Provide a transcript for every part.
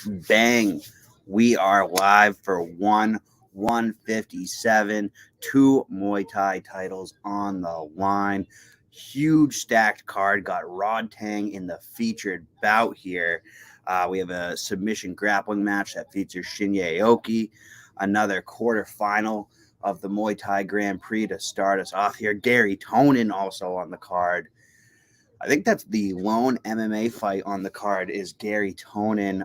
Bang. We are live for 157. 2 Muay Thai titles on the line. Huge stacked card. Got Rodtang in the featured bout here. We have a submission grappling match that features Shinya Aoki. Another quarterfinal of the Muay Thai Grand Prix to start us off here. Gary Tonon also on the card. I think that's the lone MMA fight on the card is Gary Tonon.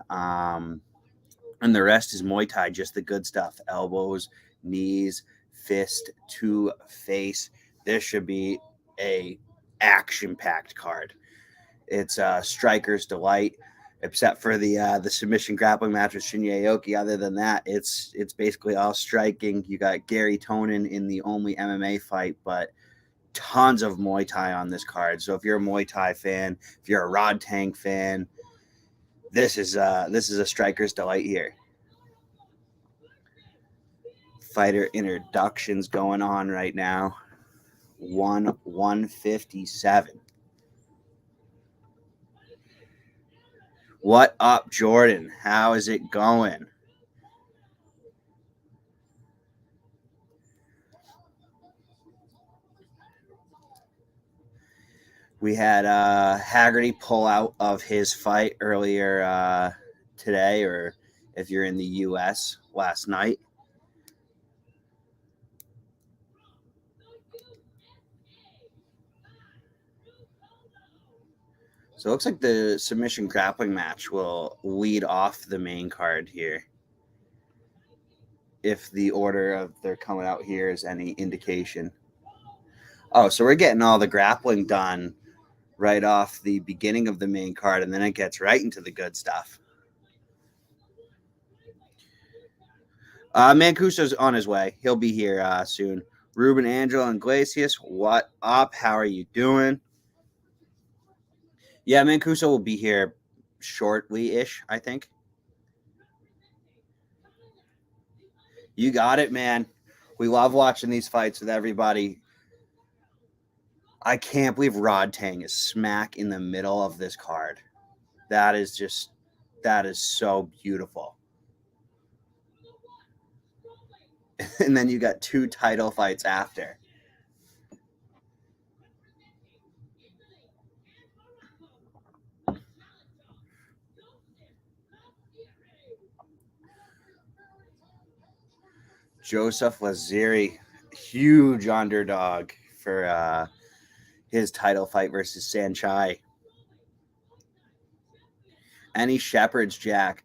And the rest is Muay Thai, just the good stuff. Elbows, knees, fist to face. This should be a action-packed card. It's striker's delight, except for the submission grappling match with Shinya Aoki. Other than that, it's basically all striking. You got Gary Tonon in the only MMA fight, but tons of Muay Thai on this card. So if you're a Muay Thai fan, if you're a Rodtang fan, this is a striker's delight here. Fighter introductions going on right now. 157. What up, Jordan? How is it going? We had Haggerty pull out of his fight earlier today, or if you're in the U.S., last night. So it looks like the submission grappling match will lead off the main card here. If the order of they're coming out here is any indication. Oh, so we're getting all the grappling done right off the beginning of the main card, and then it gets right into the good stuff. Mancuso's on his way. He'll be here soon. Ruben Angel Iglesias, what up? How are you doing? Yeah, Mancuso will be here shortly-ish, I think. You got it, man. We love watching these fights with everybody. I can't believe Rodtang is smack in the middle of this card. That is so beautiful. And then you got 2 title fights after. Joseph Laziri, huge underdog for his title fight versus Saenchai. Any Shepherds, Jack?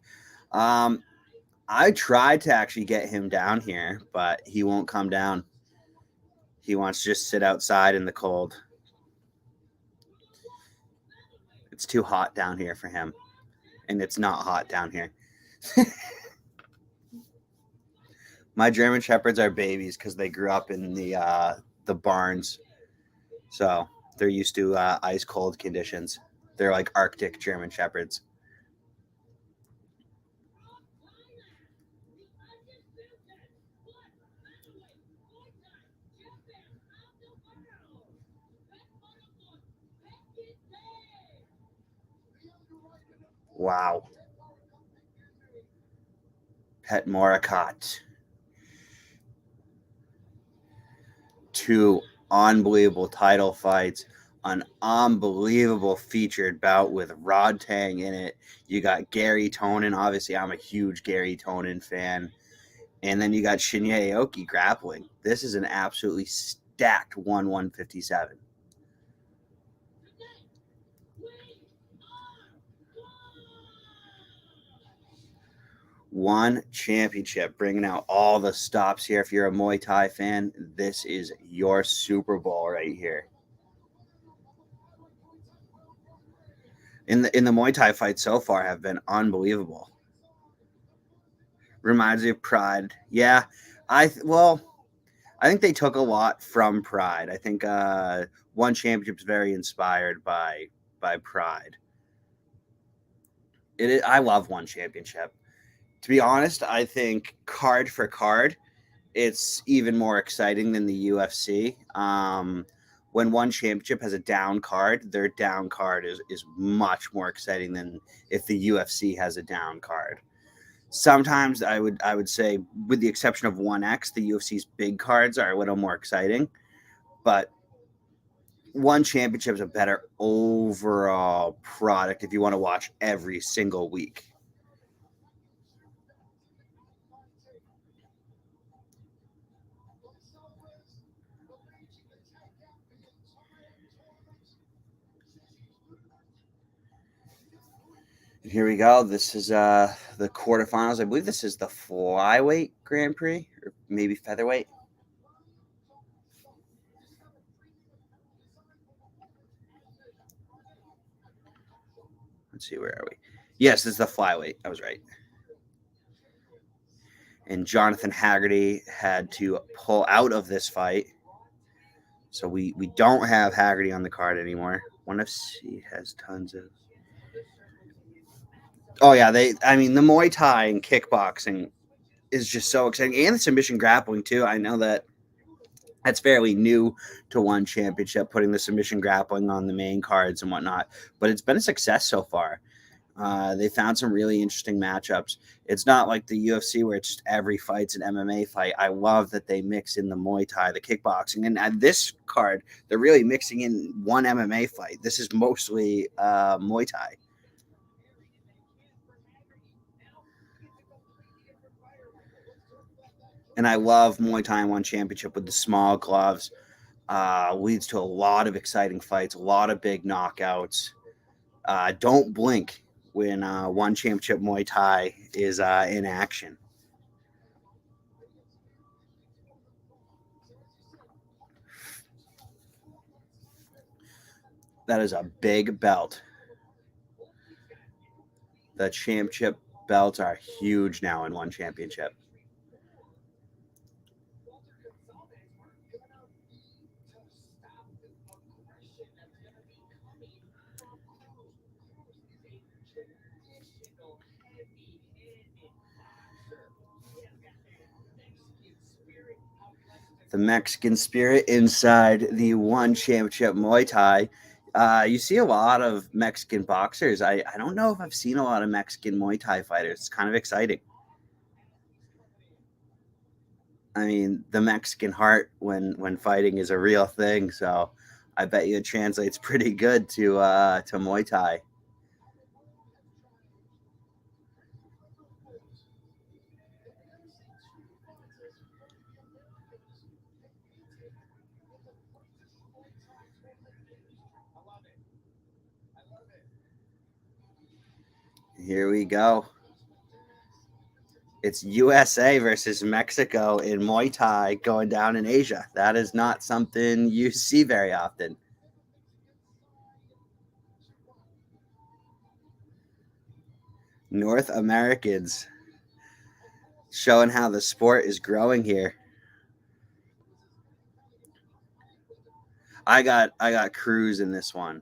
I tried to actually get him down here, but he won't come down. He wants to just sit outside in the cold. It's too hot down here for him, and it's not hot down here. My German Shepherds are babies because they grew up in the barns, so they're used to ice cold conditions. They're like Arctic German Shepherds. Wow. Petchmorakot. 2 unbelievable title fights, an unbelievable featured bout with Rodtang in it. You got Gary Tonon. Obviously, I'm a huge Gary Tonon fan. And then you got Shinya Aoki grappling. This is an absolutely stacked 157. One championship, bringing out all the stops here. If you're a Muay Thai fan, this is your Super Bowl right here. In the Muay Thai fights so far have been unbelievable. Reminds me of Pride. Yeah, I think they took a lot from Pride. I think one championship is very inspired by Pride. I love one championship. To be honest, I think card for card, it's even more exciting than the UFC. when one championship has a down card, their down card is much more exciting than if the UFC has a down card. Sometimes I would say, with the exception of 1X, the UFC's big cards are a little more exciting, but one championship is a better overall product if you want to watch every single week. Here we go. This is the quarterfinals. I believe this is the flyweight Grand Prix, or maybe featherweight. Let's see, where are we? Yes, this is the flyweight. I was right. And Jonathan Haggerty had to pull out of this fight. So we don't have Haggerty on the card anymore. One FC has tons of. Oh yeah, the Muay Thai and kickboxing is just so exciting, and the submission grappling too. I know that's fairly new to one championship, putting the submission grappling on the main cards and whatnot. But it's been a success so far. They found some really interesting matchups. It's not like the UFC where it's just every fight's an MMA fight. I love that they mix in the Muay Thai, the kickboxing, and at this card, they're really mixing in one MMA fight. This is mostly Muay Thai. And I love Muay Thai in one championship with the small gloves. Leads to a lot of exciting fights, a lot of big knockouts. Don't blink when one championship Muay Thai is in action. That is a big belt. The championship belts are huge now in one championship. The Mexican spirit inside the one championship Muay Thai. You see a lot of Mexican boxers. I don't know if I've seen a lot of Mexican Muay Thai fighters. It's kind of exciting. I mean, the Mexican heart when fighting is a real thing. So I bet you it translates pretty good to Muay Thai. Here we go. It's USA versus Mexico in Muay Thai going down in Asia. That is not something you see very often. North Americans showing how the sport is growing here. I got Cruz in this one.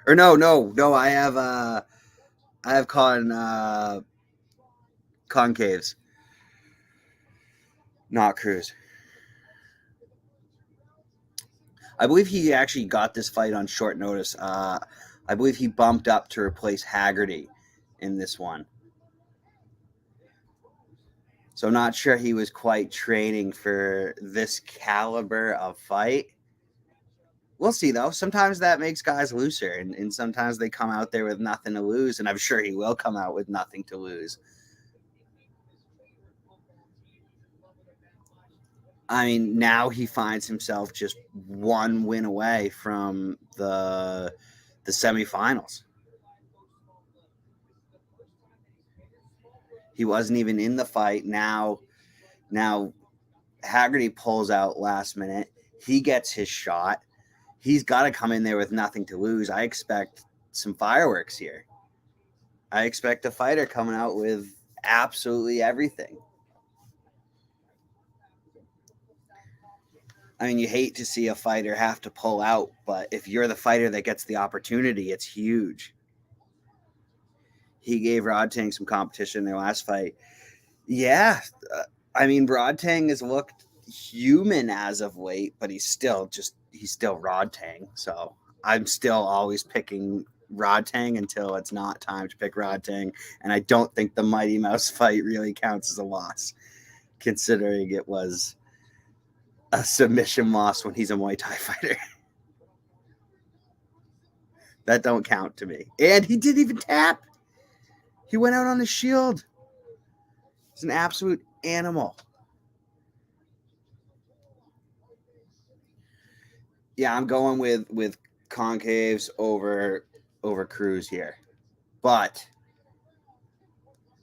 Or no. I have Concaves, not Cruz. I believe he actually got this fight on short notice. I believe he bumped up to replace Haggerty in this one. So not sure he was quite training for this caliber of fight. We'll see, though. Sometimes that makes guys looser, and sometimes they come out there with nothing to lose, and I'm sure he will come out with nothing to lose. I mean, now he finds himself just one win away from the semifinals. He wasn't even in the fight. Now Haggerty pulls out last minute. He gets his shot. He's got to come in there with nothing to lose. I expect some fireworks here. I expect a fighter coming out with absolutely everything. I mean, you hate to see a fighter have to pull out, but if you're the fighter that gets the opportunity, it's huge. He gave Rodtang some competition in their last fight. Yeah, I mean, Rodtang has looked. human as of late, but he's still Rodtang. So I'm still always picking Rodtang until it's not time to pick Rodtang. And I don't think the Mighty Mouse fight really counts as a loss, considering it was a submission loss when he's a Muay Thai fighter. That don't count to me. And he didn't even tap. He went out on the shield. He's an absolute animal. Yeah, I'm going with concaves over Cruz here. But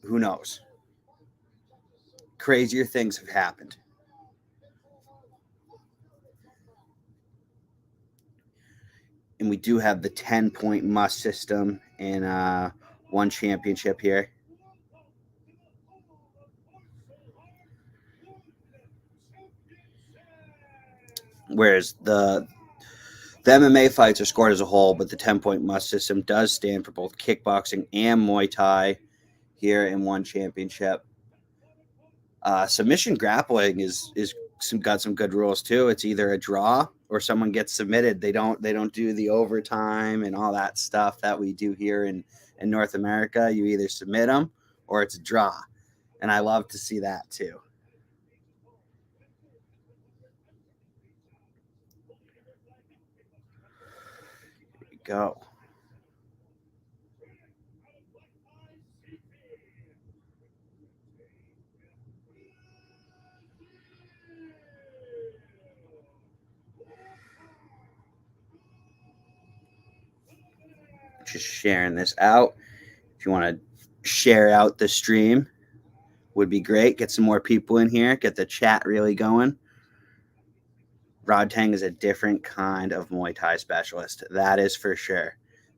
who knows? Crazier things have happened. And we do have the 10-point must system in one championship here. Whereas the MMA fights are scored as a whole, but the 10-point must system does stand for both kickboxing and Muay Thai here in one championship. Submission grappling is got some good rules too. It's either a draw or someone gets submitted. They don't do the overtime and all that stuff that we do here in North America. You either submit them or it's a draw, and I love to see that too. Here we go. Just sharing this out. If you want to share out the stream, would be great. Get some more people in here. Get the chat really going. Rodtang is a different kind of Muay Thai specialist. That is for sure.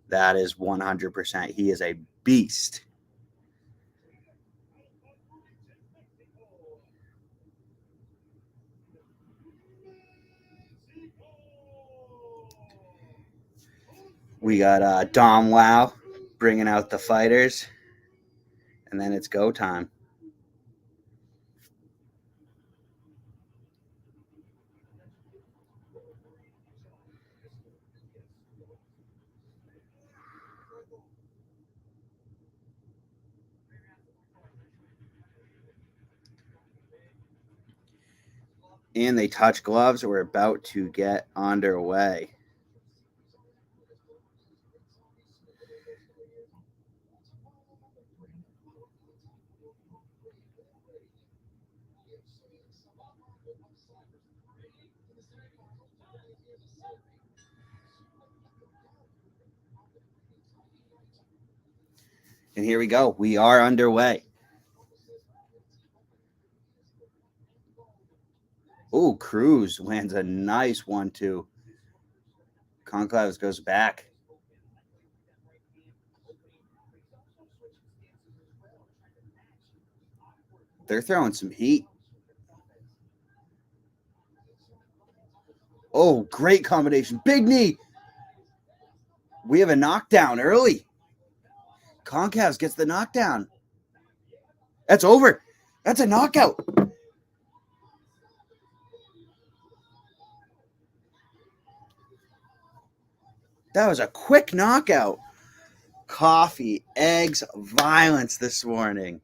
That is 100%. He is a beast. We got Dom Wow bringing out the fighters, and then it's go time. And they touch gloves. We're about to get underway. And here we go. We are underway. Oh, Cruz lands a nice 1-2. Conclaves goes back. They're throwing some heat. Oh, great combination. Big knee. We have a knockdown early. Concavs gets the knockdown. That's over. That's a knockout. That was a quick knockout. Coffee, eggs, violence this morning.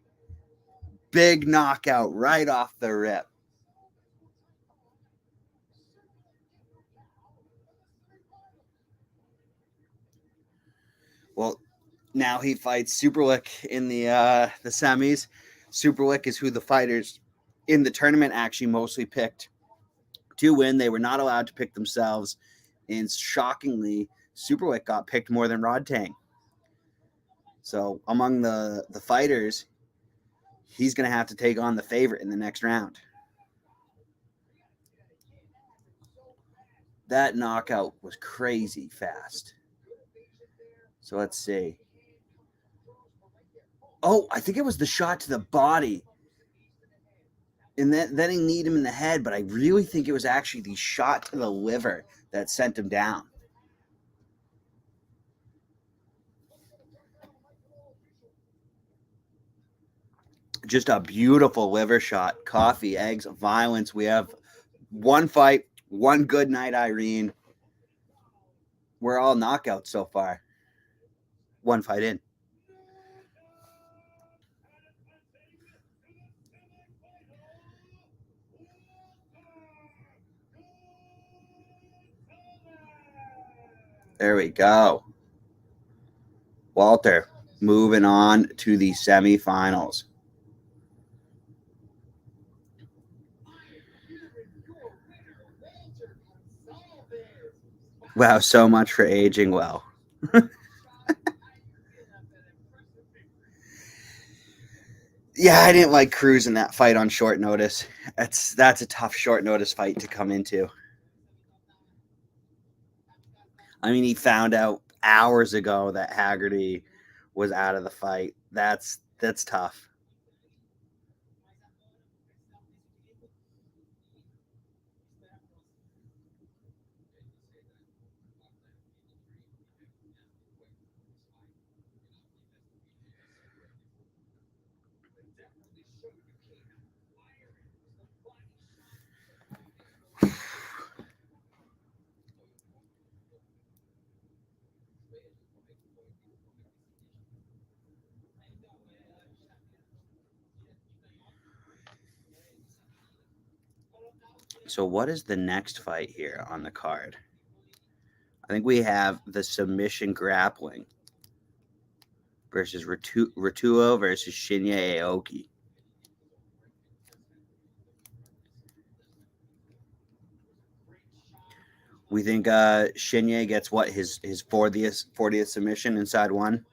Big knockout right off the rip. Well, now he fights Superlick in the semis. Superlick is who the fighters in the tournament actually mostly picked to win. They were not allowed to pick themselves, and shockingly, Superlick got picked more than Rodtang. So among the fighters, he's going to have to take on the favorite in the next round. That knockout was crazy fast. So let's see. Oh, I think it was the shot to the body. And then he kneed him in the head, but I really think it was actually the shot to the liver that sent him down. Just a beautiful liver shot. Coffee, eggs, violence. We have One fight, one good night, Irene. We're all knockouts so far. One fight in. There we go. Walter moving on to the semifinals. Wow, so much for aging well. Yeah, I didn't like Cruz in that fight on short notice. That's a tough short notice fight to come into. I mean, he found out hours ago that Haggerty was out of the fight. That's tough. So what is the next fight here on the card? I think we have the submission grappling versus Ruotolo versus Shinya Aoki. We think Shinya gets what, his 40th submission inside one?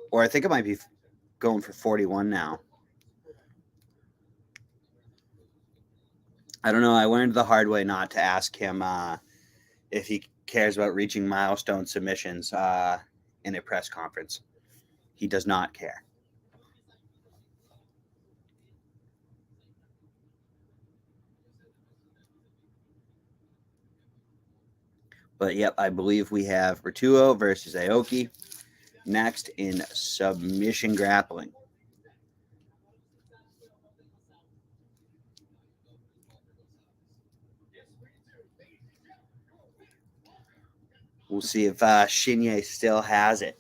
Or I think it might be going for 41 now. I don't know. I learned the hard way not to ask him if he cares about reaching milestone submissions in a press conference. He does not care. But yep, I believe we have Ruotolo versus Aoki next in submission grappling. We'll see if Shinya still has it.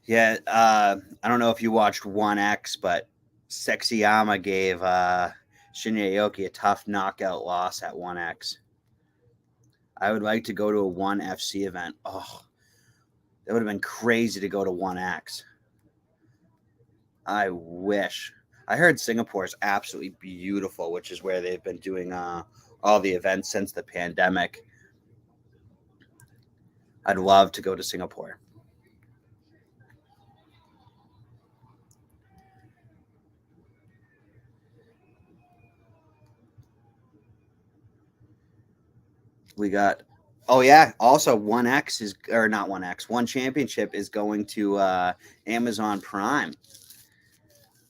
Yeah, I don't know if you watched 1X, but Sexyama gave Shinya Aoki a tough knockout loss at 1X. I would like to go to a 1FC event. Oh, that would have been crazy to go to 1X. I wish. I heard Singapore is absolutely beautiful, which is where they've been doing all the events since the pandemic. I'd love to go to Singapore. We got, oh yeah, also 1X is, or not 1X, One Championship is going to Amazon Prime.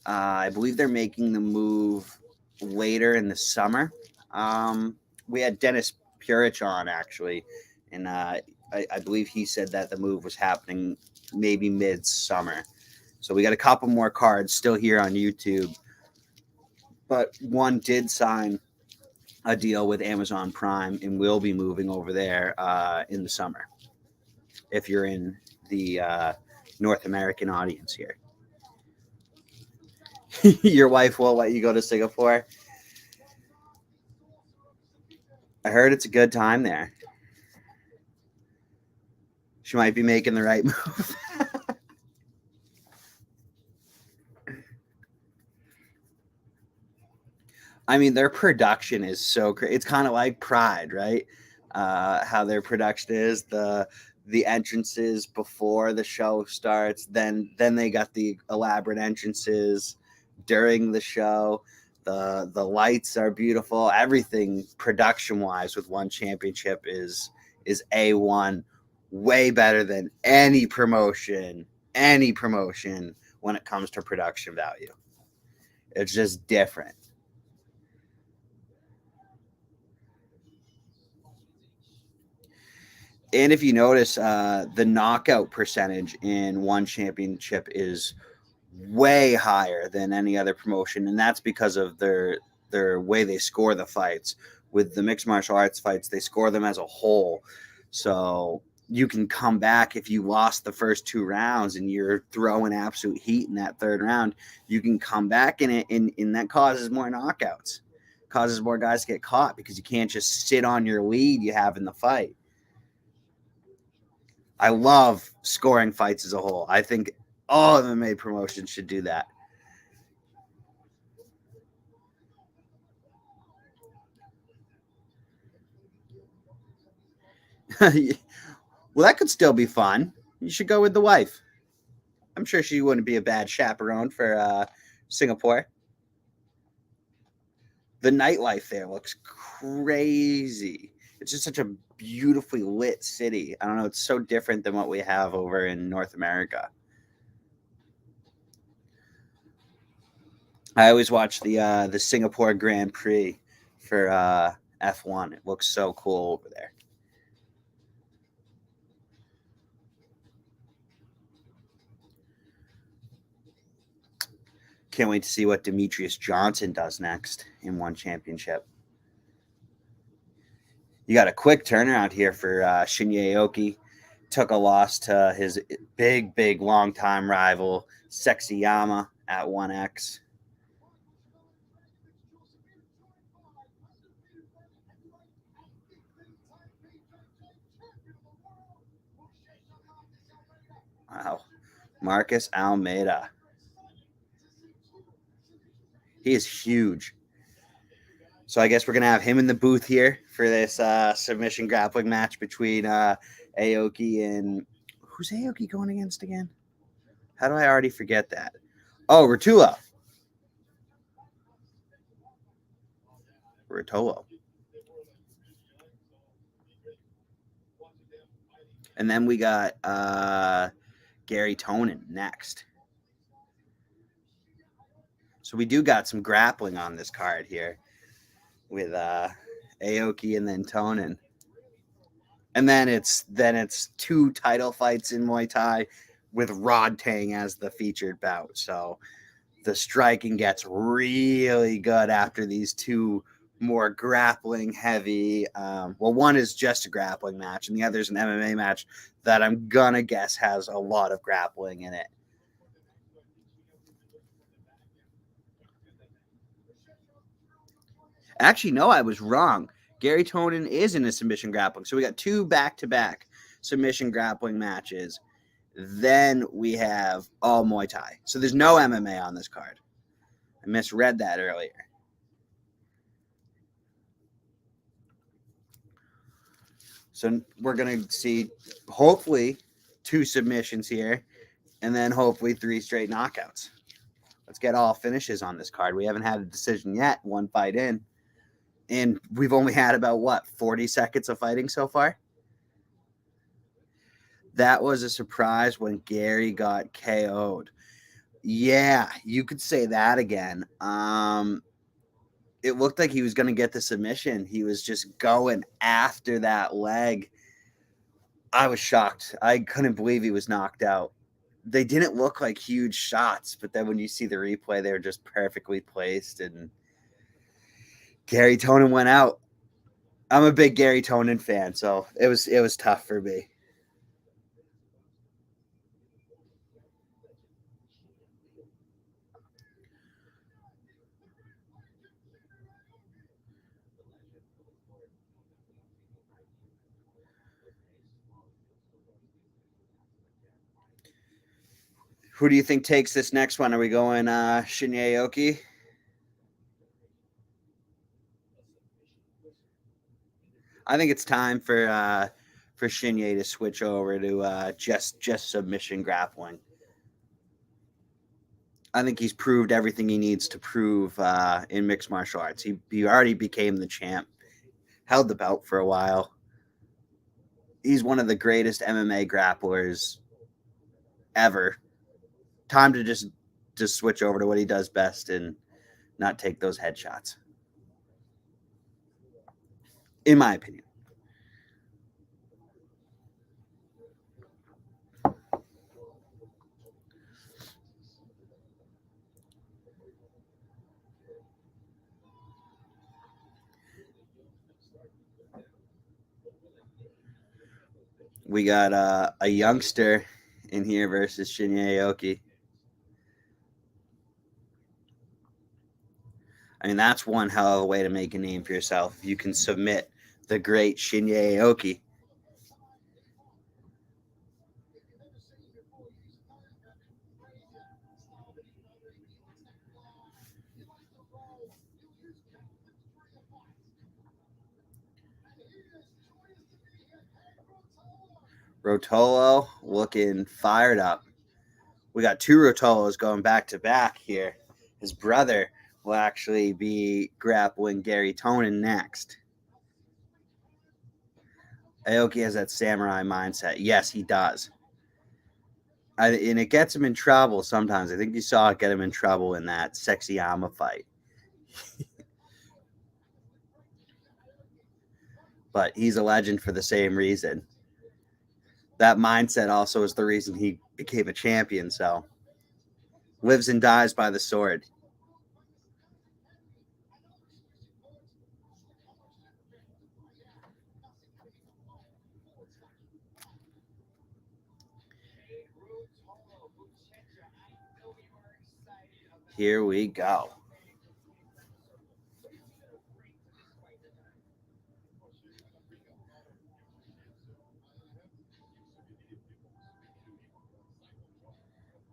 I believe they're making the move later in the summer. We had Dennis Purich on actually, and I believe he said that the move was happening maybe midsummer. So we got a couple more cards still here on YouTube, but one did sign a deal with Amazon Prime and will be moving over there in the summer. If you're in the North American audience here. Your wife won't let you go to Singapore. I heard it's a good time there. She might be making the right move. I mean, their production is so great. It's kind of like Pride, right? How their production is, the entrances before the show starts, then they got the elaborate entrances during the show. The lights are beautiful. Everything production wise with One Championship is is A1, way better than any promotion when it comes to production value. It's just different. And if you notice, the knockout percentage in one championship is way higher than any other promotion, and that's because of their way they score the fights. With the mixed martial arts fights, they score them as a whole, so you can come back if you lost the first 2 rounds and you're throwing absolute heat in that 3rd round. You can come back in it, and that causes more knockouts, causes more guys to get caught because you can't just sit on your lead you have in the fight. I love scoring fights as a whole. I think all MMA promotions should do that. Well, that could still be fun. You should go with the wife. I'm sure she wouldn't be a bad chaperone for Singapore. The nightlife there looks crazy. It's just such a beautifully lit city. I don't know. It's so different than what we have over in North America. I always watch the Singapore Grand Prix for F1. It looks so cool over there. Can't wait to see what Demetrius Johnson does next in one championship. You got a quick turnaround here for Shinya Aoki. Took a loss to his big, long-time rival, Sexyama at 1X. Wow. Marcus Almeida. He is huge. So I guess we're going to have him in the booth here for this submission grappling match between Aoki and... Who's Aoki going against again? How do I already forget that? Oh, Ruotolo. And then we got Gary Tonon next. So we do got some grappling on this card here with Aoki and then Tonon. And then it's 2 title fights in Muay Thai with Rodtang as the featured bout. So the striking gets really good after these 2 more grappling heavy. Well, one is just a grappling match, and the other is an MMA match that I'm gonna guess has a lot of grappling in it. Actually, no, I was wrong. Gary Tonon is in a submission grappling. So we got 2 back-to-back submission grappling matches. Then we have all Muay Thai. So there's no MMA on this card. I misread that earlier. So we're going to see, hopefully, 2 submissions here, and then hopefully 3 straight knockouts. Let's get all finishes on this card. We haven't had a decision yet, 1 fight in. And we've only had about, 40 seconds of fighting so far? That was a surprise when Gary got KO'd. Yeah, you could say that again. It looked like he was going to get the submission. He was just going after that leg. I was shocked. I couldn't believe he was knocked out. They didn't look like huge shots, but then when you see the replay, they were just perfectly placed, and Gary Tonon went out. I'm a big Gary Tonon fan, so it was tough for me. Who do you think takes this next one? Are we going Shinya Aoki? I think it's time for Shinya to switch over to just submission grappling. I think he's proved everything he needs to prove in mixed martial arts. He already became the champ, held the belt for a while. he's one of the greatest MMA grapplers ever. Time to just switch over to what he does best and not take those headshots, in my opinion. We got a youngster in here versus Shinya Aoki. I mean, that's one hell of a way to make a name for yourself. If you can submit the great Shinya Aoki. Ruotolo looking fired up. We got two Ruotolos going back to back here. His brother will actually be grappling Gary Tonon next. Aoki has that samurai mindset. Yes, he does. And it gets him in trouble sometimes. I think you saw it get him in trouble in that Sexy Ama fight. But he's a legend for the same reason. That mindset also is the reason he became a champion. So lives and dies by the sword. Here we go.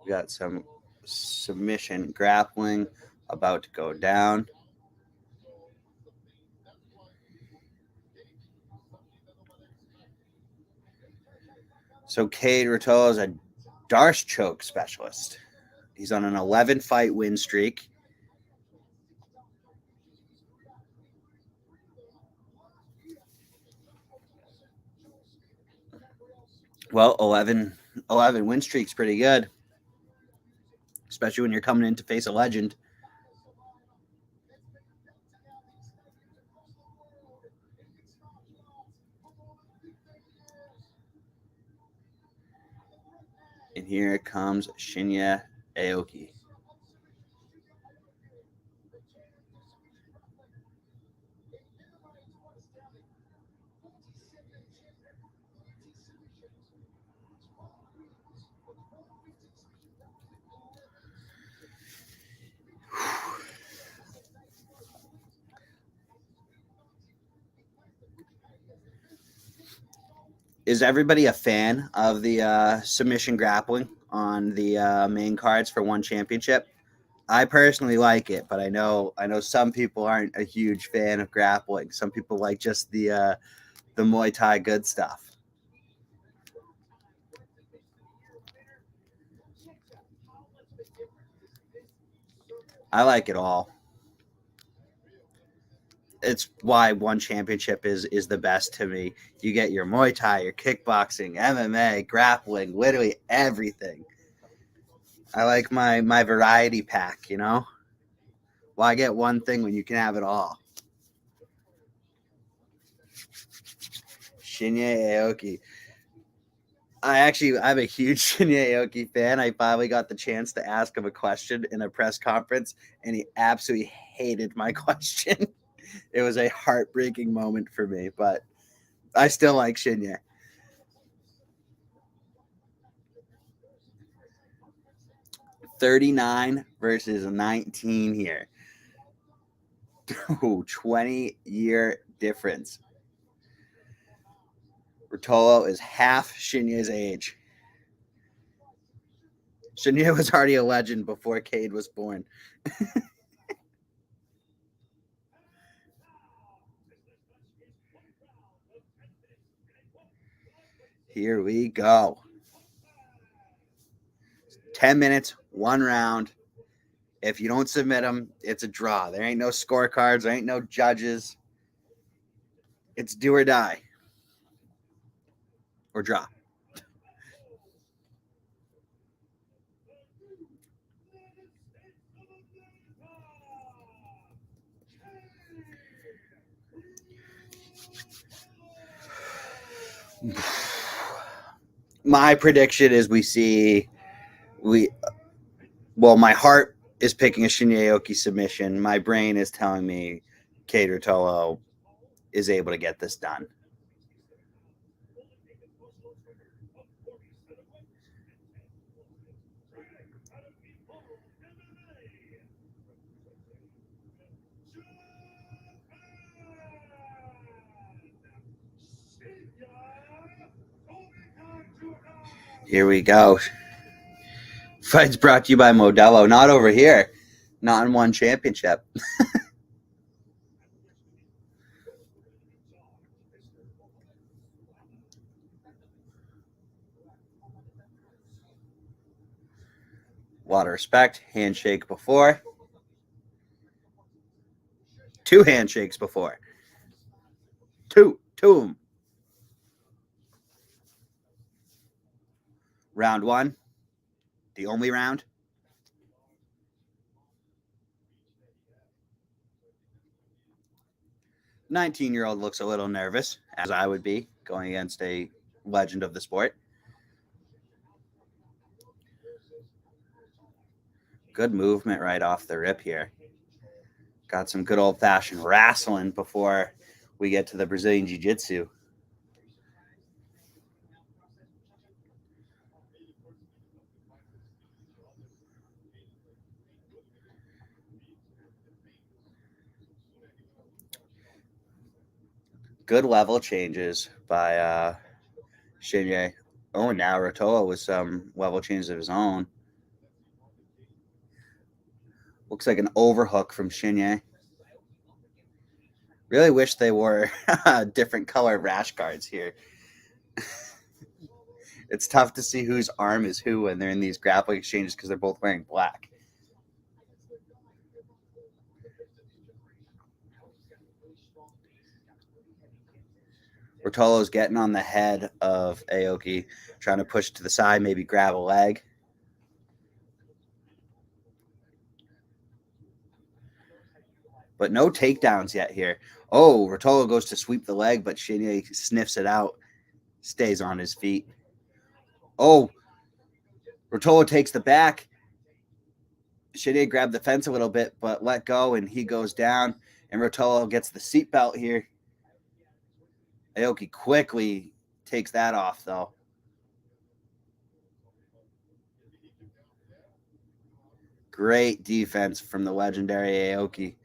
We got some submission grappling about to go down. So Ty Ruotolo is a Darce choke specialist. He's on an 11-fight win streak. Well, 11 win streak's pretty good, especially when you're coming in to face a legend. And here comes Shinya Aoki. Is everybody a fan of the submission grappling on the main cards for one championship? I personally like it, but I know some people aren't a huge fan of grappling. Some people like just the Muay Thai good stuff. I like it all. It's why one championship is the best to me. You get your Muay Thai, your kickboxing, MMA, grappling, literally everything. I like my variety pack, you know? Why get one thing when you can have it all? Shinya Aoki. I'm a huge Shinya Aoki fan. I finally got the chance to ask him a question in a press conference, and he absolutely hated my question. It was a heartbreaking moment for me, but I still like Shinya. $39 versus 19 here. 20-year difference. Ruotolo is half Shinya's age. Shinya was already a legend before Cade was born. Here we go. 10 minutes, one round. If you don't submit them, it's a draw. There ain't no scorecards. There ain't no judges. It's do or die. or draw. My prediction is my heart is picking a Shinya Aoki submission. My brain is telling me Ty Ruotolo is able to get this done. Here we go. Fights brought to you by Modelo. Not over here. Not in one championship. A lot of respect. Handshake before. 2 handshakes before. Two of them. Round 1. The only round. The 19-year-old looks a little nervous, as I would be, going against a legend of the sport. Good movement right off the rip here. Got some good old-fashioned wrestling before we get to the Brazilian Jiu-Jitsu. Good level changes by Shinya. Oh, now Ruotolo with some level changes of his own. Looks like an overhook from Shinya. Really wish they wore different color rash guards here. It's tough to see whose arm is who when they're in these grappling exchanges because they're both wearing black. Ruotolo's getting on the head of Aoki, trying to push to the side, maybe grab a leg. But no takedowns yet here. Oh, Ruotolo goes to sweep the leg, but Shinya sniffs it out, stays on his feet. Oh, Ruotolo takes the back. Shinya grabbed the fence a little bit, but let go, and he goes down, and Ruotolo gets the seatbelt here. Aoki quickly takes that off, though. Great defense from the legendary Aoki.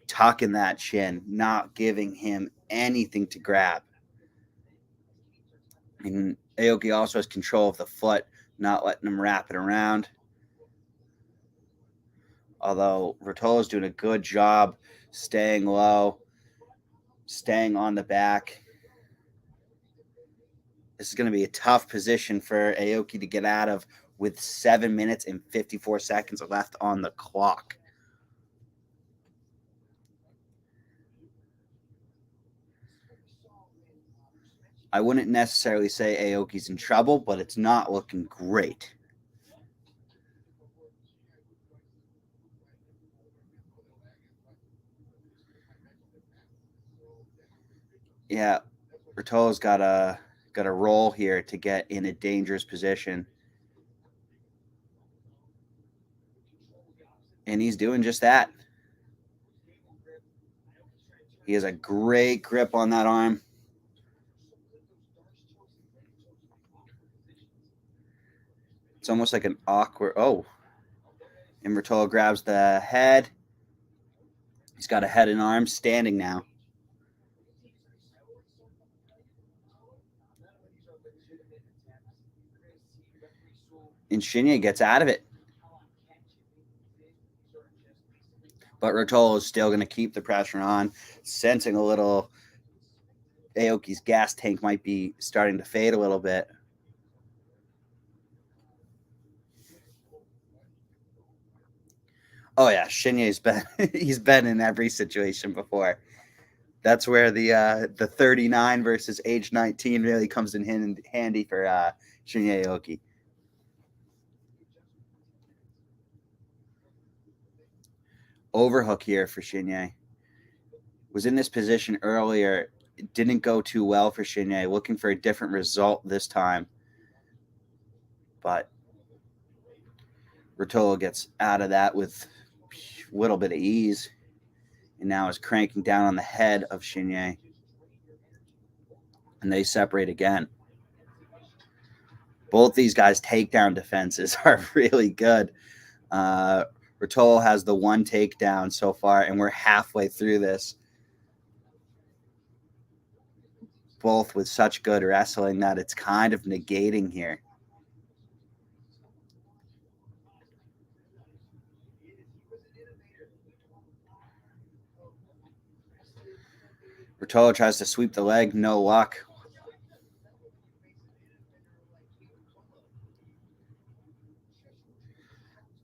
Tucking that chin, not giving him anything to grab. And Aoki also has control of the foot, not letting him wrap it around. Although Ruotolo's doing a good job staying low, staying on the back. This is going to be a tough position for Aoki to get out of with 7 minutes and 54 seconds left on the clock. I wouldn't necessarily say Aoki's in trouble, but it's not looking great. Yeah, Ruotolo's got a roll here to get in a dangerous position. And he's doing just that. He has a great grip on that arm. It's almost like an awkward... Oh. And Ruotolo grabs the head. He's got a head and arm standing now. And Shinya gets out of it. But Ruotolo is still going to keep the pressure on, sensing a little Aoki's gas tank might be starting to fade a little bit. Oh yeah, Shinya's been he's been in every situation before. That's where the 39 versus age 19 really comes in handy for Shinya Aoki. Overhook here for Shinya. Was in this position earlier. It didn't go too well for Shinya. Looking for a different result this time. But Ruotolo gets out of that with a little bit of ease. And now is cranking down on the head of Shinya. And they separate again. Both these guys' takedown defenses are really good. Ruotolo has the one takedown so far, and we're halfway through this. Both with such good wrestling that it's kind of negating here. Ruotolo tries to sweep the leg, no luck.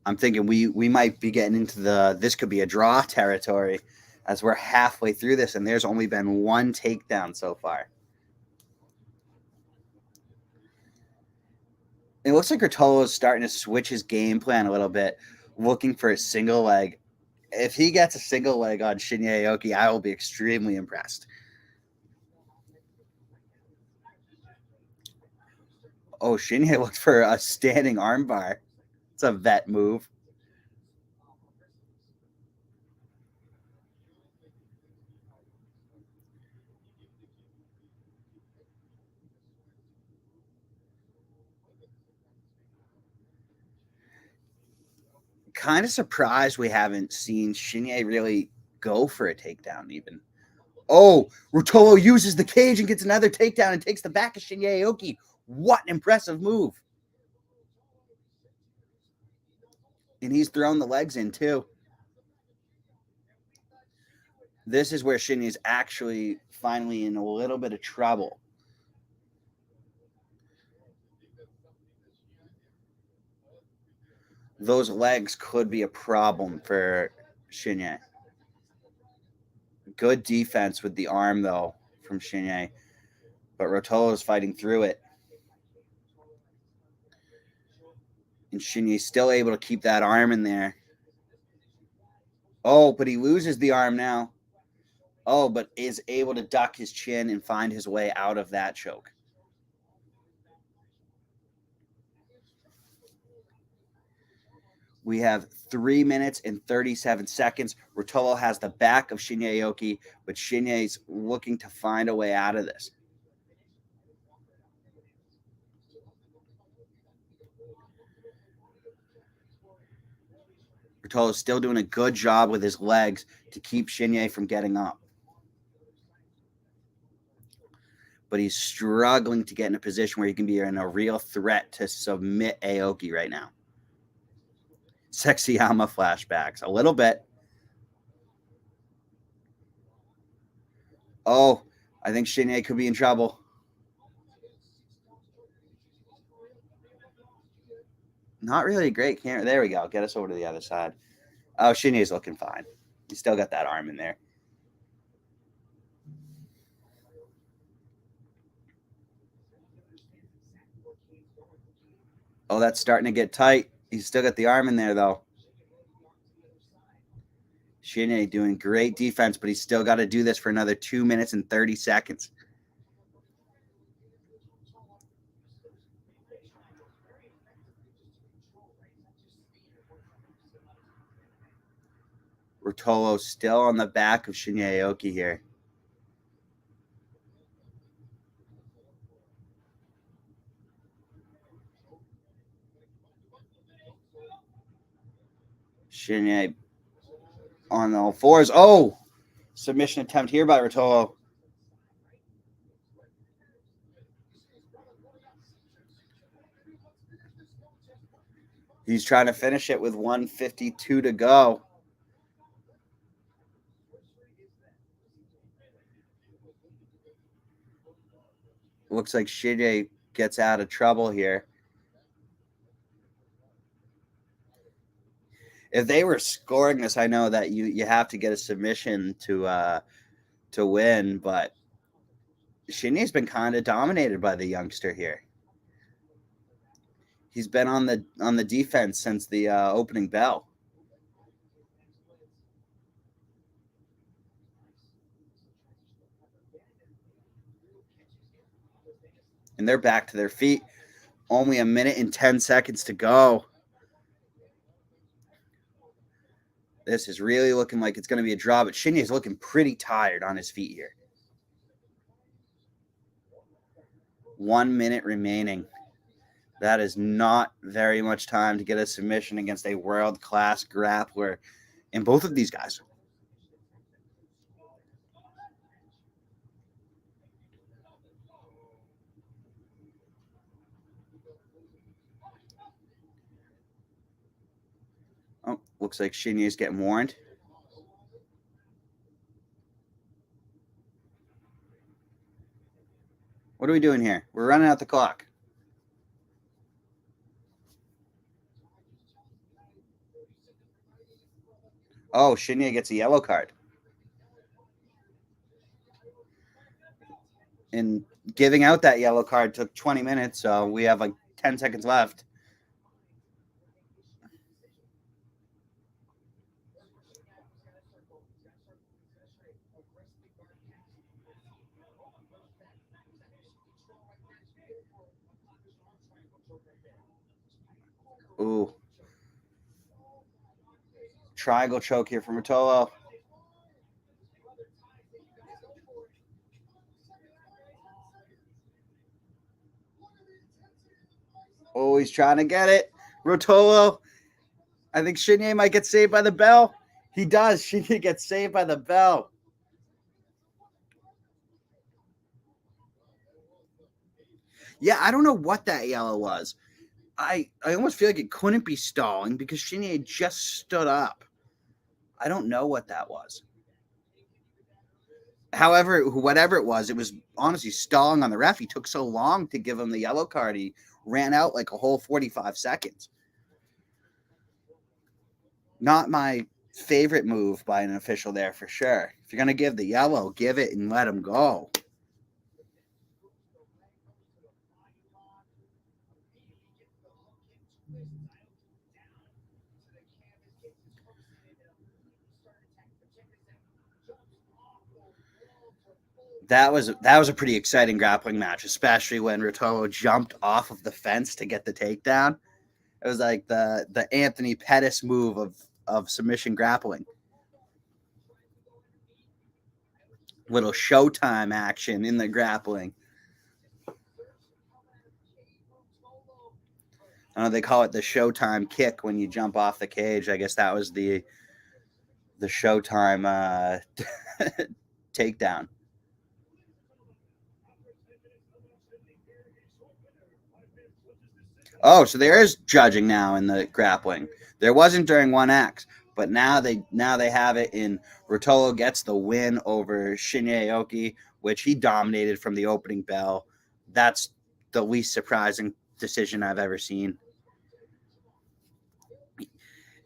I'm thinking we might be getting into this could be a draw territory as we're halfway through this, and there's only been one takedown so far. It looks like Ruotolo is starting to switch his game plan a little bit, looking for a single leg. If he gets a single leg on Shinya Aoki, I will be extremely impressed. Oh, Shinya looked for a standing armbar. It's a vet move. Kind of surprised we haven't seen Shinya really go for a takedown even. Oh, Ruotolo uses the cage and gets another takedown and takes the back of Shinya Aoki. What an impressive move. And he's thrown the legs in too. This is where Shinya's actually finally in a little bit of trouble. Those legs could be a problem for Shinya. Good defense with the arm, though, from Shinya. But Ruotolo is fighting through it. And Shinya's still able to keep that arm in there. Oh, but he loses the arm now. Oh, but is able to duck his chin and find his way out of that choke. We have 3 minutes and 37 seconds. Ruotolo has the back of Shinya Aoki, but Shinya's looking to find a way out of this. Ruotolo's still doing a good job with his legs to keep Shinya from getting up. But he's struggling to get in a position where he can be in a real threat to submit Aoki right now. Sexyama flashbacks, a little bit. Oh, I think Shinya could be in trouble. Not really a great camera. There we go. Get us over to the other side. Oh, Shinya's looking fine. He's still got that arm in there. Oh, that's starting to get tight. He's still got the arm in there, though. Shinya doing great defense, but he's still got to do this for another 2 minutes and 30 seconds. Ruotolo still on the back of Shinya Aoki here. Shinya on all fours. Oh, submission attempt here by Ruotolo. He's trying to finish it with 1:52 to go. Looks like Shinya gets out of trouble here. If they were scoring this, I know that you have to get a submission to to win, but Shinya's been kind of dominated by the youngster here. He's been on the defense since the opening bell. And they're back to their feet. Only a minute and 10 seconds to go. This is really looking like it's going to be a draw, but Shinya's looking pretty tired on his feet here. 1 minute remaining. That is not very much time to get a submission against a world-class grappler in both of these guys. Oh, looks like Shinya's getting warned. What are we doing here? We're running out the clock. Oh, Shinya gets a yellow card. And giving out that yellow card took 20 minutes, so we have like 10 seconds left. Ooh. Triangle choke here from Ruotolo. Oh, he's trying to get it. Ruotolo. I think Shinya might get saved by the bell. He does. Shinya gets saved by the bell. Yeah, I don't know what that yellow was. I almost feel like it couldn't be stalling because Shinya just stood up. I don't know what that was. However, whatever it was honestly stalling on the ref. He took so long to give him the yellow card. He ran out like a whole 45 seconds. Not my favorite move by an official there for sure. If you're going to give the yellow, give it and let him go. That was a pretty exciting grappling match, especially when Ruotolo jumped off of the fence to get the takedown. It was like the Anthony Pettis move of submission grappling. Little Showtime action in the grappling. I know they call it the Showtime kick when you jump off the cage. I guess that was the Showtime takedown. Oh, so there is judging now in the grappling. There wasn't during 1X, but now they have it in. Ruotolo gets the win over Shinya Aoki, which he dominated from the opening bell. That's the least surprising decision I've ever seen.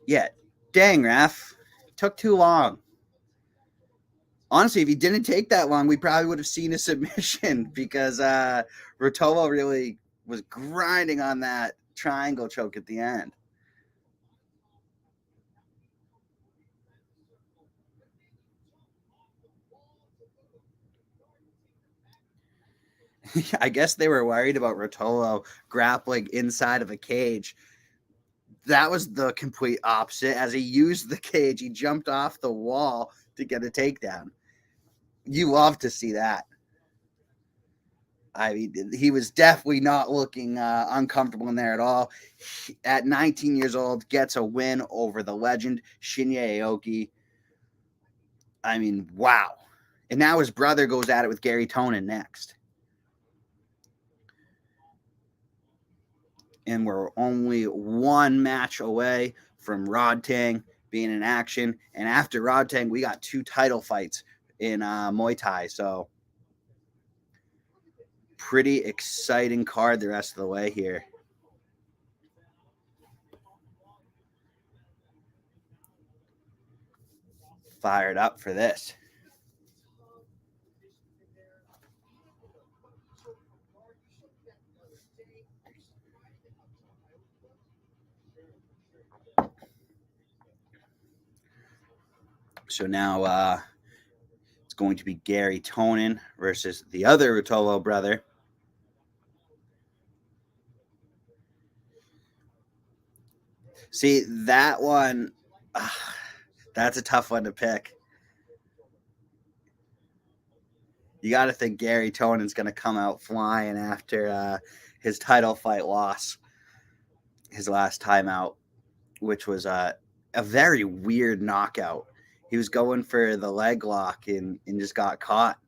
Yeah, dang, ref. Took too long. Honestly, if he didn't take that long, we probably would have seen a submission because Ruotolo really was grinding on that triangle choke at the end. I guess they were worried about Ruotolo grappling inside of a cage. That was the complete opposite. As he used the cage, he jumped off the wall to get a takedown. You love to see that. I mean, he was definitely not looking uncomfortable in there at all. At 19 years old, gets a win over the legend Shinya Aoki. I mean, wow. And now his brother goes at it with Gary Tonon next. And we're only one match away from Rodtang being in action. And after Rodtang, we got 2 title fights in Muay Thai. So pretty exciting card the rest of the way here. Fired up for this. So now it's going to be Gary Tonon versus the other Ruotolo brother. See, that one, that's a tough one to pick. You got to think Gary Tonon's going to come out flying after his title fight loss, his last time out, which was a very weird knockout. He was going for the leg lock and just got caught.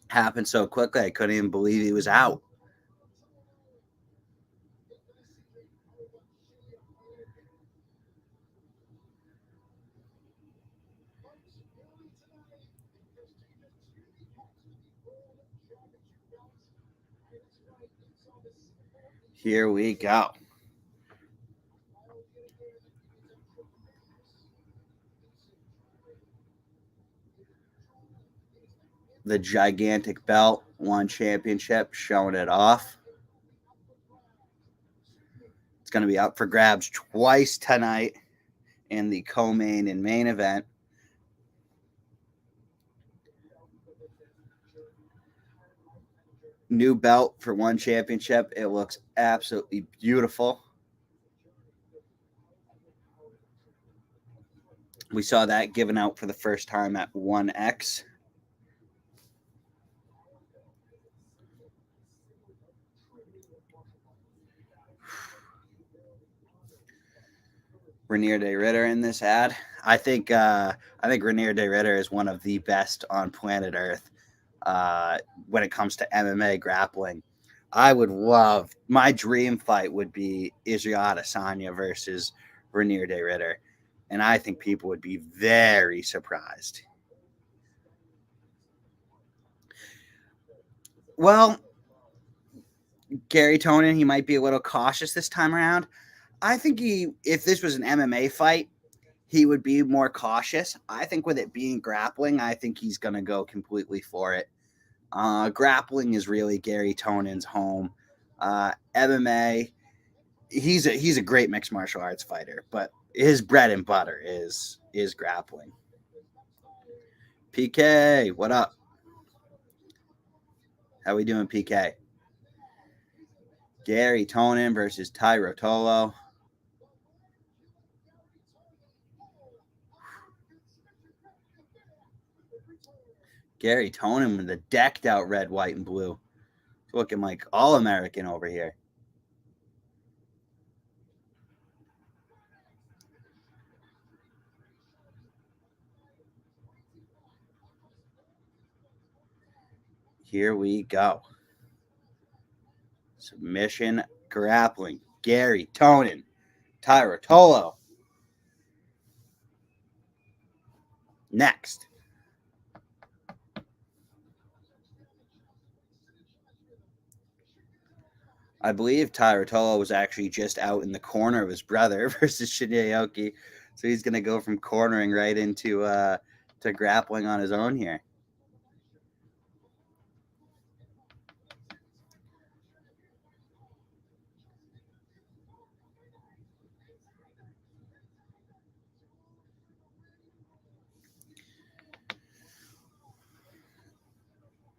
Happened so quickly, I couldn't even believe he was out. Here we go. The gigantic belt, one championship, showing it off. It's going to be up for grabs twice tonight in the co-main and main event. New belt for one championship. It looks absolutely beautiful. We saw that given out for the first time at 1X. Renier de Ritter in this ad. I think Renier de Ritter is one of the best on planet Earth when it comes to MMA grappling. I would love, my dream fight would be Shinya Aoki versus Renier de Ritter. And I think people would be very surprised. Well, Gary Tonon, he might be a little cautious this time around. I think if this was an MMA fight, he would be more cautious. I think with it being grappling, I think he's going to go completely for it. Grappling is really Gary Tonon's home. MMA, he's a great mixed martial arts fighter, but his bread and butter is grappling. PK, what up? How we doing, PK? Gary Tonon versus Ty Ruotolo. Gary Tonon with the decked out red, white, and blue. Looking like All-American over here. Here we go. Submission grappling. Gary Tonon, Ty Ruotolo. Next. I believe Ty Ruotolo was actually just out in the corner of his brother versus Shinya Aoki. So he's going to go from cornering right into to grappling on his own here.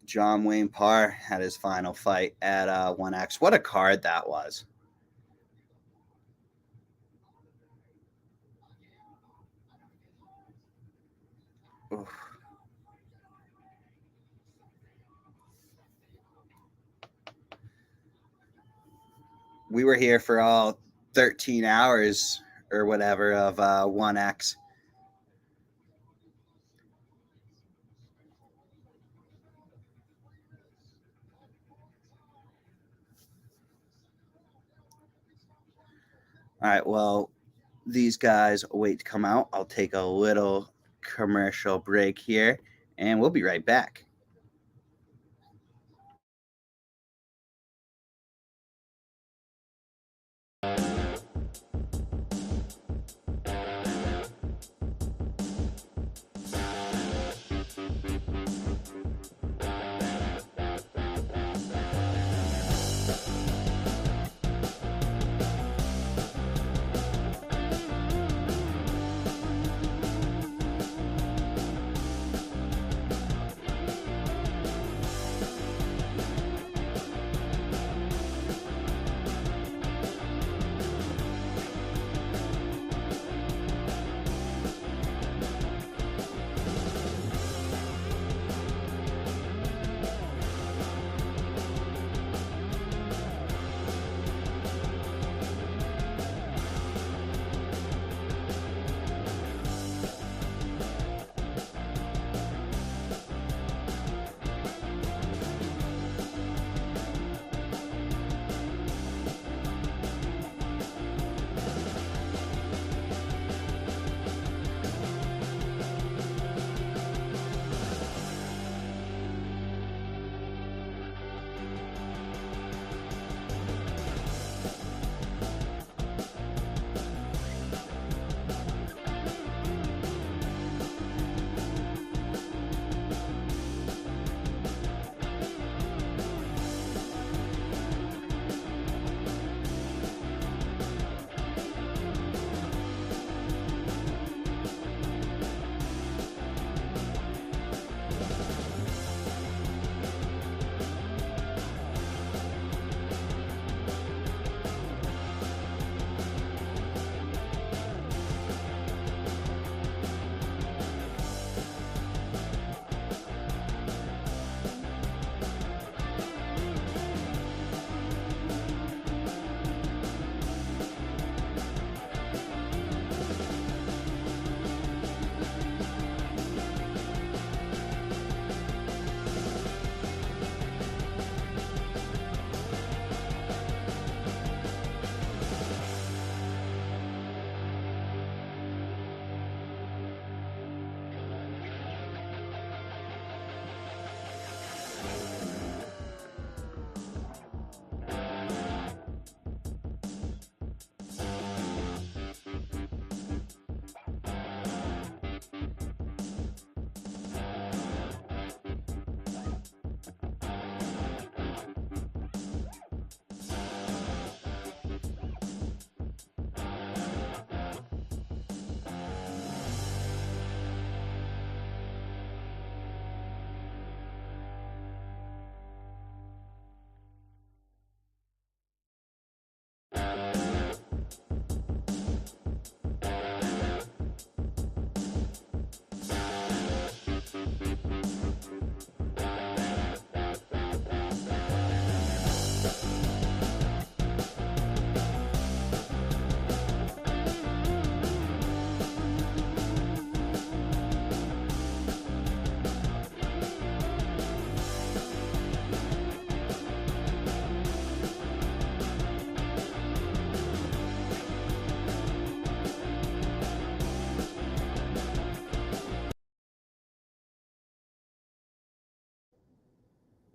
John Wayne Parr had his final fight at 1X. What a card that was. Oof. We were here for all 13 hours or whatever of 1X. All right, well, these guys wait to come out. I'll take a little commercial break here, and we'll be right back.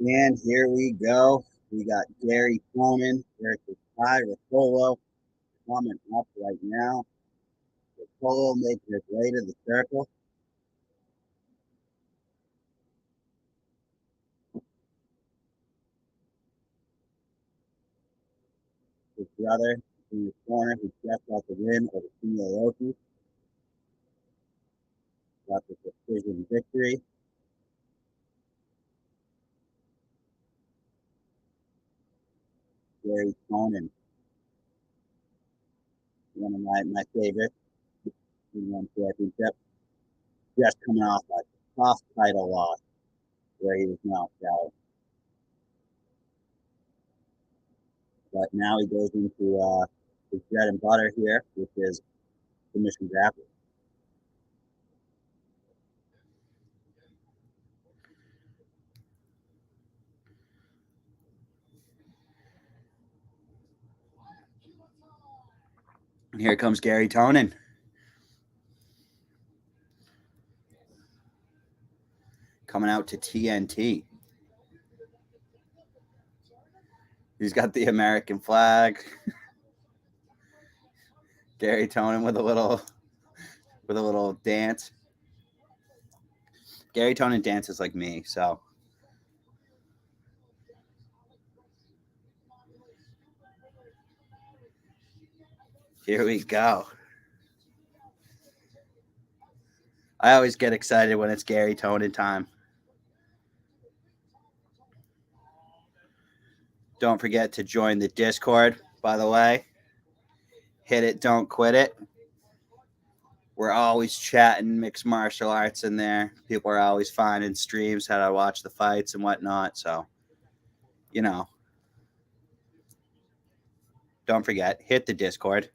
And here we go. We got Gary Tonon versus Ty Ruotolo coming up right now. Ruotolo makes his way to the circle. His brother in the corner who just got the win over Shinya Aoki. Got the decision victory. Gary Tonon, one of my favorites in one championship. Just coming off a tough title loss where he was knocked out. But now he goes into his bread and butter here, which is submission grappling. And here comes Gary Tonon. Coming out to TNT. He's got the American flag. Gary Tonon with a little dance. Gary Tonon dances like me, so here we go. I always get excited when it's Gary Tonon time. Don't forget to join the Discord, by the way. Hit it, don't quit it. We're always chatting mixed martial arts in there. People are always finding streams, how to watch the fights and whatnot. So, don't forget, hit the Discord.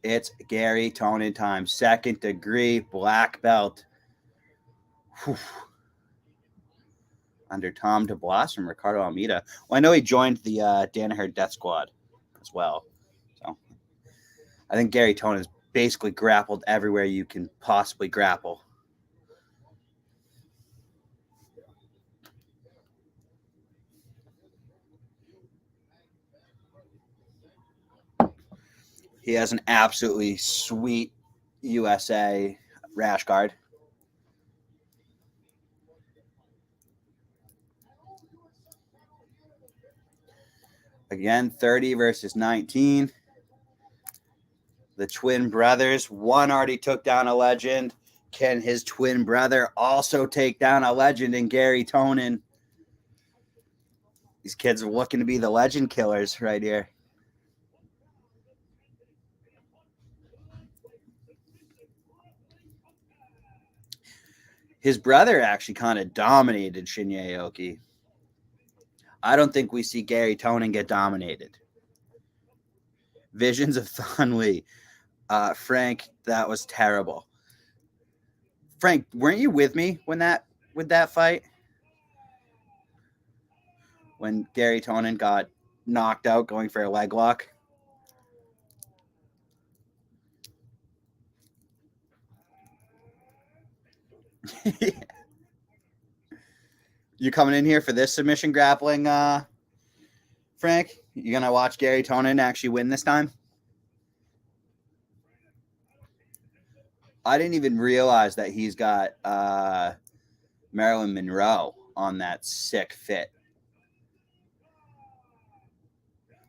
It's Gary Tonon time. Second degree black belt. Whew. Under Tom DeBlas from Ricardo Almeida. Well, I know he joined the Danaher Death Squad as well. So I think Gary Tonon's basically grappled everywhere you can possibly grapple. He has an absolutely sweet USA rash guard. Again, 30 versus 19. The twin brothers, one already took down a legend. Can his twin brother also take down a legend in Gary Tonon? These kids are looking to be the legend killers right here. His brother actually kind of dominated Shinya Aoki. I don't think we see Gary Tonon get dominated. Visions of Thon Lee. Frank, that was terrible. Frank, weren't you with me with that fight? When Gary Tonon got knocked out going for a leg lock? You coming in here for this submission grappling, Frank? You gonna watch Gary Tonon actually win this time? I didn't even realize that he's got Marilyn Monroe on that sick fit.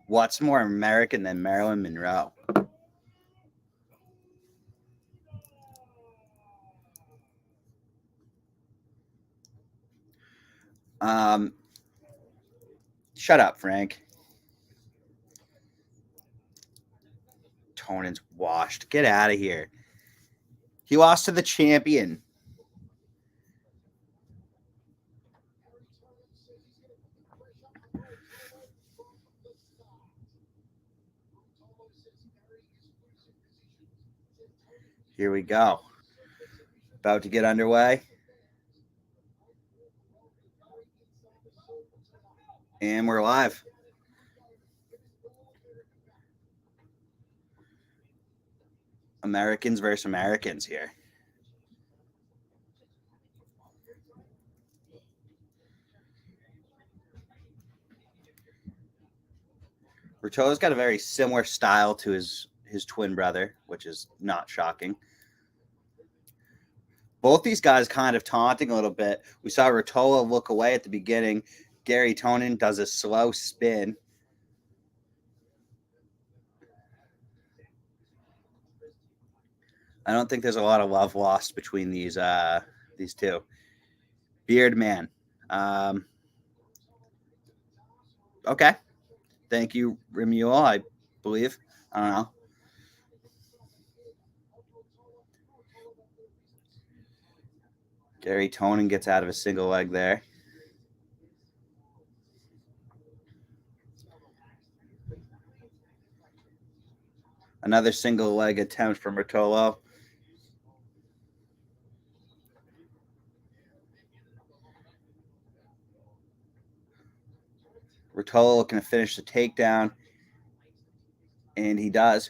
What's more American than Marilyn Monroe? Shut up, Frank. Tonon's washed. Get out of here. He lost to the champion. Here we go. About to get underway. And we're live. Americans versus Americans here. Ruotolo's got a very similar style to his twin brother, which is not shocking. Both these guys kind of taunting a little bit. We saw Ruotolo look away at the beginning. Gary Tonon does a slow spin. I don't think there's a lot of love lost between these two. Beard man. Okay. Thank you, Remuel, I believe. I don't know. Gary Tonon gets out of a single leg there. Another single leg attempt from Ruotolo. Ruotolo looking to finish the takedown, and he does.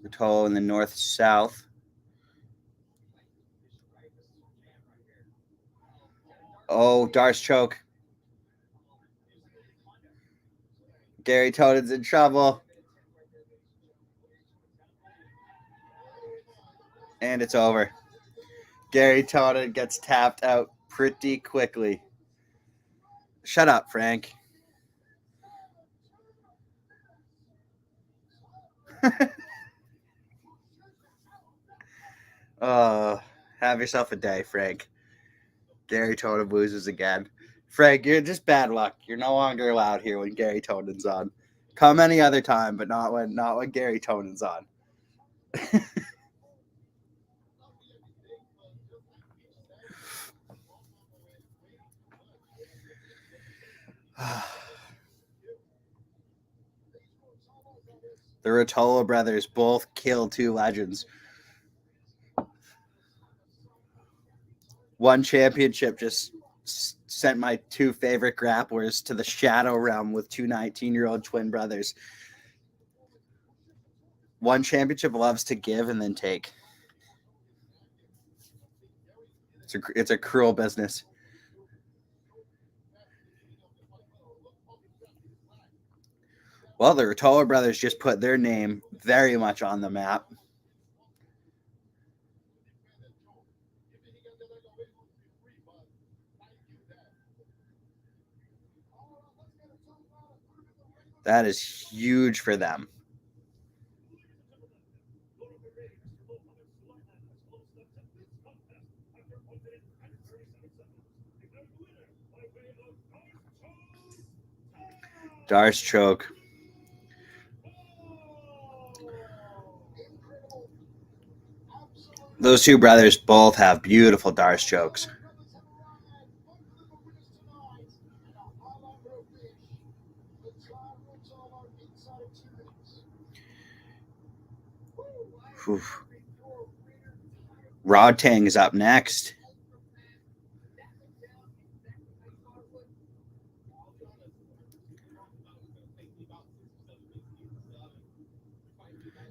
Ruotolo in the north-south. Oh, Darce choke. Gary Tonon's in trouble. And it's over. Gary Tonon gets tapped out pretty quickly. Shut up, Frank. Have yourself a day, Frank. Gary Tonon loses again. Frank, you're just bad luck. You're no longer allowed here when Gary Tonon's on. Come any other time, but not when Gary Tonon's on. The Ruotolo brothers both killed two legends. One championship just sent my two favorite grapplers to the shadow realm with two 19-year-old twin brothers. One championship loves to give and then take. It's a cruel business. Well, the Ruotolo brothers just put their name very much on the map. That is huge for them. Darce choke. Those two brothers both have beautiful Darce chokes. Rodtang is up next.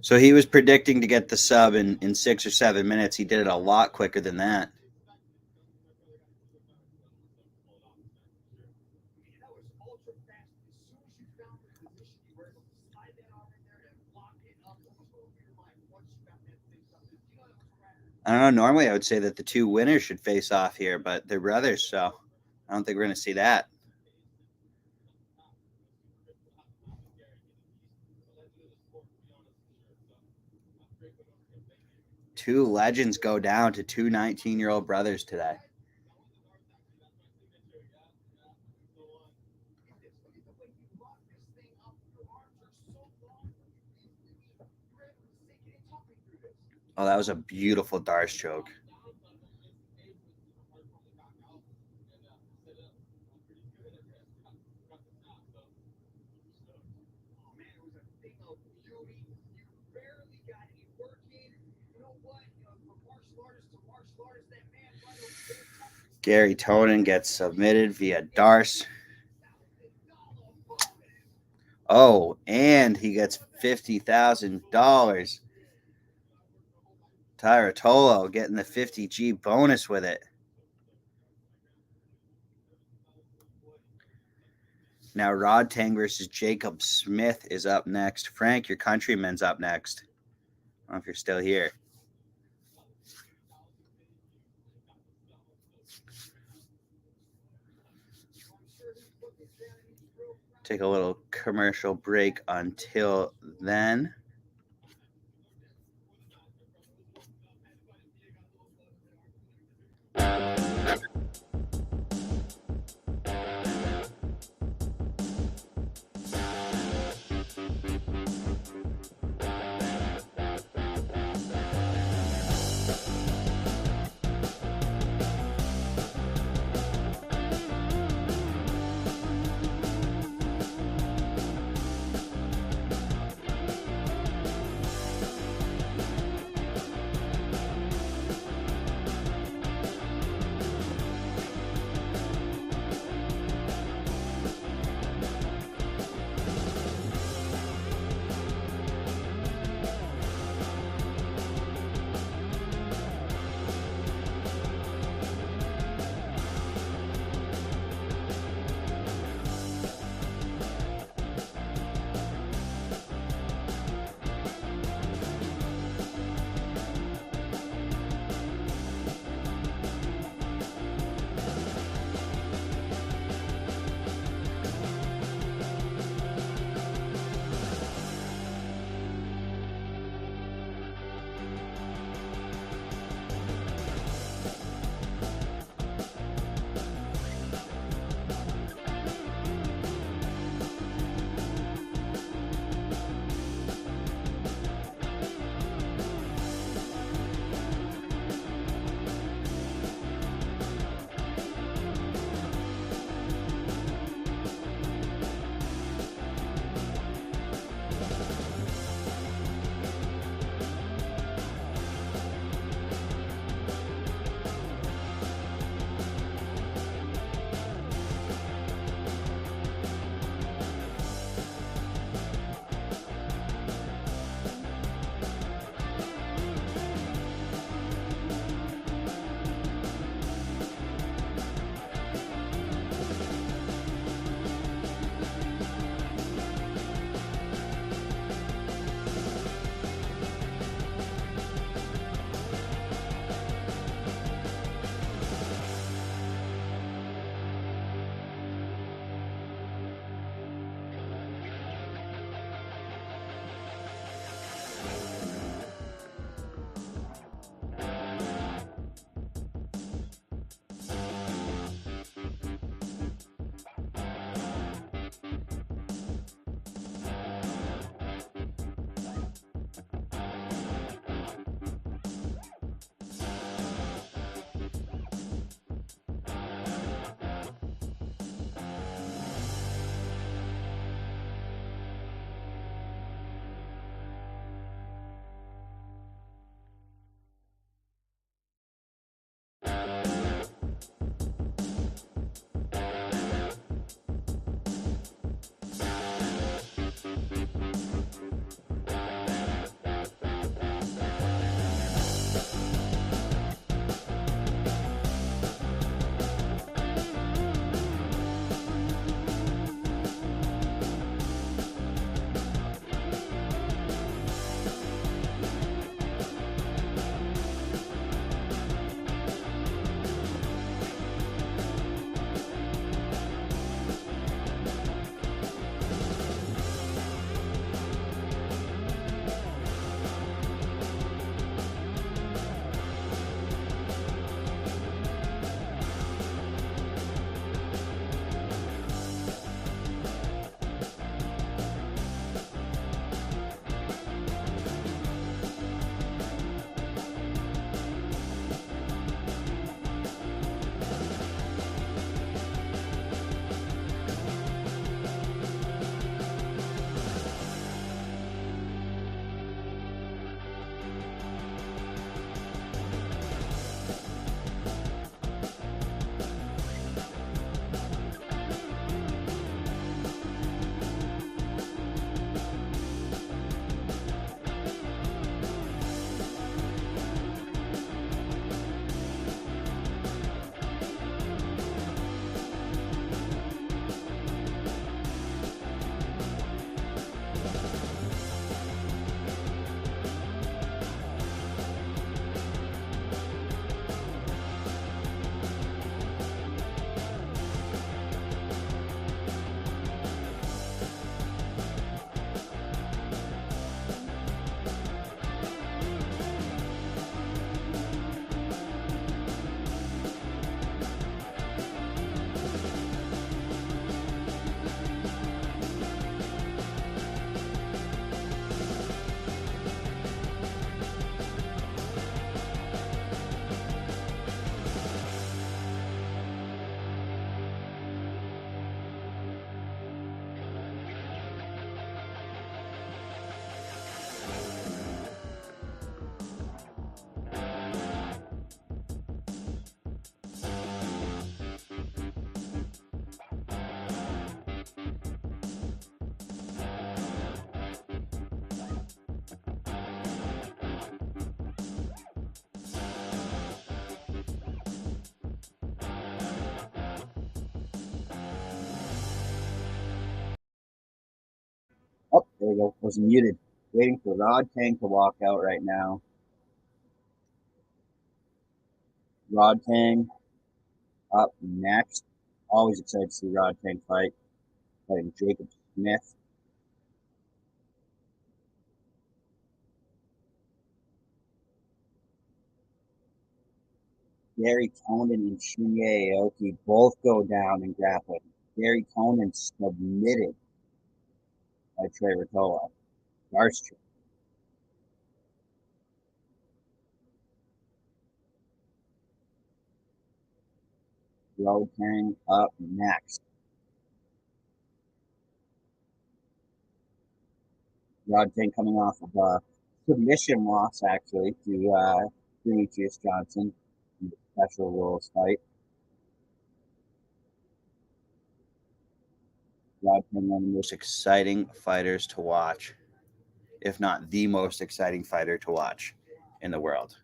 So he was predicting to get the sub in 6 or 7 minutes. He did it a lot quicker than that. I don't know. Normally, I would say that the two winners should face off here, but they're brothers, so I don't think we're going to see that. Two legends go down to two 19-year-old brothers today. Oh, that was a beautiful Darce choke. Gary Tonon gets submitted via Darce. Oh, and he gets $50,000. Ty Ruotolo getting the 50G bonus with it. Now Rodtang versus Jacob Smith is up next. Frank, your countryman's up next. I don't know if you're still here. Take a little commercial break until then. There we go. Was muted. Waiting for Rodtang to walk out right now. Rodtang up next. Always excited to see Rodtang fighting Jacob Smith. Gary Tonon and Shinya Aoki both go down in grappling. Gary Tonon submitted by Ty Ruotolo. Darce. Rodtang up next. Rodtang coming off of a submission loss, actually, to Demetrius Johnson in the special rules fight. Rodtang, one of the most exciting fighters to watch, if not the most exciting fighter to watch in the world.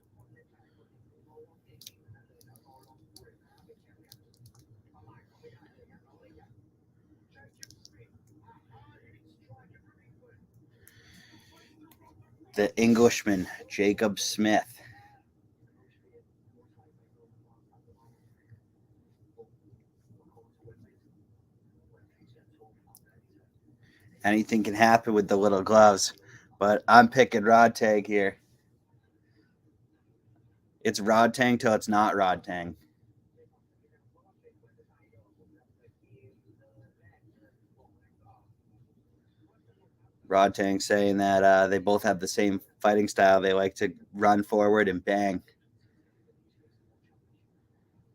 The Englishman, Jacob Smith. Anything can happen with the little gloves, but I'm picking Rodtang here. It's Rodtang till it's not Rodtang. Rodtang saying that they both have the same fighting style. They like to run forward and bang.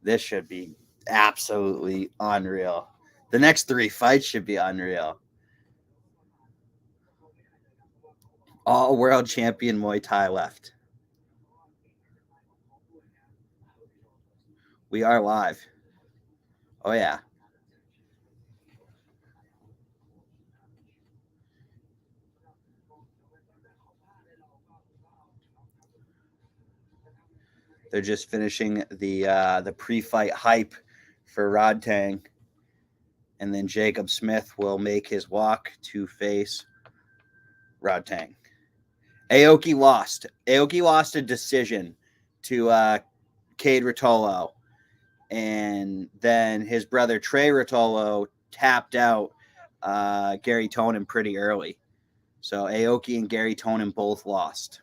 This should be absolutely unreal. The next 3 fights should be unreal. All world champion Muay Thai left. We are live. Oh, yeah. They're just finishing the pre-fight hype for Rodtang, and then Jacob Smith will make his walk to face Rodtang. Aoki lost. Aoki lost a decision to Ty Ruotolo, and then his brother Ty Ruotolo tapped out Gary Tonon pretty early. So Aoki and Gary Tonon both lost.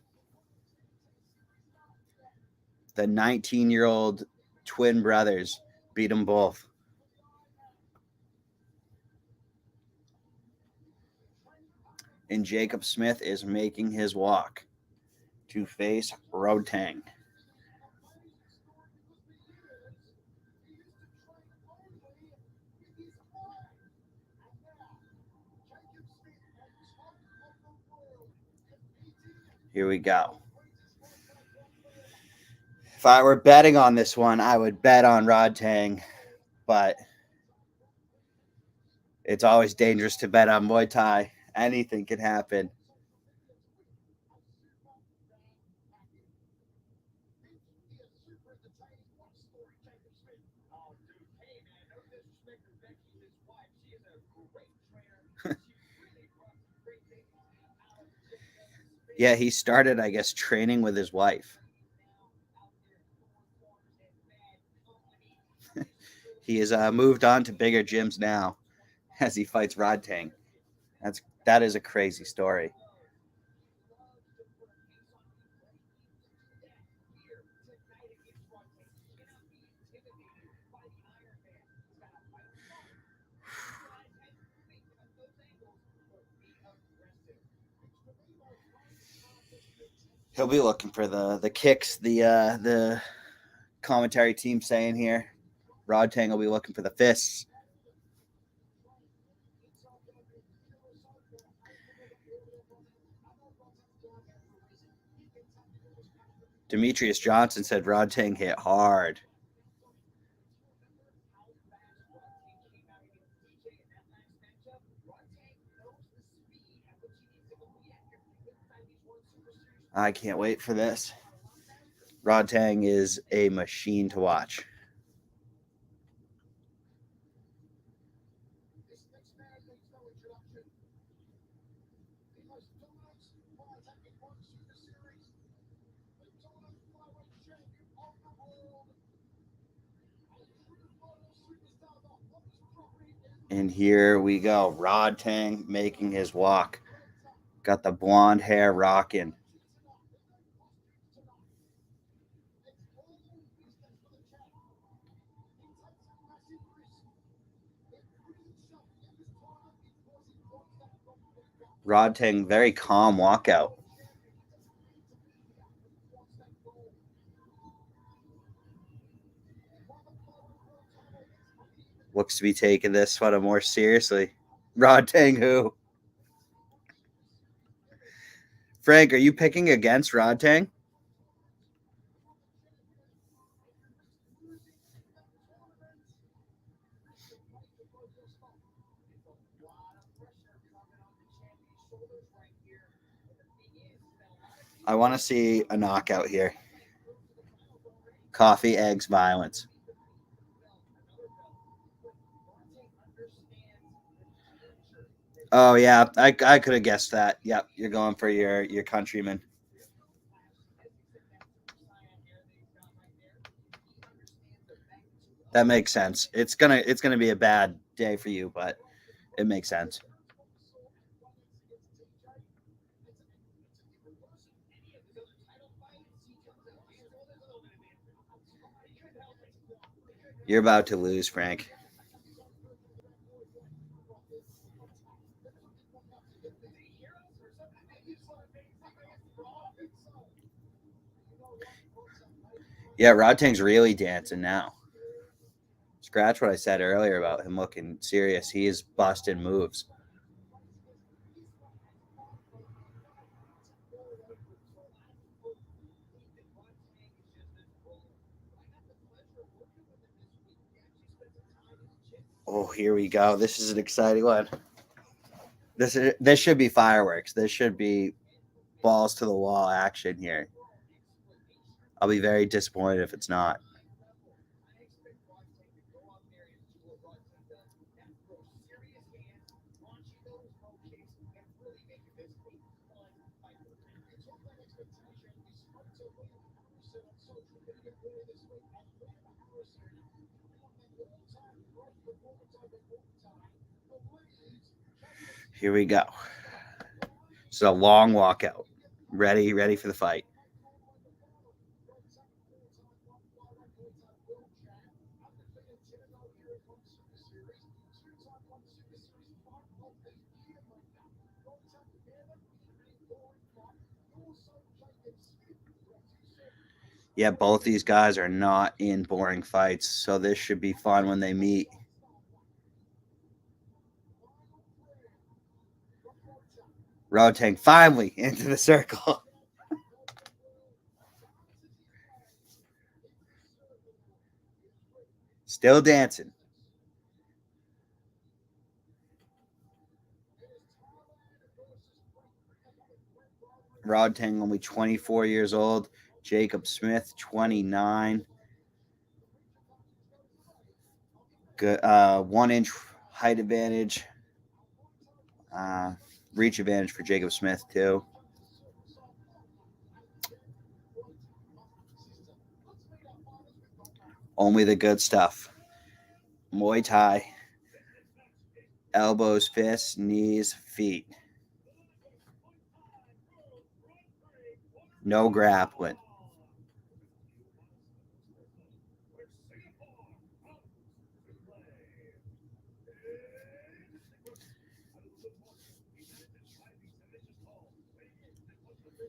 The 19-year-old twin brothers beat them both. And Jacob Smith is making his walk to face Rodtang. Here we go. If I were betting on this one, I would bet on Rodtang, but it's always dangerous to bet on Muay Thai. Anything can happen. Yeah, he started, I guess, training with his wife. He has moved on to bigger gyms now as he fights Rodtang. That is a crazy story. He'll be looking for the kicks. The commentary team saying here, Rodtang will be looking for the fists. Demetrius Johnson said Rodtang hit hard. I can't wait for this. Rodtang is a machine to watch. And here we go. Rodtang making his walk. Got the blonde hair rocking. Rodtang, very calm walkout. Looks to be taking this one more seriously. Rodtang who? Frank, are you picking against Rodtang? I want to see a knockout here. Coffee, eggs, violence. Oh yeah, I could have guessed that. Yep, you're going for your countryman. That makes sense. It's gonna be a bad day for you, but it makes sense. You're about to lose, Frank. Yeah, Rodtang's really dancing now. Scratch what I said earlier about him looking serious. He is busting moves. Oh, here we go. This is an exciting one. This should be fireworks. This should be balls to the wall action here. I'll be very disappointed if it's not. Here we go. It's a long walkout. Ready for the fight. Yeah, both these guys are not in boring fights, so this should be fun when they meet. Rodtang finally into the circle. Still dancing. Rodtang only 24 years old. Jacob Smith, 29. Good, 1 inch height advantage. Reach advantage for Jacob Smith, too. Only the good stuff. Muay Thai. Elbows, fists, knees, feet. No grappling.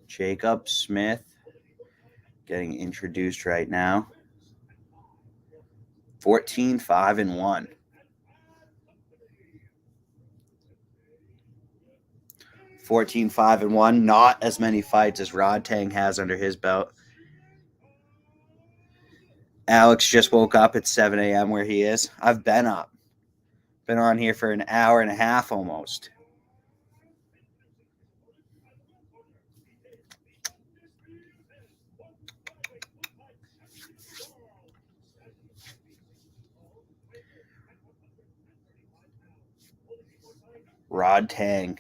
Jacob Smith getting introduced right now. 14-5-1. 14-5-1. Not as many fights as Rodtang has under his belt. Alex just woke up at 7 a.m. where he is. I've been up. Been on here for an hour and a half almost. Rodtang.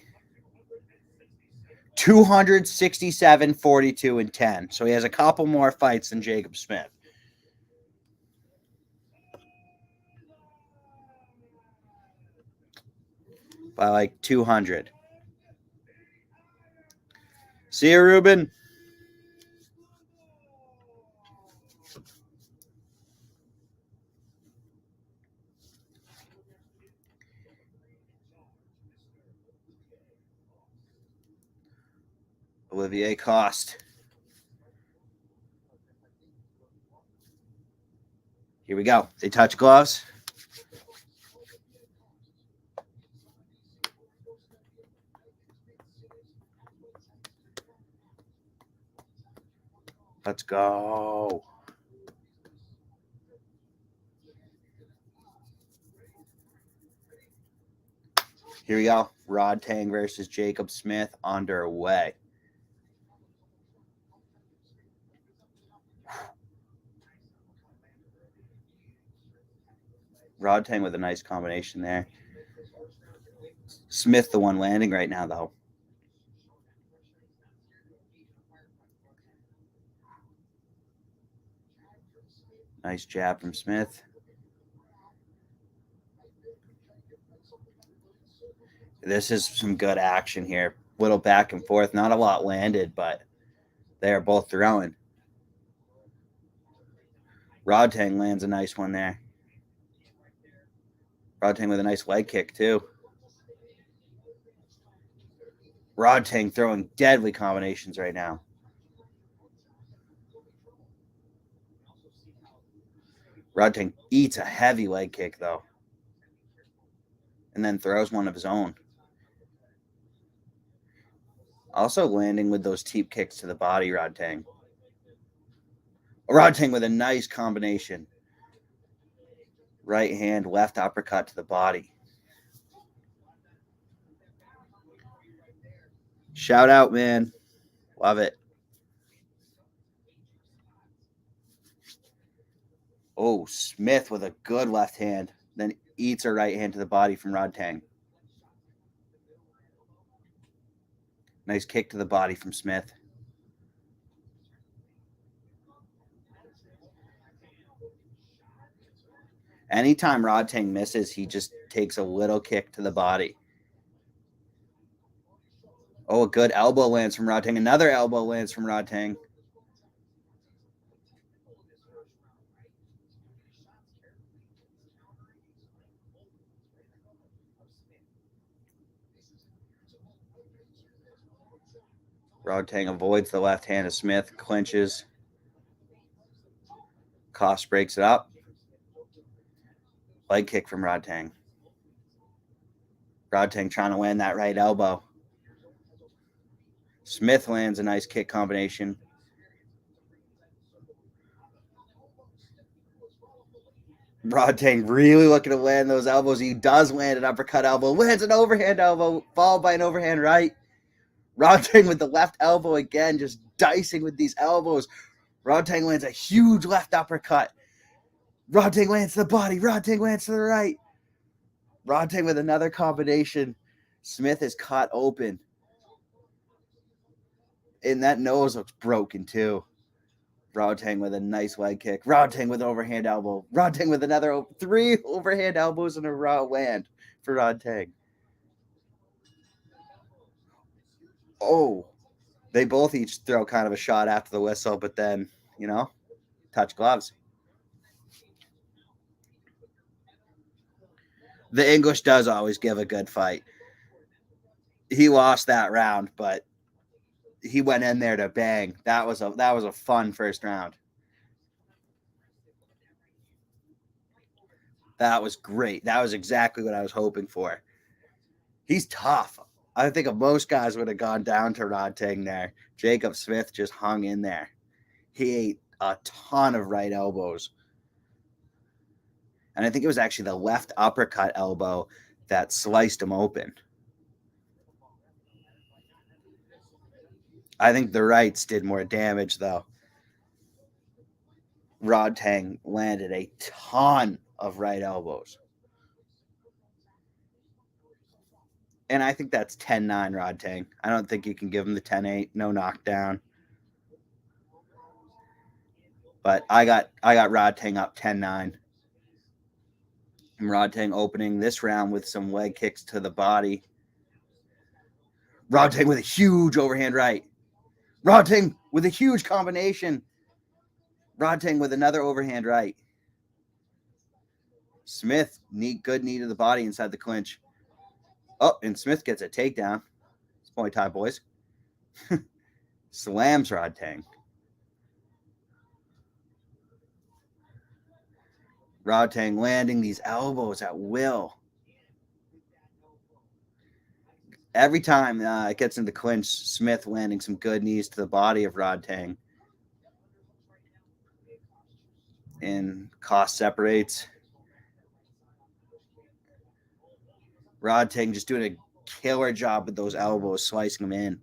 267, 42, and 10. So he has a couple more fights than Jacob Smith. by like 200. See you, Ruben. Olivier Cost. Here we go. They touch gloves. Let's go. Here we go. Rodtang versus Jacob Smith underway. Rodtang with a nice combination there. Smith the one landing right now, though. Nice jab from Smith. This is some good action here. Little back and forth. Not a lot landed, but they are both throwing. Rodtang lands a nice one there. Rodtang with a nice leg kick, too. Rodtang throwing deadly combinations right now. Rodtang eats a heavy leg kick, though, and then throws one of his own. Also landing with those teep kicks to the body, Rodtang. Rodtang with a nice combination. Right hand, left uppercut to the body. Shout out, man. Love it. Oh, Smith with a good left hand. Then eats a right hand to the body from Rodtang. Nice kick to the body from Smith. Anytime Rodtang misses, he just takes a little kick to the body. Oh, a good elbow lands from Rodtang. Another elbow lands from Rodtang. Rodtang avoids the left hand of Smith, clinches. Cost breaks it up. Leg kick from Rodtang. Rodtang trying to land that right elbow. Smith lands a nice kick combination. Rodtang really looking to land those elbows. He does land an uppercut elbow. Lands an overhand elbow, followed by an overhand right. Rodtang with the left elbow again, just dicing with these elbows. Rodtang lands a huge left uppercut. Rodtang lands to the body. Rodtang lands to the right. Rodtang with another combination. Smith is caught open. And that nose looks broken too. Rodtang with a nice leg kick. Rodtang with an overhand elbow. Rodtang with another 3 overhand elbows in a row land for Rodtang. Oh, they both each throw kind of a shot after the whistle, but then, touch gloves. The English does always give a good fight. He lost that round, but he went in there to bang. That was a fun first round. That was great. That was exactly what I was hoping for. He's tough. I think most guys would have gone down to Rodtang there. Jacob Smith just hung in there. He ate a ton of right elbows. And I think it was actually the left uppercut elbow that sliced him open. I think the rights did more damage, though. Rodtang landed a ton of right elbows. And I think that's 10-9 Rodtang. I don't think you can give him the 10-8. No knockdown. But I got Rodtang up 10-9. And Rodtang opening this round with some leg kicks to the body. Rodtang with a huge overhand right. Rodtang with a huge combination. Rodtang with another overhand right. Smith, good knee to the body inside the clinch. Oh, and Smith gets a takedown. It's Muay Thai, boys. Slams Rodtang. Rodtang landing these elbows at will. Every time it gets into clinch, Smith landing some good knees to the body of Rodtang. And Cost separates. Rodtang just doing a killer job with those elbows, slicing them in.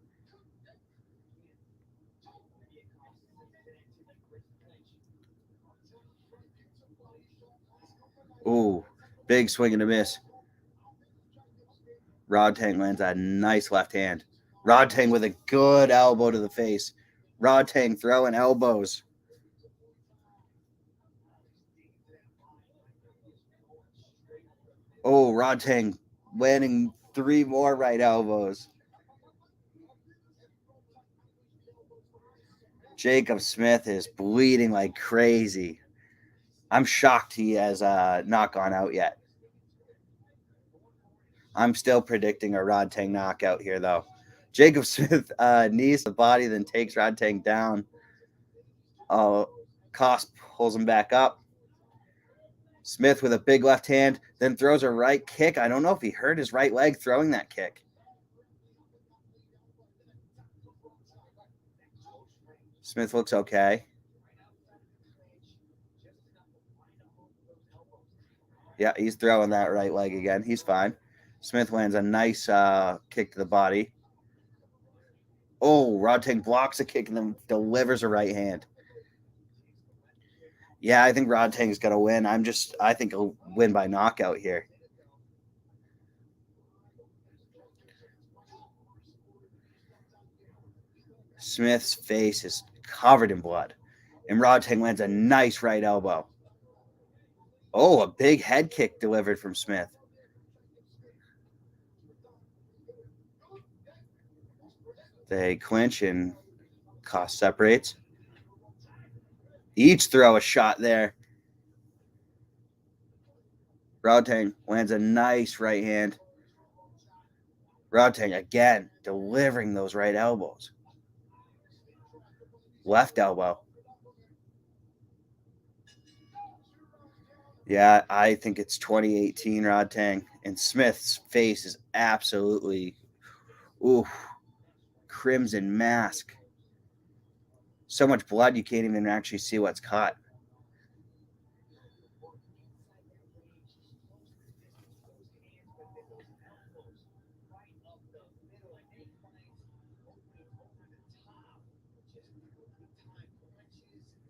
Ooh, big swing and a miss. Rodtang lands a nice left hand. Rodtang with a good elbow to the face. Rodtang throwing elbows. Oh, Rodtang landing 3 more right elbows. Jacob Smith is bleeding like crazy. I'm shocked he has not gone out yet. I'm still predicting a Rodtang knockout here, though. Jacob Smith knees the body, then takes Rodtang down. Cost pulls him back up. Smith with a big left hand, then throws a right kick. I don't know if he hurt his right leg throwing that kick. Smith looks okay. Yeah, he's throwing that right leg again. He's fine. Smith lands a nice kick to the body. Oh, Rodtang blocks a kick and then delivers a right hand. Yeah, I think Rodtang's going to win. I think he'll win by knockout here. Smith's face is covered in blood. And Rodtang lands a nice right elbow. Oh, a big head kick delivered from Smith. They clinch and Cost separates. Each throw a shot there. Rodtang lands a nice right hand. Rodtang again delivering those right elbows. Left elbow. Yeah, I think it's 2018 Rodtang. And Smith's face is absolutely, crimson mask. So much blood you can't even actually see what's caught.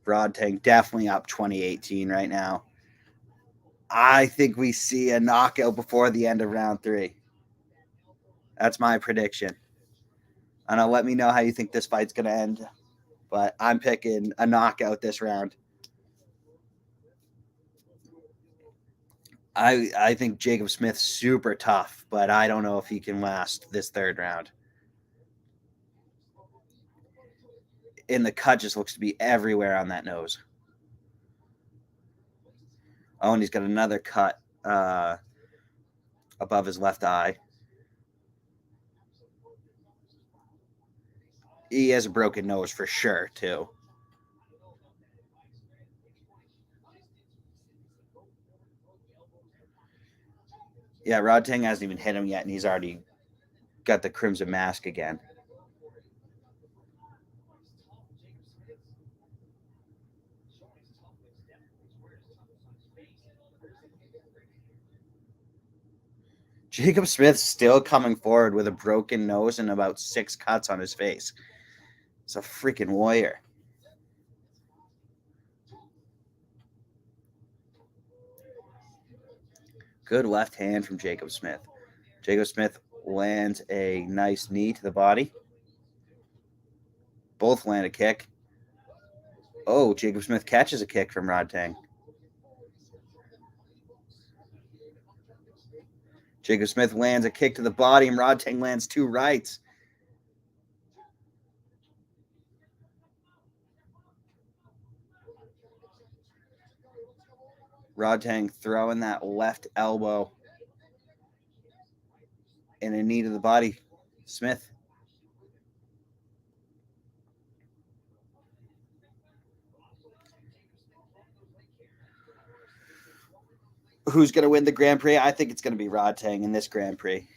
Rodtang definitely up 2018 right now. I think we see a knockout before the end of round 3. That's my prediction. I know, let me know how you think this fight's going to end. But I'm picking a knockout this round. I think Jacob Smith's super tough, but I don't know if he can last this 3rd round. And the cut just looks to be everywhere on that nose. Oh, and he's got another cut above his left eye. He has a broken nose for sure, too. Yeah, Rodtang hasn't even hit him yet, and he's already got the crimson mask again. Jacob Smith's still coming forward with a broken nose and about 6 cuts on his face. It's a freaking warrior. Good left hand from Jacob Smith. Jacob Smith lands a nice knee to the body. Both land a kick. Oh, Jacob Smith catches a kick from Rodtang. Jacob Smith lands a kick to the body, and Rodtang lands 2 rights. Rodtang throwing that left elbow and a knee to the body. Smith. Who's going to win the Grand Prix? I think it's going to be Rodtang in this Grand Prix.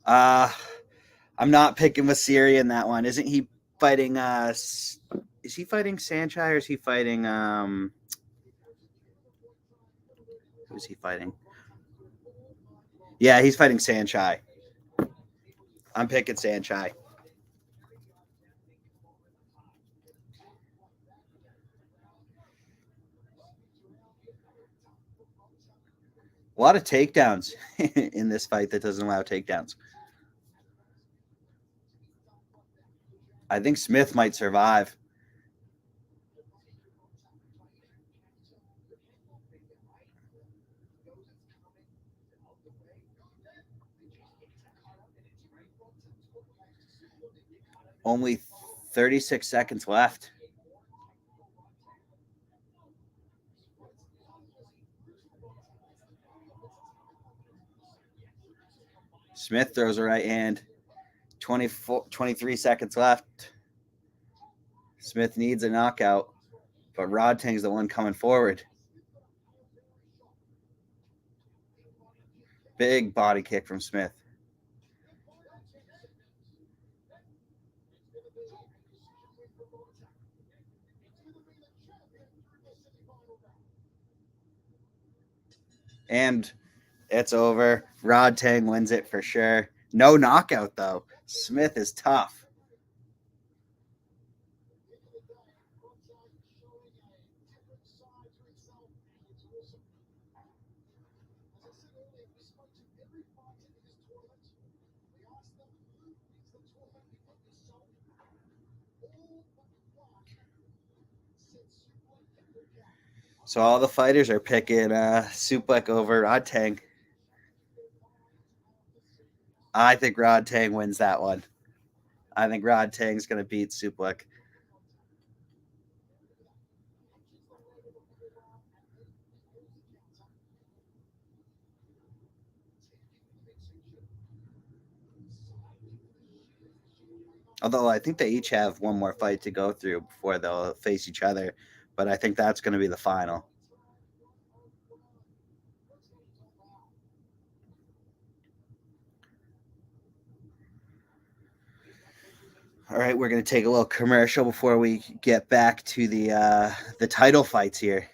I'm not picking Vasiri in that one. Isn't he fighting is he fighting Saenchai, or is he fighting who's he fighting? Yeah, he's fighting Saenchai. I'm picking Saenchai. A lot of takedowns in this fight that doesn't allow takedowns. I think Smith might survive. Only 36 seconds left. Smith throws a right hand. 23 seconds left. Smith needs a knockout, but Rodtang's the one coming forward. Big body kick from Smith. And it's over. Rodtang wins it for sure. No knockout, though. Smith is tough. So all the fighters are picking Suplex over Rodtang. I think Rodtang wins that one. I think Rodtang's going to beat Suplex. Although I think they each have one more fight to go through before they'll face each other. But I think that's going to be the final. All right, we're going to take a little commercial before we get back to the title fights here.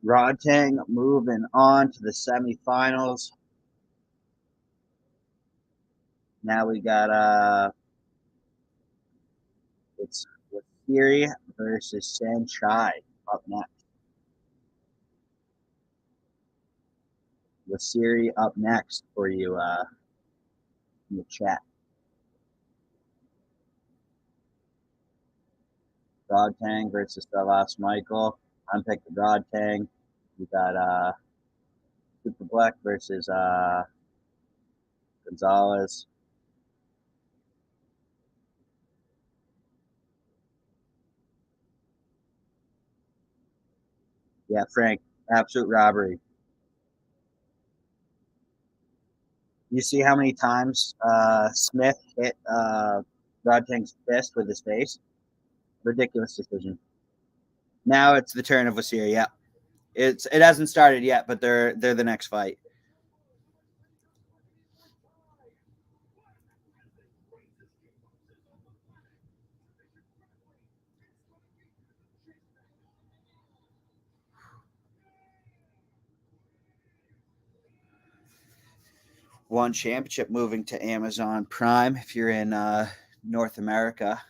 Rodtang moving on to the semifinals. Now we got it's Wasiri versus Saenchai up next. Wasiri up next for you in the chat. Rodtang versus Savas Michael. I'm picking Rodtang. We got Super Black versus Gonzalez. Yeah, Frank, absolute robbery. You see how many times Smith hit Rodtang's fist with his face? Ridiculous decision. Now it's the turn of Wasir. Yeah, it hasn't started yet, but they're the next fight. One championship moving to Amazon Prime if you're in North America.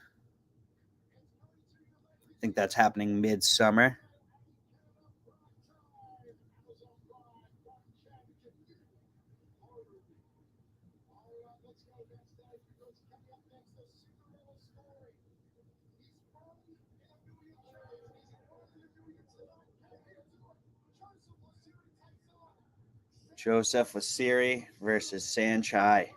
I think that's happening midsummer. Joseph Wasiri versus Saenchai.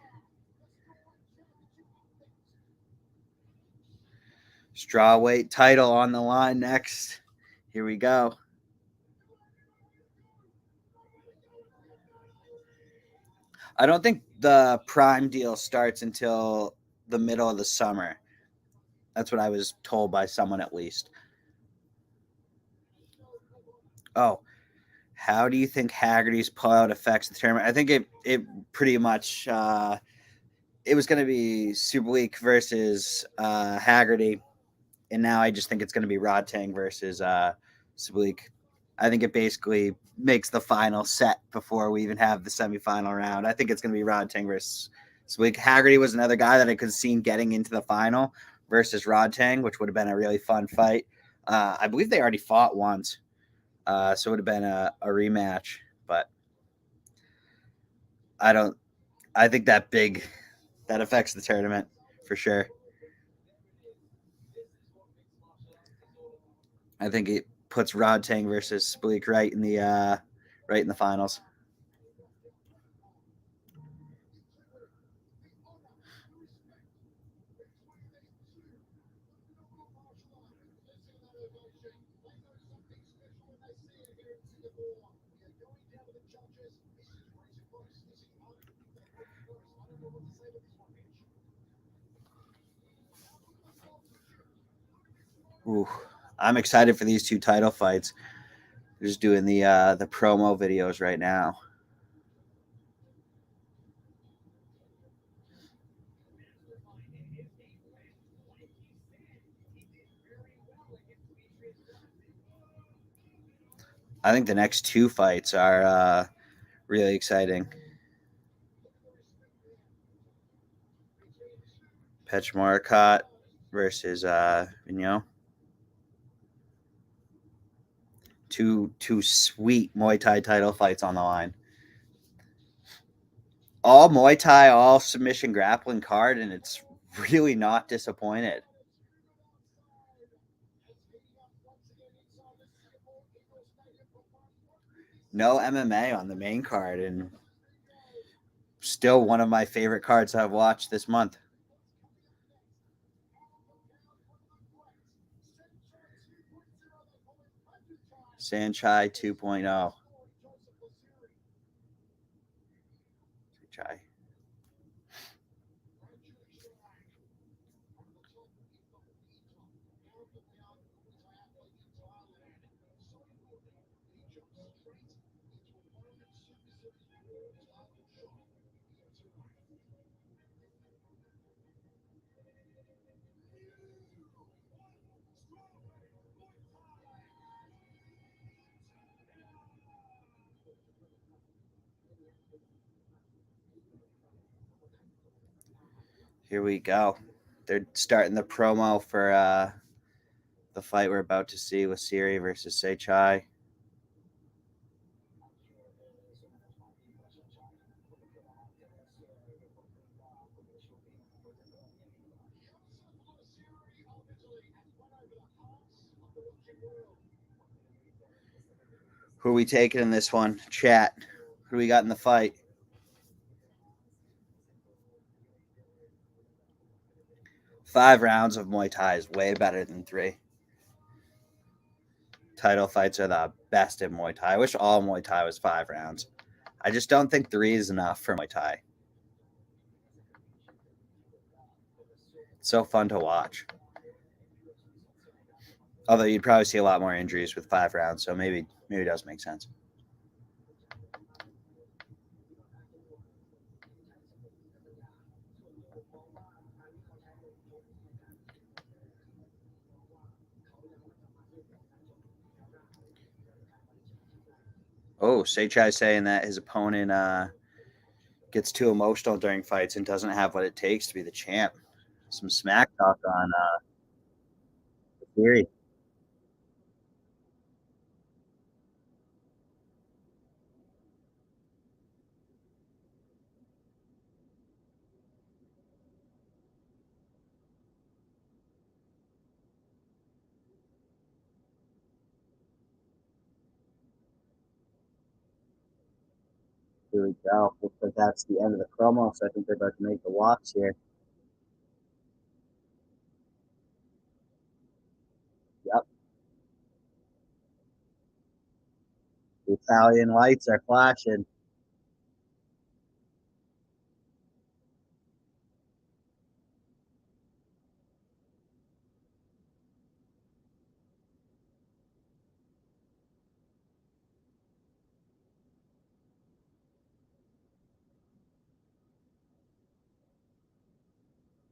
Strawweight title on the line next. Here we go. I don't think the Prime deal starts until the middle of the summer. That's what I was told by someone at least. Oh, how do you think Haggerty's pullout affects the tournament? I think it pretty much it was going to be Super Week versus Haggerty, and now I just think it's going to be Rodtang versus Super Week. I think it basically makes the final set before we even have the semifinal round. I think it's going to be Rodtang versus Super Week. Haggerty was another guy that I could have seen getting into the final versus Rodtang, which would have been a really fun fight. I believe they already fought once. So it would have been a rematch, but I think that affects the tournament for sure. I think it puts Rodtang versus Spleek right in the finals. Ooh, I'm excited for these two title fights. They're just doing the promo videos right now. I think the next two fights are really exciting. Petchmorakot versus VIENOT. Two sweet Muay Thai title fights on the line. All Muay Thai, all submission grappling card, and it's really not disappointed. No MMA on the main card, and still one of my favorite cards I've watched this month. Saenchai 2.0. Saenchai. Here we go. They're starting the promo for the fight we're about to see with Siri versus Saenchai. Who are we taking in this one? Chat. Who do we got in the fight? 5 rounds of Muay Thai is way better than 3. Title fights are the best in Muay Thai. I wish all Muay Thai was 5 rounds. I just don't think 3 is enough for Muay Thai. It's so fun to watch. Although you'd probably see a lot more injuries with 5 rounds, so maybe it does make sense. Oh, Saenchai saying that his opponent gets too emotional during fights and doesn't have what it takes to be the champ. Some smack talk on Theory. Here we go. Looks like that's the end of the promo, so I think they're about to make the walks here. Yep. The Italian lights are flashing.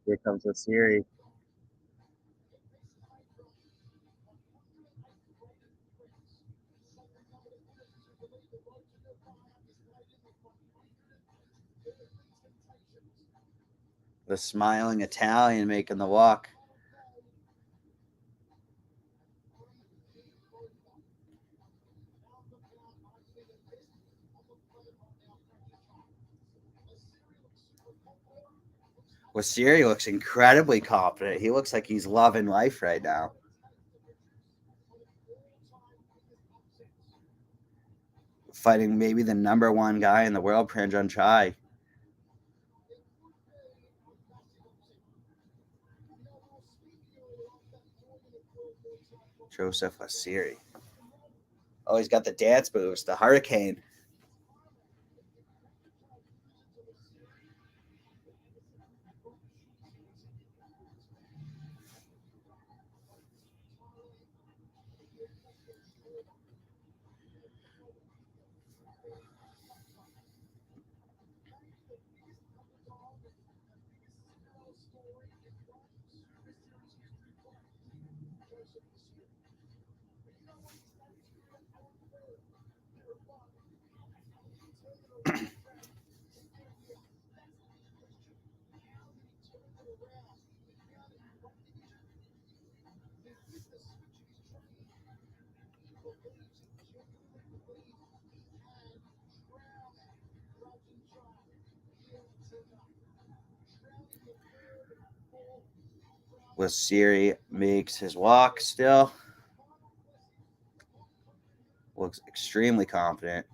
Here comes the series. The smiling Italian making the walk. Well, Siri looks incredibly confident. He looks like he's loving life right now. Fighting maybe the #1 guy in the world, Prajanchai. Joseph Asiri. Oh, he's got the dance moves, the hurricane. Siri makes his walk still. Looks extremely confident.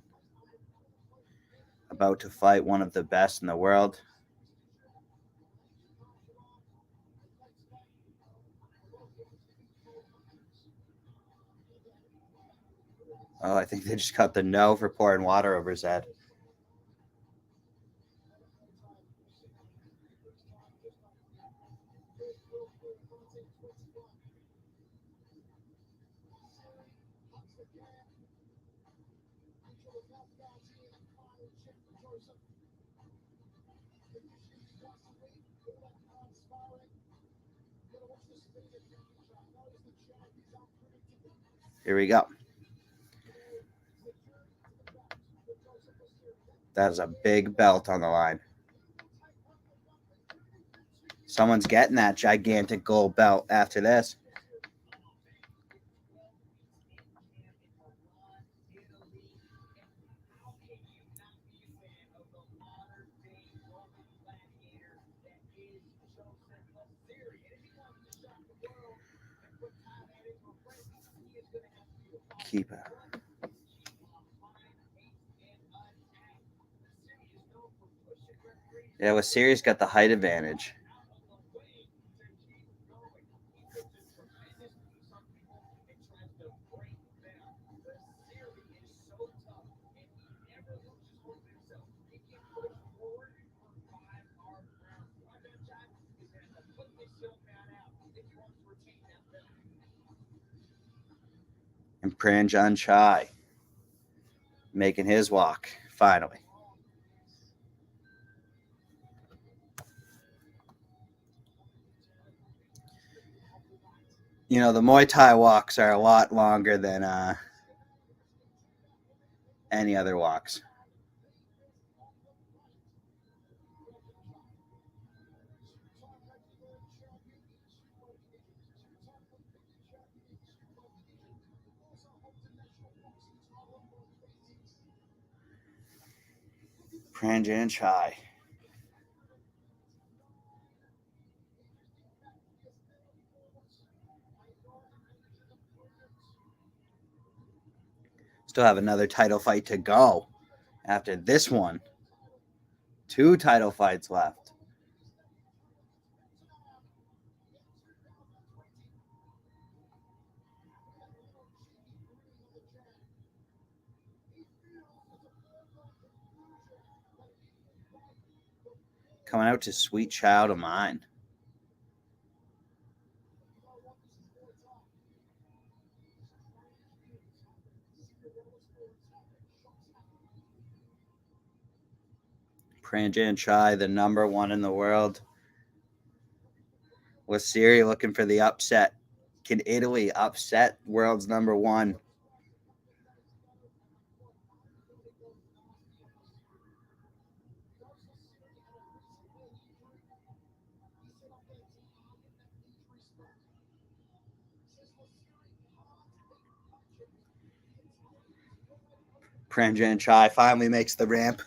About to fight one of the best in the world. Oh, I think they just got the no for pouring water over his head. Here we go. That is a big belt on the line. Someone's getting that gigantic gold belt after this. Keep it. Yeah, with Sirius got the height advantage. And Prajanchai making his walk, finally. You know, the Muay Thai walks are a lot longer than any other walks. Prajanchai. Still have another title fight to go after this one. 2 title fights left. Coming out to Sweet Child of Mine. Prajanchai, the number 1 in the world. With Siri looking for the upset. Can Italy upset world's number 1? Prajanchai finally makes the ramp.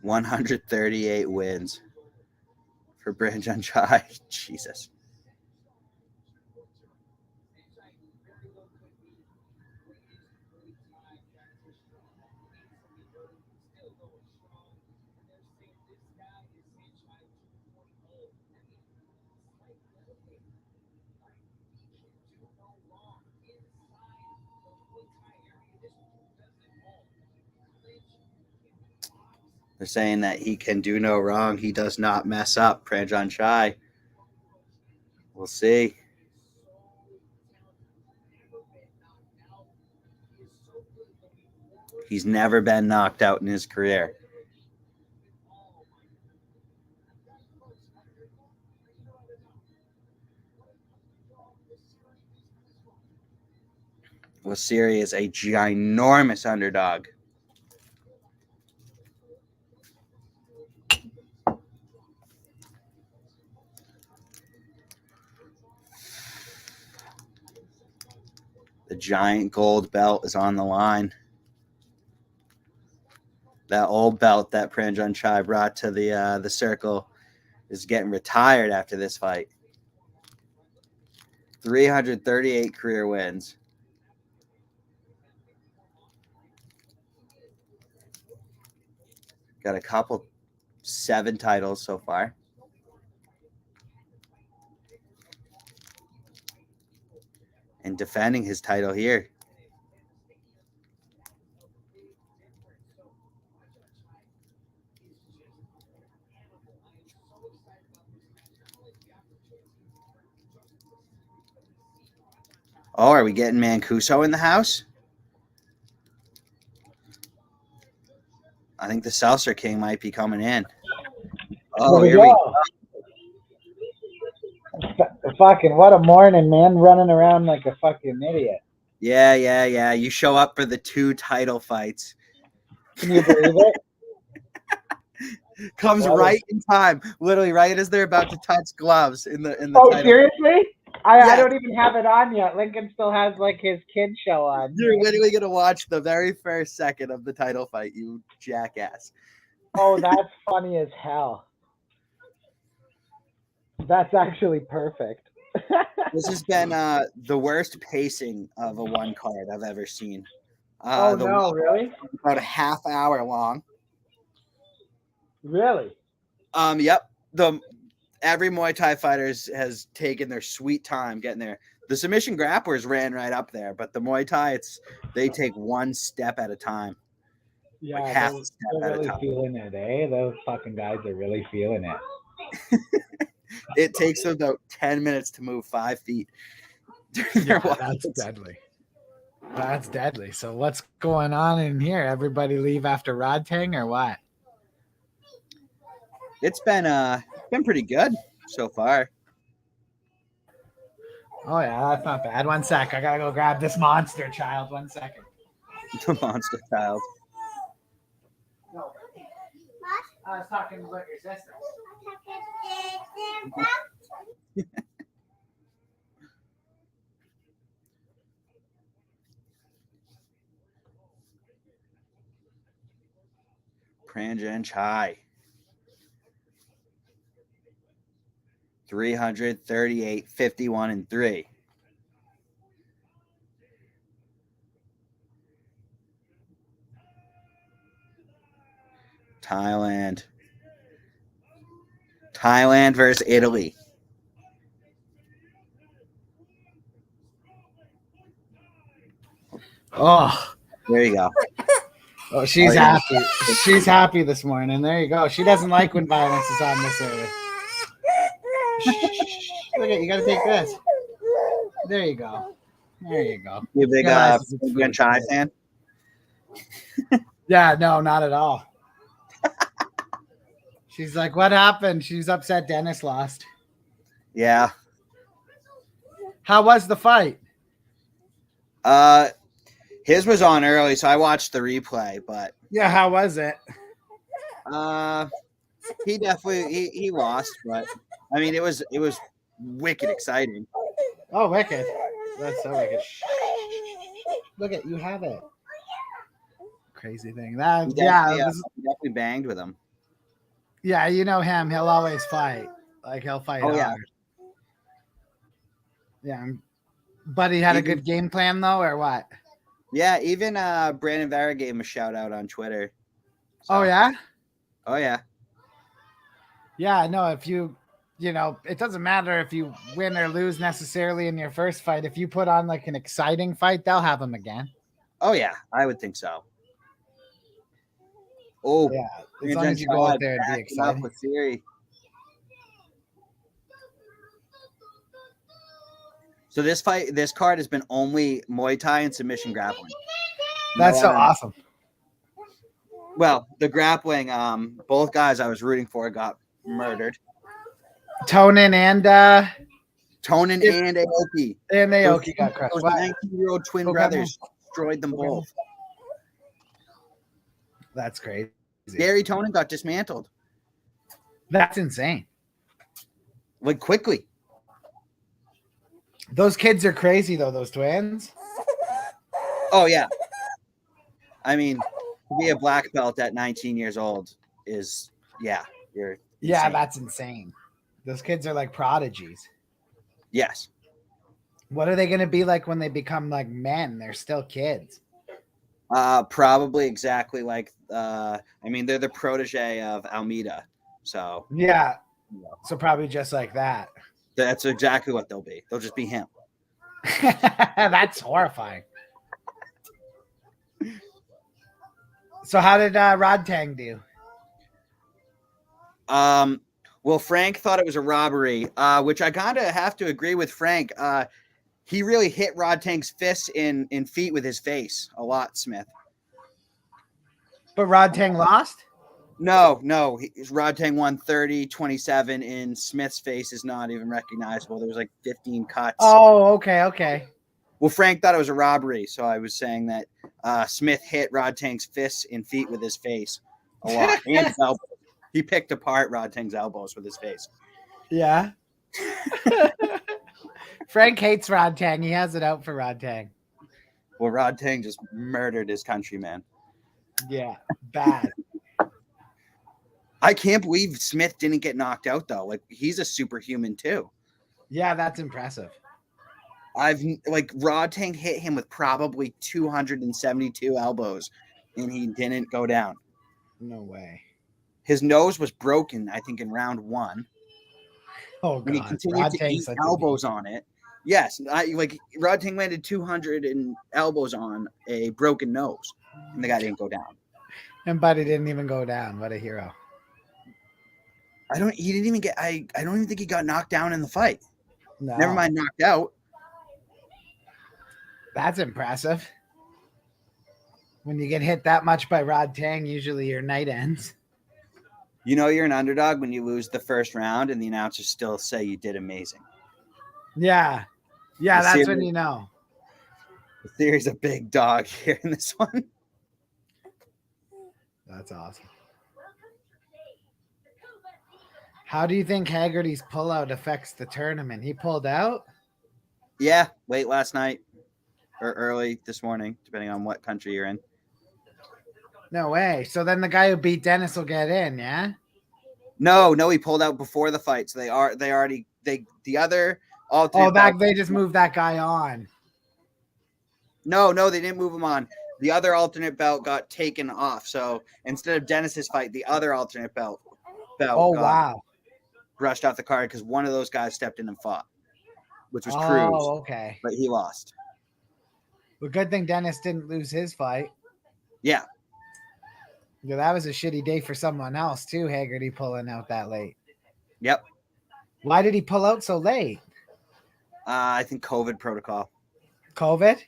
$138 wins for Prajanchai. Jesus. They're saying that he can do no wrong. He does not mess up. Prajanchai. We'll see. He's never been knocked out in his career. Wasiri is a ginormous underdog. The giant gold belt is on the line. That old belt that Prajanchai brought to the circle is getting retired after this fight. 338 career wins. Got a couple 7 titles so far. And defending his title here. Oh, are we getting Mancuso in the house? I think the Seltzer King might be coming in. Oh, here we go. Fucking what a morning, man. Running around like a fucking idiot. Yeah. You show up for the 2 title fights. Can you believe it? Comes right in time, literally right as they're about to touch gloves in the Oh, title. Seriously? I don't even have it on yet. Lincoln still has like his kid show on. You're literally gonna watch the very first second of the title fight, you jackass. Oh, that's funny as hell. That's actually perfect. This has been the worst pacing of a 1 card I've ever seen. Oh no, really? About a half hour long. Really? Yep. Every Muay Thai fighter has taken their sweet time getting there. The submission grapplers ran right up there, but the Muay Thai, they take 1 step at a time. Yeah, like half a step they're at a really time. feeling it, eh? Those fucking guys are really feeling it. It takes them about 10 minutes to move 5 feet. Yeah, that's deadly. That's deadly. So what's going on in here? Everybody leave after Rodtang or what? It's been pretty good so far. Oh yeah, that's not bad. 1 sec. I gotta go grab this monster child. 1 second. The monster child. No. I was talking about your sister. Prajanchai. 338, 51, and 3. Thailand versus Italy. Oh, there you go. Oh, she's happy. She's happy this morning. There you go. She doesn't like when violence is on this area. Look at you. Got to take this. There you go. There you go. You a big Prajanchai fan? Yeah, no, not at all. She's like, what happened? She's upset Dennis lost. Yeah. How was the fight? His was on early, so I watched the replay, but yeah, how was it? He definitely he lost, but I mean it was wicked exciting. Oh, wicked. That's so wicked. Look at you have it. Crazy thing. That he definitely banged with him. Yeah, you know him. He'll always fight. Like he'll fight hard. Yeah. But he had a good game plan though, or what? Yeah, even Brandon Vera gave him a shout out on Twitter. So. Oh yeah? Oh yeah. Yeah, no, if you know, it doesn't matter if you win or lose necessarily in your first fight. If you put on like an exciting fight, they'll have him again. Oh yeah, I would think so. Oh yeah, as long as you go out there and be excited. With theory. So this card has been only Muay Thai and submission grappling. That's so awesome. Well, the grappling, both guys I was rooting for got murdered. Tonon and Aoki. And Aoki got crushed. Those 19-year-old twin brothers destroyed them both. That's crazy. Gary Tonon got dismantled. That's insane. Like quickly. Those kids are crazy though, those twins. Oh yeah. I mean, to be a black belt at 19 years old is you're insane. That's insane. Those kids are like prodigies. Yes. What are they going to be like when they become like men? They're still kids. Probably exactly like I mean they're the protege of Almeida. So yeah. So probably just like that. That's exactly what they'll be. They'll just be him. That's horrifying. So how did Rodtang do? Well, Frank thought it was a robbery, which I kind of have to agree with Frank. He really hit Rodtang's fists in feet with his face a lot, Smith. But Rodtang lost? No. Rodtang won 30-27 in Smith's face is not even recognizable. There was like 15 cuts. Oh, okay. Well, Frank thought it was a robbery, so I was saying that Smith hit Rodtang's fists and feet with his face a lot. And his elbows. He picked apart Rodtang's elbows with his face. Yeah. Frank hates Rodtang. He has it out for Rodtang. Well, Rodtang just murdered his countryman. Yeah, bad. I can't believe Smith didn't get knocked out, though. Like, he's a superhuman, too. Yeah, that's impressive. Rodtang hit him with probably 272 elbows, and he didn't go down. No way. His nose was broken, I think, in round 1. Oh, God. And he continued to eat elbows on it. Yes, Rodtang landed 200 elbows on a broken nose, and the guy didn't go down. And Buddy didn't even go down. What a hero. I don't even think he got knocked down in the fight. No. Never mind knocked out. That's impressive. When you get hit that much by Rodtang, usually your night ends. You know you're an underdog when you lose the first round and the announcers still say you did amazing. Yeah. Yeah, that's when you know. There's a big dog here in this one. That's awesome. How do you think Haggerty's pullout affects the tournament? He pulled out? Yeah, late last night or early this morning, depending on what country you're in. No way. So then the guy who beat Dennis will get in, yeah? No, he pulled out before the fight. So the other alternate. They just moved that guy on. No, they didn't move him on. The other alternate belt got taken off. So instead of Dennis's fight, the other alternate belt wow. Rushed off the card because one of those guys stepped in and fought, which was Cruz. Oh, okay. But he lost. Well, good thing Dennis didn't lose his fight. Yeah. Yeah, that was a shitty day for someone else too, Haggerty pulling out that late. Yep. Why did he pull out so late? I think COVID protocol. COVID?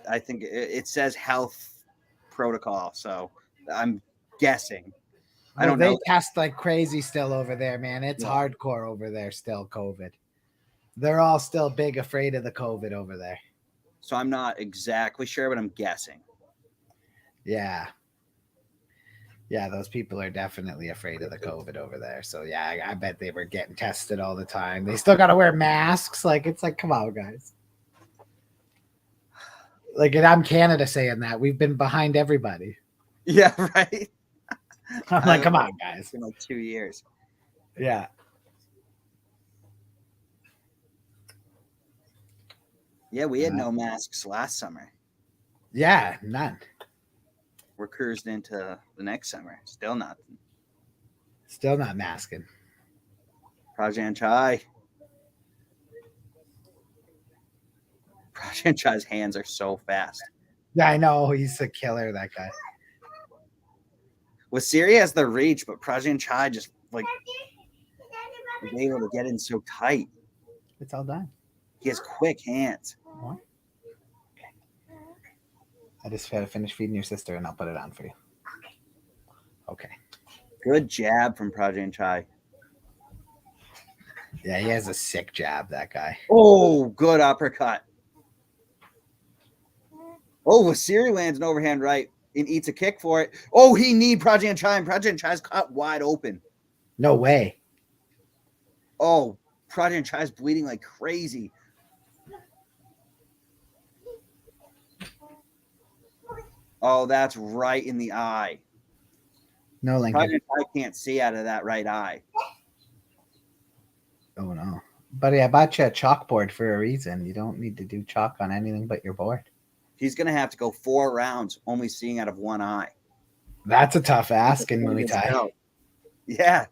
I think it says health protocol, so I'm guessing. I don't know. They test like crazy still over there, man. It's hardcore over there still, COVID. They're all still big afraid of the COVID over there. So I'm not exactly sure, but I'm guessing. Yeah. Yeah, those people are definitely afraid of the COVID over there. So, yeah, I bet they were getting tested all the time. They still got to wear masks. It's like, come on, guys. And I'm Canada saying that. We've been behind everybody. Yeah, right. I'm like, come on, guys. It's been like 2 years. Yeah. Yeah, we had no masks last summer. Yeah, none. We're cruised into the next summer. Still nothing. Still not masking. Prajanchai. Prajanchai's hands are so fast. Yeah, I know. He's a killer, that guy. Well, Siri has the reach, but Prajanchai just was able to get in so tight. It's all done. He has quick hands. What? Okay. I just got to finish feeding your sister, and I'll put it on for you. Okay. Good jab from Prajanchai. Yeah, he has a sick jab, that guy. Oh, good uppercut. Oh, Wasiri lands an overhand right and eats a kick for it. Oh, he kneed Prajanchai, and Prajanchai's cut wide open. No way. Oh, Prajanchai's bleeding like crazy. Oh, that's right in the eye. No, Lincoln. Prajanchai can't see out of that right eye. Oh, no. Buddy, I bought you a chalkboard for a reason. You don't need to do chalk on anything but your board. He's going to have to go 4 rounds only seeing out of one eye. That's a tough ask in Muay Thai. Yeah.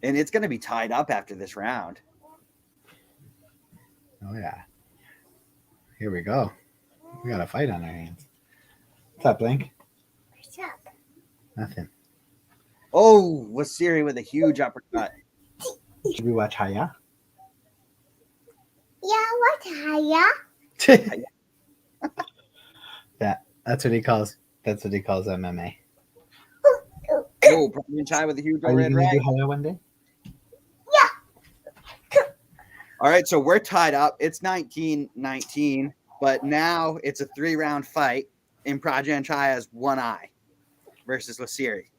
And it's going to be tied up after this round. Oh, yeah. Here we go. We got a fight on our hands. What's up, Link? What's up? Nothing. Oh, Wasiri with a huge uppercut. Should we watch Haya? Yeah, that's what he calls. That's what he calls MMA. Oh, Prajanchai with a huge Are you overhead gonna right. do Haya one day? All right, so we're tied up. It's 19-19, but now it's a 3-round fight, and Prajanchai has one eye versus Lasiri.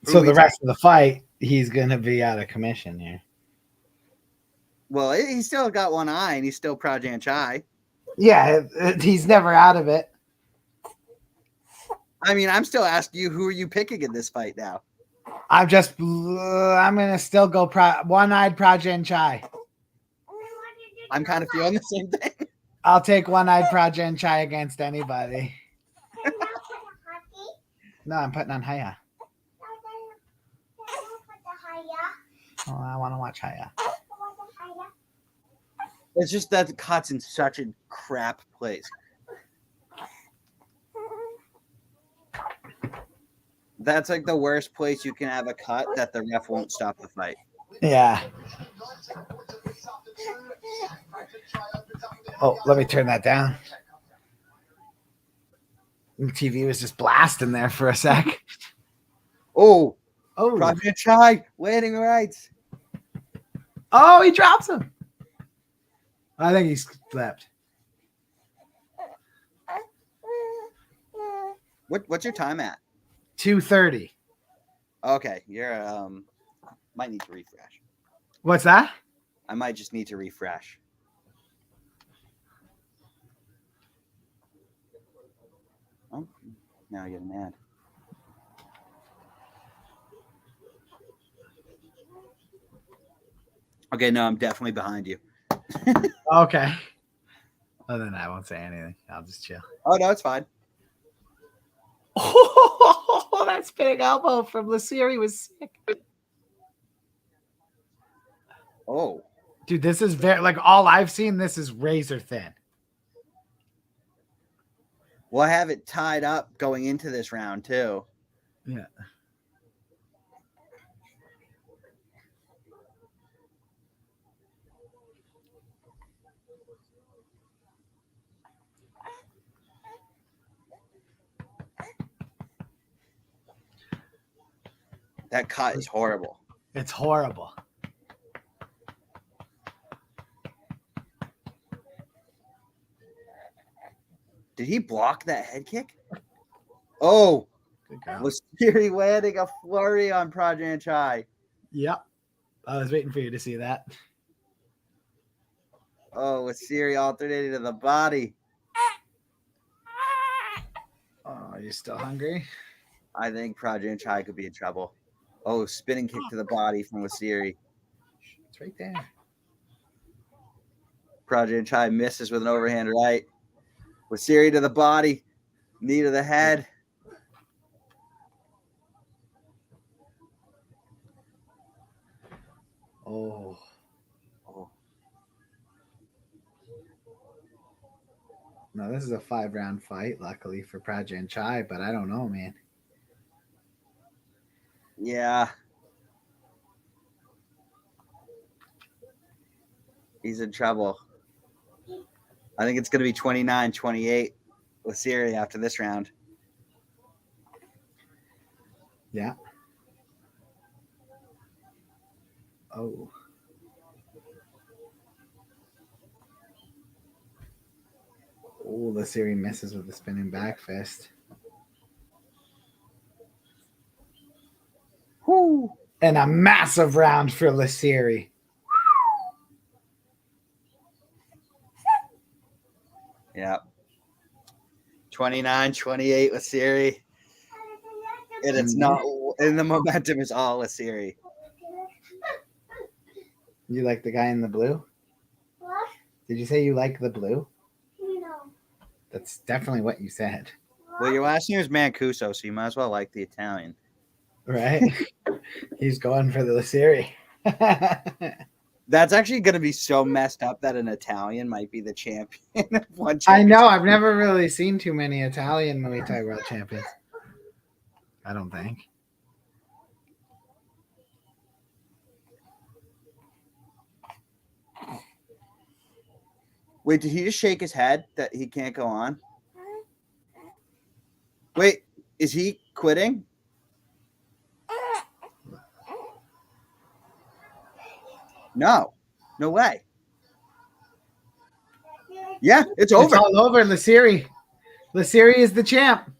So the rest of the fight, he's gonna be out of commission here. Well, he's still got one eye, and he's still Prajanchai. Yeah, he's never out of it. I mean, I'm still asking you, who are you picking in this fight now? I'm gonna still go one-eyed Prajanchai. I'm kind of feeling the same thing. I'll take one-eyed Prajanchai against anybody. No, I'm putting on Haya. Oh, I want to watch Haya. It's just that the cut's in such a crap place. That's like the worst place you can have a cut that the ref won't stop the fight. Yeah. Oh, let me turn that down. The TV was just blasting there for a sec. Oh, Oh, Prajanchai landing rights. oh, he drops him. I think he slept. What's your time at? 2:30. Okay, you're might need to refresh. What's that? I might just need to refresh. Oh, now I get an ad. Okay, no, I'm definitely behind you. Okay. Well, then I won't say anything. I'll just chill. Oh no, it's fine. Oh, that spinning elbow from Lasiri was sick. Oh, Dude, this is very like all I've seen. This is razor thin. we'll have it tied up going into this round too. Yeah. That cut is horrible. It's horrible. Did he block that head kick? Oh, Good girl. was Siri landing a flurry on Prajanchai? Yep. I was waiting for you to see that. Oh, with Siri alternating to the body. Oh, are you still hungry? I think Prajanchai could be in trouble. Oh, spinning kick to the body from Wasiri. It's right there. Prajanchai misses with an overhand right. Wasiri to the body. Knee to the head. Oh. Oh. No, this is a 5-round fight, luckily for Prajanchai, but I don't know, man. Yeah. He's in trouble. I think it's going to be 29-28 with Siri after this round. Yeah. Oh. Oh, the Siri misses with the spinning back fist. Whoo. And a massive round for Lasiri. Yeah. 29-28 with Siri. And it's not, and the momentum is all with Siri. You like the guy in the blue? What? Did you say you like the blue? No. That's definitely what you said. Well, your last name is Mancuso, so you might as well like the Italian. Right? He's going for the Lasiri. That's actually going to be so messed up that an Italian might be the champion of one I championship. know. I've never really seen too many Italian Muay Thai world champions. I don't think. Wait, did he just shake his head that he can't go on? Wait, is he quitting? No way. Yeah, it's over. It's all over. Lasiri is the champ.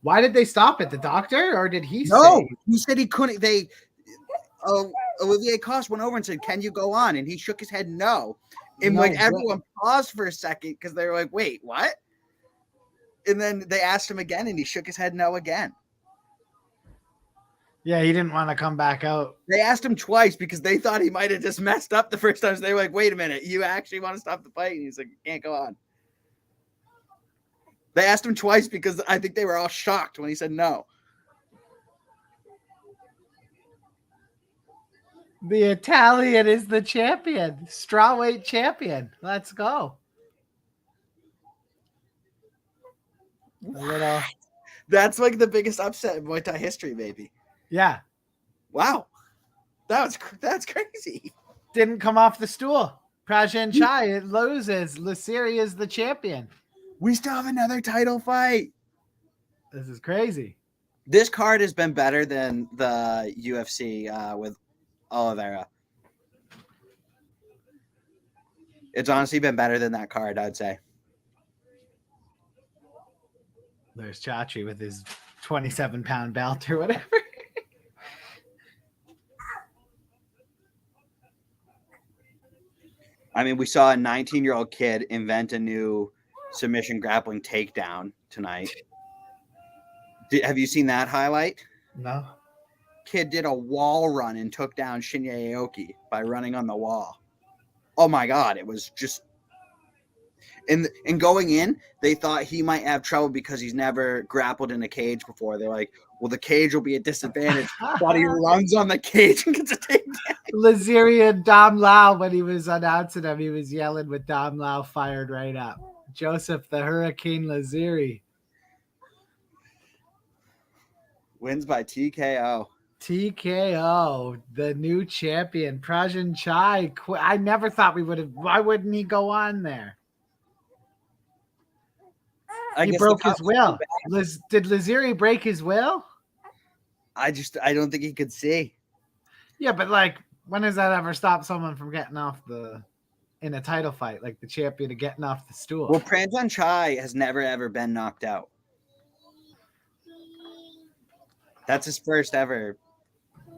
Why did they stop it? The doctor, or did he say? He said he couldn't. Olivier Coste went over and said, "Can you go on?" And he shook his head no. And No, everyone paused for a second because they were like, "Wait, what?" And then they asked him again, and he shook his head no again. Yeah, he didn't want to come back out. They asked him twice because they thought he might have just messed up the first time. So they were like, "Wait a minute, you actually want to stop the fight?" And he's like, "Can't go on." They asked him twice because I think they were all shocked when he said no. The Italian is the champion, strawweight champion. Let's go. That's like the biggest upset in Muay Thai history, maybe. Yeah. Wow. That's crazy. Didn't come off the stool. Prajanchai, it loses. Lasiri is the champion. We still have another title fight. This is crazy. This card has been better than the UFC with Oliveira. It's honestly been better than that card, I'd say. There's Chachi with his 27-pound belt or whatever. I mean, we saw a 19-year-old kid invent a new submission grappling takedown tonight. Have you seen that highlight? No. Kid did a wall run and took down Shinya Aoki by running on the wall. Oh my God, it was just... And going in, they thought he might have trouble because he's never grappled in a cage before. They're like, well, the cage will be a disadvantage. But he runs on the cage and gets a takedown. Laziri and Dom Lau, when he was announcing him, he was yelling with Dom Lau fired right up. Joseph the Hurricane Laziri. Wins by TKO. TKO, the new champion. Prajanchai. I never thought we would have. Why wouldn't he go on there? He broke his will. Did Laziri break his will? I don't think he could see. Yeah, but like, when has that ever stopped someone from getting off in a title fight, like the champion of getting off the stool? Well, Prajanchai has never ever been knocked out. That's his first ever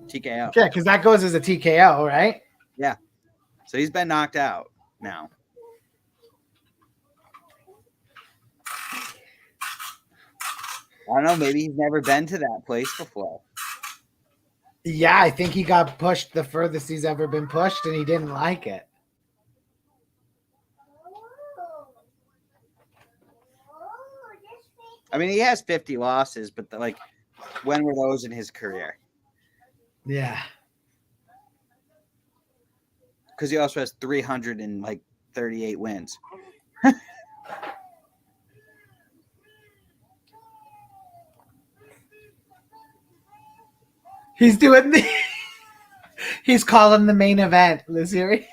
TKO. Yeah, because that goes as a TKO, right? Yeah. So he's been knocked out now. I don't know. Maybe he's never been to that place before. Yeah, I think he got pushed the furthest he's ever been pushed, and he didn't like it. I mean, he has 50 losses, but when were those in his career? Yeah. Because he also has 338 wins. He's doing he's calling the main event, Laziri.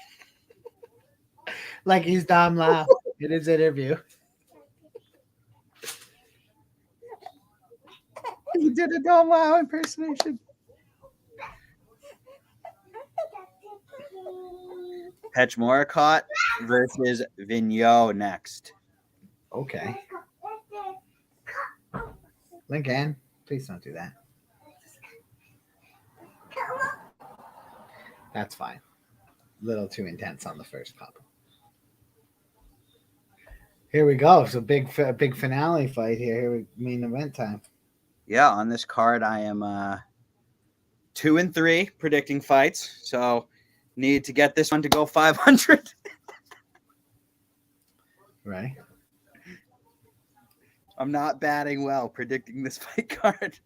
Like he's Dom Lau in his interview. He did a Dom Lau impersonation. Petchmorakot versus VIENOT next. Okay. Lincoln, please don't do that. That's fine. A little too intense on the first couple. Here we go. So big finale fight here. Main event time. Yeah, on this card, I am 2-3 predicting fights. So need to get this one to go 500. Right. I'm not batting well predicting this fight card.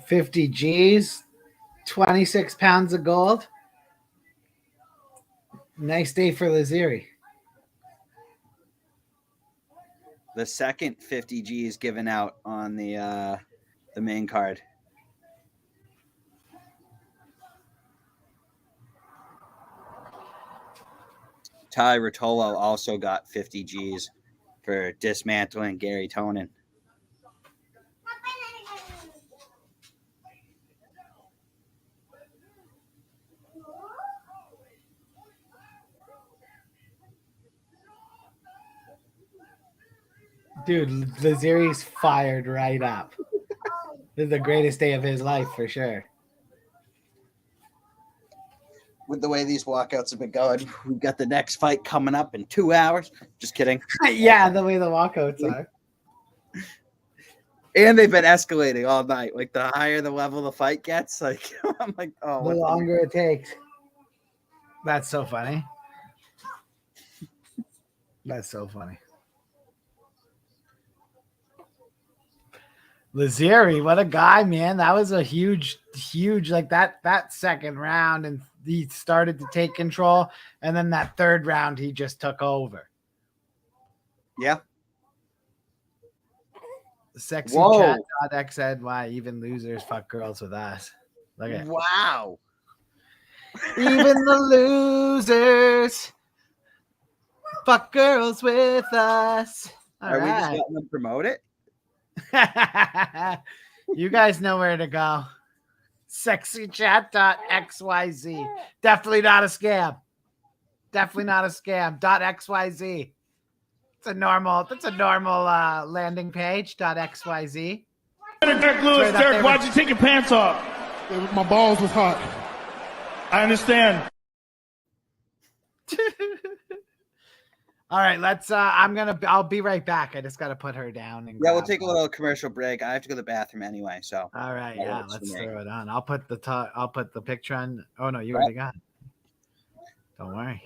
50 G's, 26 pounds of gold. Nice day for Laziri. The second 50 G is given out on the main card. Ty Ruotolo also got 50 G's for dismantling Gary Tonon. Dude, Laziri's fired right up. This is the greatest day of his life for sure. With the way these walkouts have been going, we've got the next fight coming up in 2 hours. Just kidding. Yeah, the way the walkouts are. And they've been escalating all night. Like the higher the level the fight gets, like I'm like, oh, The longer it takes. That's so funny. That's so funny. Laziri, what a guy, man. That was a huge, like that second round, and he started to take control. And then that third round, he just took over. Yeah. Sexy chat.x said, why even losers fuck girls with us. Look at Wow. even the losers fuck girls with us. All Are we just right. letting them promote it? You guys know where to go. Sexychat.xyz. Definitely not a scam. Definitely not a scam. .xyz. That's a normal landing page. .xyz. Derek Lewis, Derek, why'd you take your pants off? My balls was hot. I understand. All right, let's I'll be right back. I just gotta put her down and Yeah, we'll take a little commercial break. I have to go to the bathroom anyway, so all right, that yeah, works let's for me. throw it on. I'll put the picture on. Oh no, you already got it. Don't worry.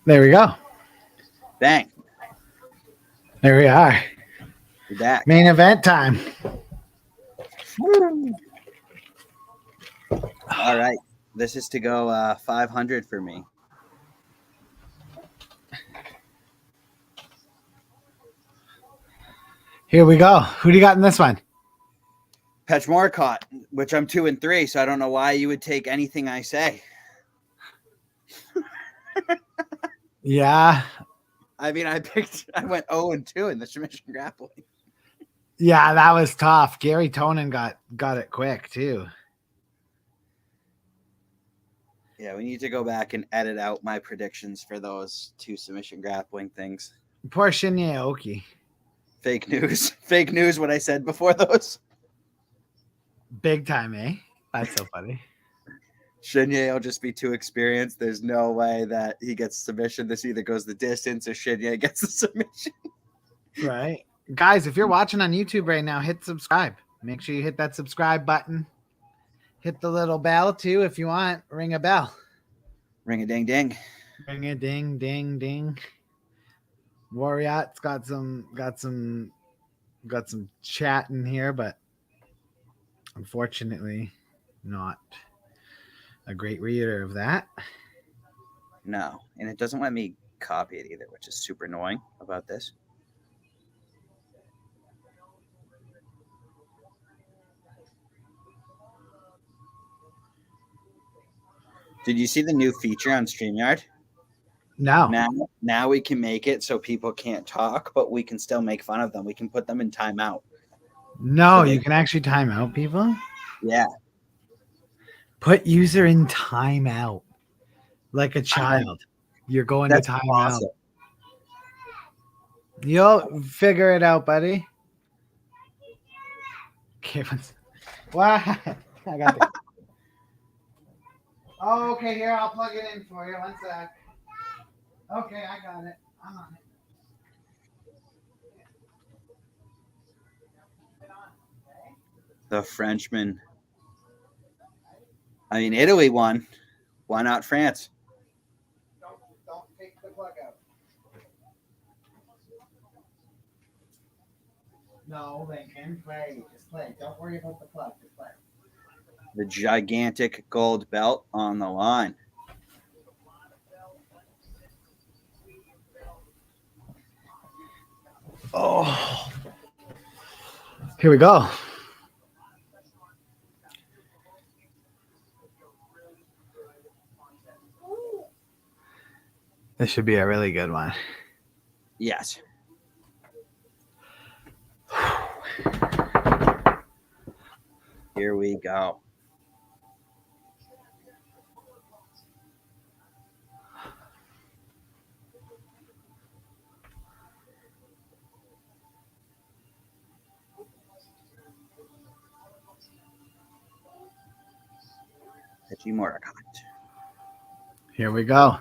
There we go. Bang. There we are. We're back. Main event time. All right. This is to go 500 for me. Here we go. Who do you got in this one? Petchmorakot, which I'm 2-3, so I don't know why you would take anything I say. Yeah. I mean, I went 0-2 in the submission grappling. Yeah, that was tough. Gary Tonon got it quick too. Yeah, we need to go back and edit out my predictions for those 2 submission grappling things. Poor Shinya Aoki. Fake news. Fake news what I said before those. Big time, eh? That's so funny. Shinya will just be too experienced. There's no way that he gets submission. This either goes the distance or Shinya gets the submission. Right. Guys, if you're watching on YouTube right now, hit subscribe. Make sure you hit that subscribe button. Hit the little bell too if you want. Ring a bell. Ring a ding ding. Ring a ding ding ding. Warriot's got some chat in here, but unfortunately not a great reader of that. No, and it doesn't let me copy it either, which is super annoying about this. Did you see the new feature on StreamYard? No. Now we can make it so people can't talk, but we can still make fun of them. We can put them in timeout. No, you can actually time out people? Yeah. Put user in timeout. Like a child. You're going to timeout. Awesome. You'll figure it out, buddy. Okay, what? I got the... Oh, okay, here, I'll plug it in for you. 1 sec. Okay, I got it. I'm on it. The Frenchman. I mean, Italy won. Why not France? Don't take the plug out. No, Lincoln, play. Just play. Don't worry about the plug. Just play. The gigantic gold belt on the line. Oh. Here we go. This should be a really good one. Yes. Here we go. Petchmorakot. Here we go.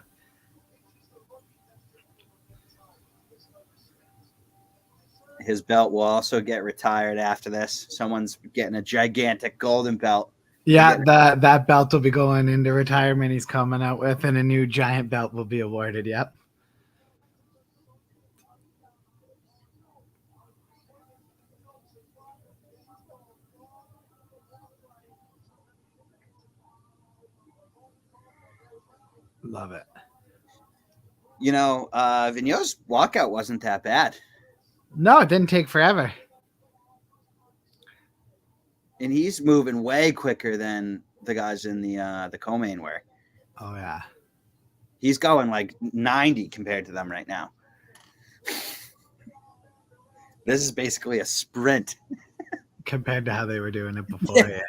His belt will also get retired after this. Someone's getting a gigantic golden belt. Yeah, that belt will be going into retirement. He's coming out with, and a new giant belt will be awarded. Yep. Love it. You know, Vignot's walkout wasn't that bad. No, it didn't take forever. And he's moving way quicker than the guys in the co-main were. Oh, yeah. He's going like 90 compared to them right now. This is basically a sprint. Compared to how they were doing it before, yeah.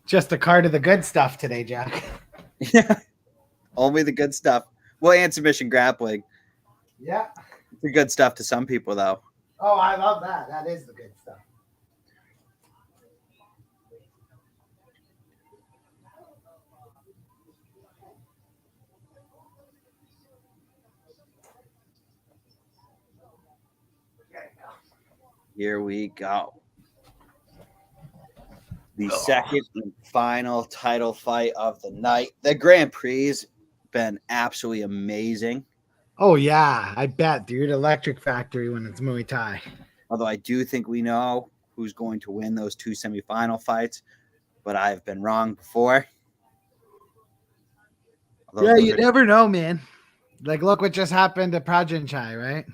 Just a card of the good stuff today, Jack. Yeah. Only the good stuff. Well, and submission grappling. Yeah. The good stuff to some people, though. Oh, I love that. That is the good stuff. Here we go. The second and final title fight of the night. The Grand Prix has been absolutely amazing. Oh, yeah. I bet, dude. Electric Factory when it's Muay Thai. Although I do think we know who's going to win those two semifinal fights, but I've been wrong before. Yeah, you never know, man. Like, look what just happened to Prajanchai, right?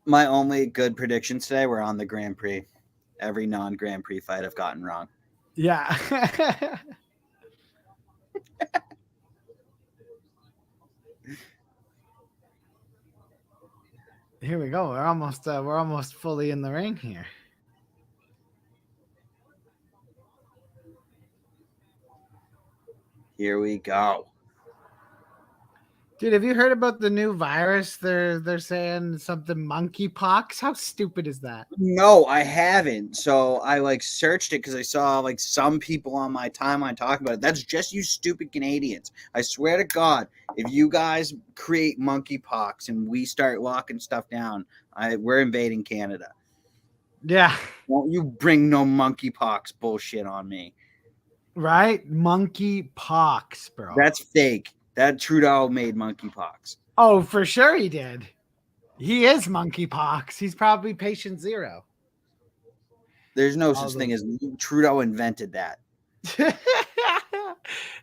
My only good predictions today were on the Grand Prix. Every non-Grand Prix fight I've gotten wrong. Yeah. Here we go. We're almost fully in the ring here. Here we go. Dude, have you heard about the new virus? They're saying something monkeypox. How stupid is that? No, I haven't. So I searched it because I saw some people on my timeline talking about it. That's just you stupid Canadians. I swear to God, if you guys create monkeypox and we start locking stuff down, we're invading Canada. Yeah. Won't you bring no monkeypox bullshit on me? Right? Monkeypox, bro. That's fake. That Trudeau made monkeypox. Oh, for sure he did. He is monkeypox. He's probably patient zero. There's no such thing as Trudeau invented that.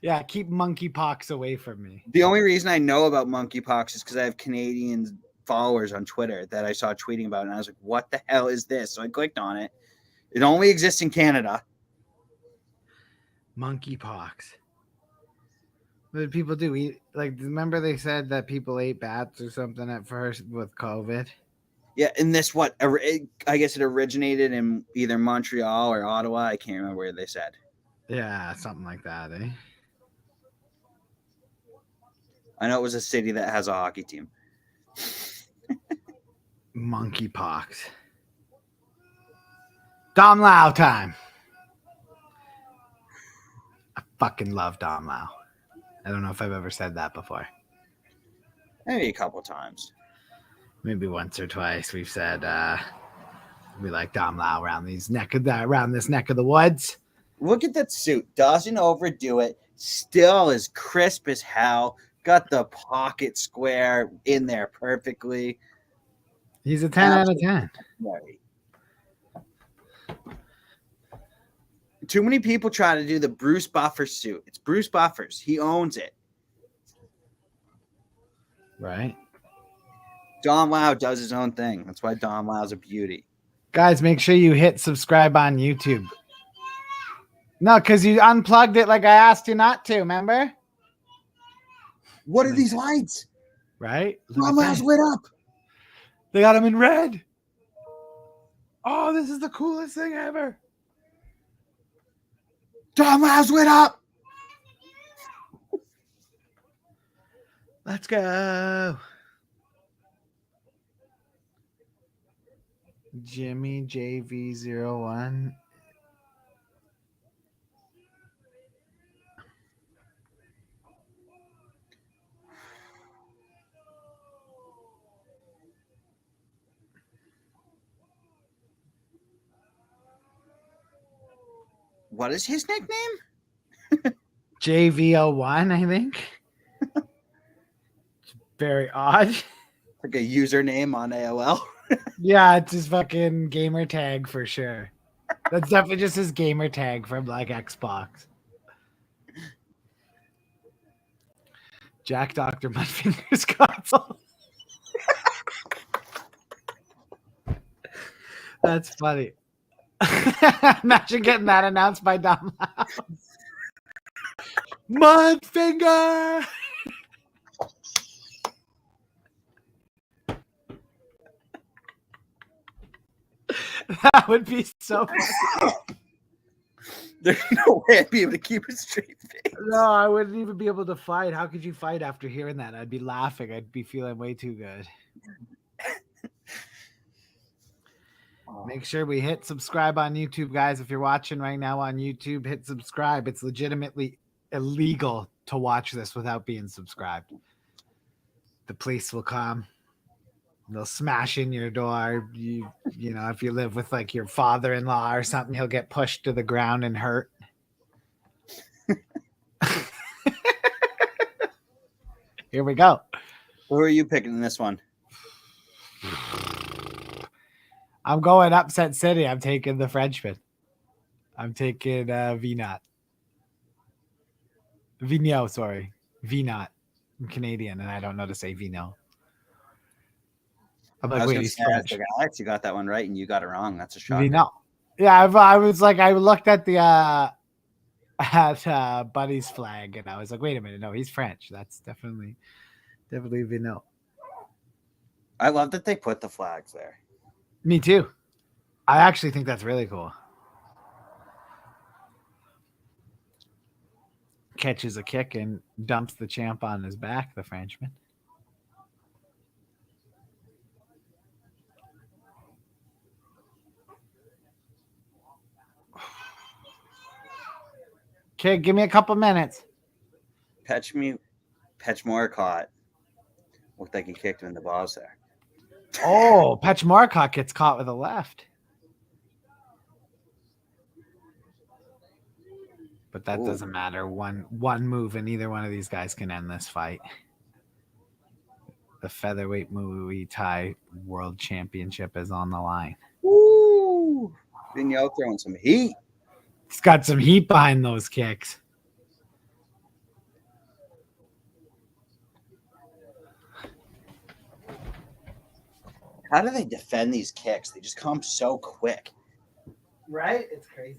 Yeah, keep monkeypox away from me. The only reason I know about monkeypox is because I have Canadian followers on Twitter that I saw tweeting about it, and I was like, what the hell is this? So I clicked on it. It only exists in Canada. Monkeypox. What did people do? Remember they said that people ate bats or something at first with COVID? Yeah, and this I guess it originated in either Montreal or Ottawa. I can't remember where they said. Yeah, something like that, eh? I know it was a city that has a hockey team. Monkeypox. Dom Lau time. I fucking love Dom Lau. I don't know if I've ever said that before. Maybe a couple times. Maybe once or twice we've said we like Dom Lau around this neck of the woods. Look at that suit. Doesn't overdo it. Still as crisp as hell. Got the pocket square in there perfectly. He's a 10 out of 10. Right. Too many people try to do the Bruce Buffer suit. It's Bruce Buffer's. He owns it. Right. Dom Lau does his own thing. That's why Dom Lau's a beauty. Guys, make sure you hit subscribe on YouTube. No, because you unplugged it like I asked you not to, remember? What are these lights? Right? Dom Lau's lit up. They got him in red. Oh, this is the coolest thing ever. Dom Lau's lit up. Let's go. Jimmy JV01. What is his nickname? JV01, I think. It's very odd. Like a username on AOL. Yeah, it's his fucking gamer tag for sure. That's definitely just his gamer tag from Xbox. Jack Dr. Mudfinger's console. That's funny. Imagine getting that announced by Dom Lau. Mudfinger! That would be so funny. There's no way I'd be able to keep a straight face. No, I wouldn't even be able to fight. How could you fight after hearing that? I'd be laughing. I'd be feeling way too good. Make sure we hit subscribe on YouTube, guys. If you're watching right now on YouTube, hit subscribe. It's legitimately illegal to watch this without being subscribed. The police will come. They'll smash in your door. You know, if you live with like your father-in-law or something, he'll get pushed to the ground and hurt. Here we go. Who are you picking in this one? I'm going upset city. I'm taking the Frenchman. I'm taking VIENOT. VIENOT, sorry. VIENOT. I'm Canadian and I don't know to say VIENOT. I'm like, wait, he's French. Alex, you got that one right and you got it wrong. That's a shocker. VIENOT. Yeah, I was like, I looked at the Buddy's flag and I was like, wait a minute, no, he's French. That's definitely VIENOT. I love that they put the flags there. Me too. I actually think that's really cool. Catches a kick and dumps the champ on his back, the Frenchman. Okay, give me a couple minutes. Petchmorakot looked like he kicked him in the balls there. Oh, Petchmorakot gets caught with a left. But that doesn't matter. One move and either one of these guys can end this fight. The featherweight Muay Thai World Championship is on the line. Woo! VIENOT throwing some heat. He's got some heat behind those kicks. How do they defend these kicks? They just come so quick. Right? It's crazy.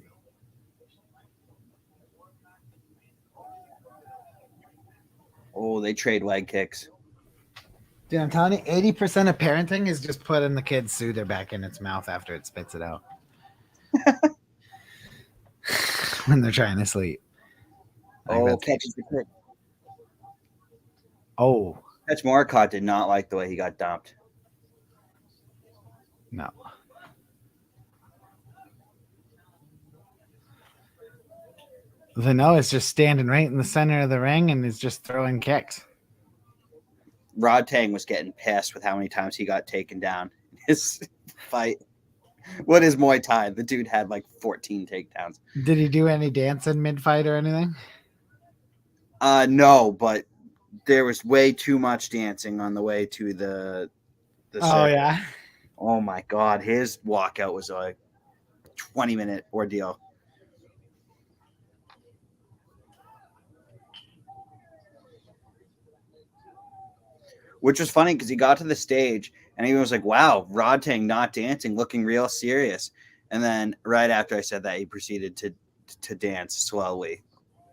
Oh, they trade leg kicks. Dude, I'm telling you, 80% of parenting is just putting the kid's soother back in its mouth after it spits it out. When they're trying to sleep. Catches the kick. Oh. Petchmorakot did not like the way he got dumped. No. VIENOT is just standing right in the center of the ring and is just throwing kicks. Rodtang was getting pissed with how many times he got taken down in his fight. What is Muay Thai? The dude had like 14 takedowns. Did he do any dancing mid-fight or anything? No, but there was way too much dancing on the way to the circuit. Yeah. Oh my God, his walkout was a 20-minute ordeal. Which was funny because he got to the stage and he was like, wow, Rodtang not dancing, looking real serious. And then right after I said that, he proceeded to dance slowly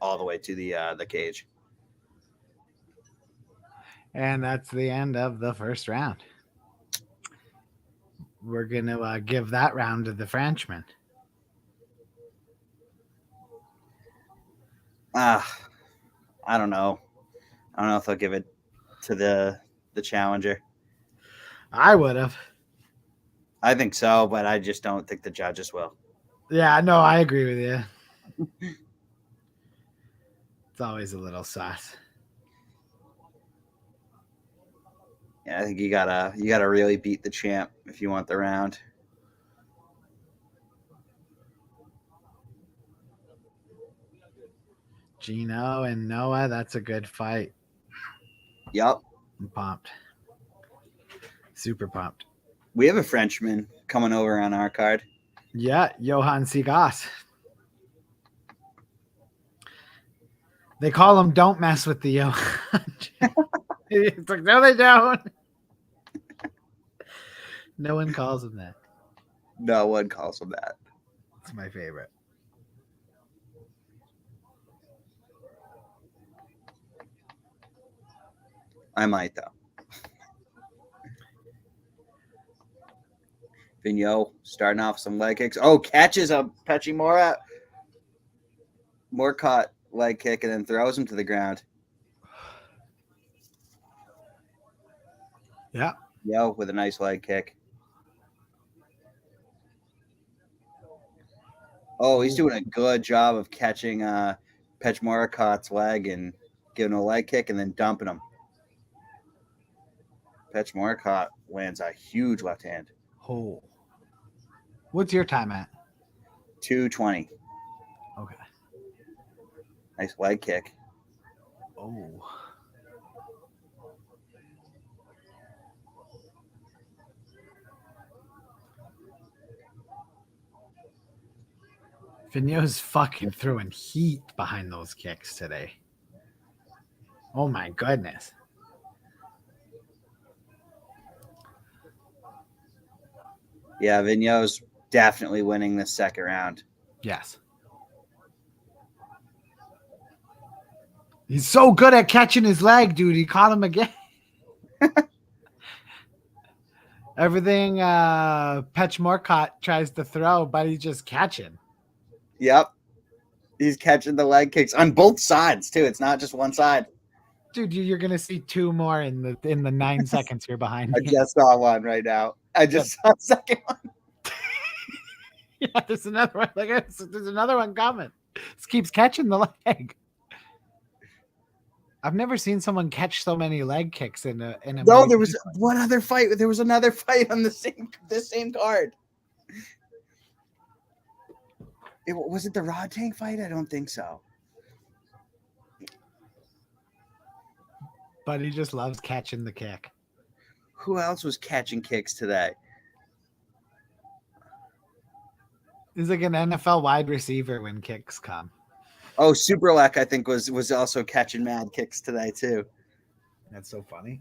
all the way to the cage. And that's the end of the first round. We're going to give that round to the Frenchman. I don't know. I don't know if I'll give it to the challenger. I would have. I think so, but I just don't think the judges will. Yeah, no, I agree with you. It's always a little sus. Yeah, I think you gotta really beat the champ if you want the round. Gino and Noah, that's a good fight. Yep. I'm pumped. Super pumped. We have a Frenchman coming over on our card. Yeah, Johan Sigas. They call him "Don't mess with the Johan." It's like, no, they don't. No one calls him that. No one calls him that. It's my favorite. I might, though. VIENOT starting off some leg kicks. Oh, catches a Petchmorakot leg kick and then throws him to the ground. Yeah. Yo, with a nice leg kick. Oh, he's doing a good job of catching Petchmorakot's leg and giving him a leg kick and then dumping him. Petchmorakot lands a huge left hand. Oh. What's your time at? 220. Okay. Nice leg kick. Oh. Vigneault's fucking throwing heat behind those kicks today. Oh my goodness. Yeah, Vigneault's definitely winning this second round. Yes. He's so good at catching his leg, dude. He caught him again. Everything Petchmorakot tries to throw, but he's just catching. Yep. He's catching the leg kicks on both sides, too. It's not just one side. Dude, you're gonna see two more in the 9 seconds you're behind. I just saw one right now. I just saw a second one. Yeah, there's another one. There's another one coming. This keeps catching the leg. I've never seen someone catch so many leg kicks in a. No, there was one other fight. There was another fight on the same card. Was it the Rodtang fight? I don't think so. But he just loves catching the kick. Who else was catching kicks today? He's like an NFL wide receiver when kicks come. Oh, Superlek, I think, was also catching mad kicks today, too. That's so funny.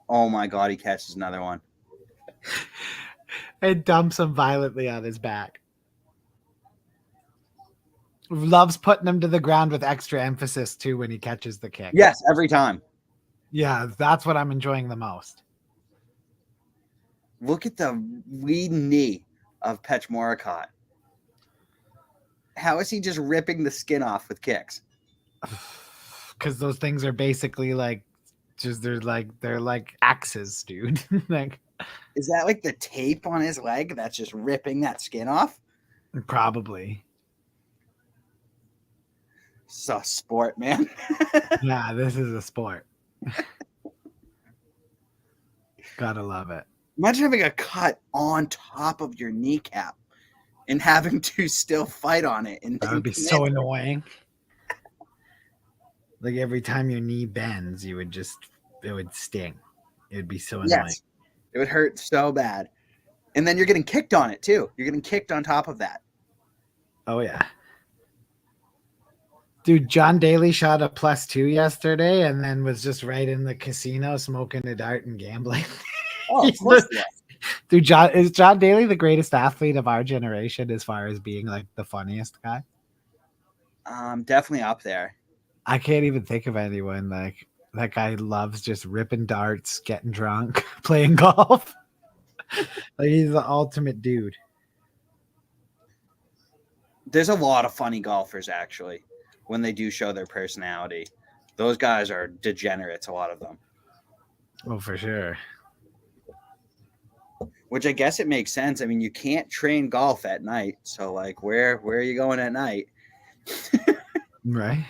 Oh, my God, he catches another one. And dumps him violently on his back. Loves putting him to the ground with extra emphasis, too, when he catches the kick. Yes, every time. Yeah, that's what I'm enjoying the most. Look at the lead knee of Petchmorakot. How is he just ripping the skin off with kicks? Because those things are basically like, they're like axes, dude. Like, is that like the tape on his leg that's just ripping that skin off? Probably. It's a sport, man. Yeah, this is a sport. Gotta love it. Imagine having a cut on top of your kneecap and having to still fight on it. And that would be so annoying. Like every time your knee bends, it would sting. It would be so annoying. Yes, it would hurt so bad. And then you're getting kicked on it too. You're getting kicked on top of that. Oh yeah. Dude, John Daly shot a +2 yesterday and then was just right in the casino smoking a dart and gambling. Oh, of course. Dude, is John Daly the greatest athlete of our generation as far as being like the funniest guy? Definitely up there. I can't even think of anyone. Like, that guy loves just ripping darts, getting drunk, playing golf. Like, he's the ultimate dude. There's a lot of funny golfers, actually, when they do show their personality. Those guys are degenerates, a lot of them. Oh, for sure. Which I guess it makes sense. I mean, you can't train golf at night. So, like, where are you going at night? Right.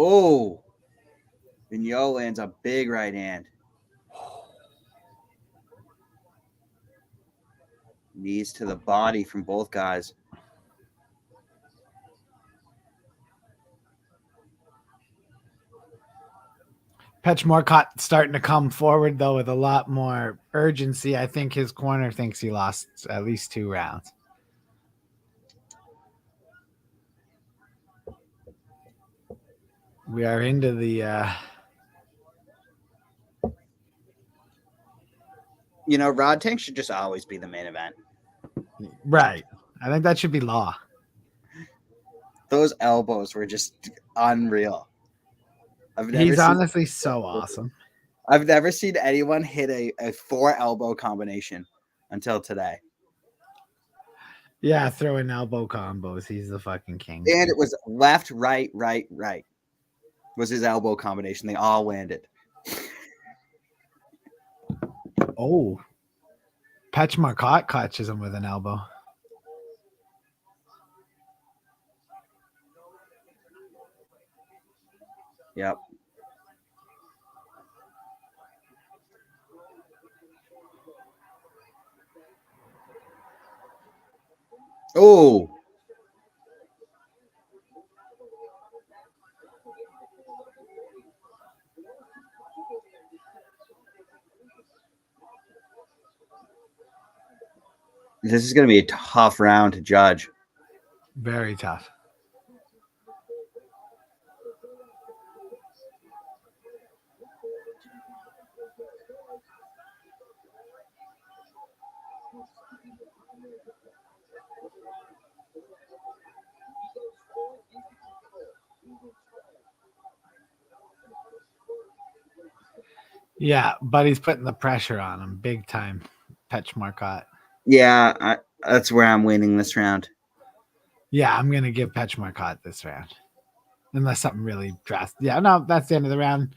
Oh, Vigneault lands a big right hand. Knees to the body from both guys. Petchmorakot starting to come forward, though, with a lot more urgency. I think his corner thinks he lost at least 2 rounds. We are into the... Rodtang should just always be the main event. Right. I think that should be law. Those elbows were just unreal. He's honestly so awesome. I've never seen anyone hit a 4 elbow combination until today. Yeah, throwing elbow combos. He's the fucking king. And it was left, right, right, right. Was his elbow combination. They all landed. Oh. Petchmorakot catches him with an elbow. Yep. Oh. This is going to be a tough round to judge. Very tough. Yeah, but he's putting the pressure on him big time. Petchmorakot. Yeah, that's where I'm winning this round. Yeah, I'm going to give Petchmorakot this round. Unless something really drastic. Yeah, no, that's the end of the round.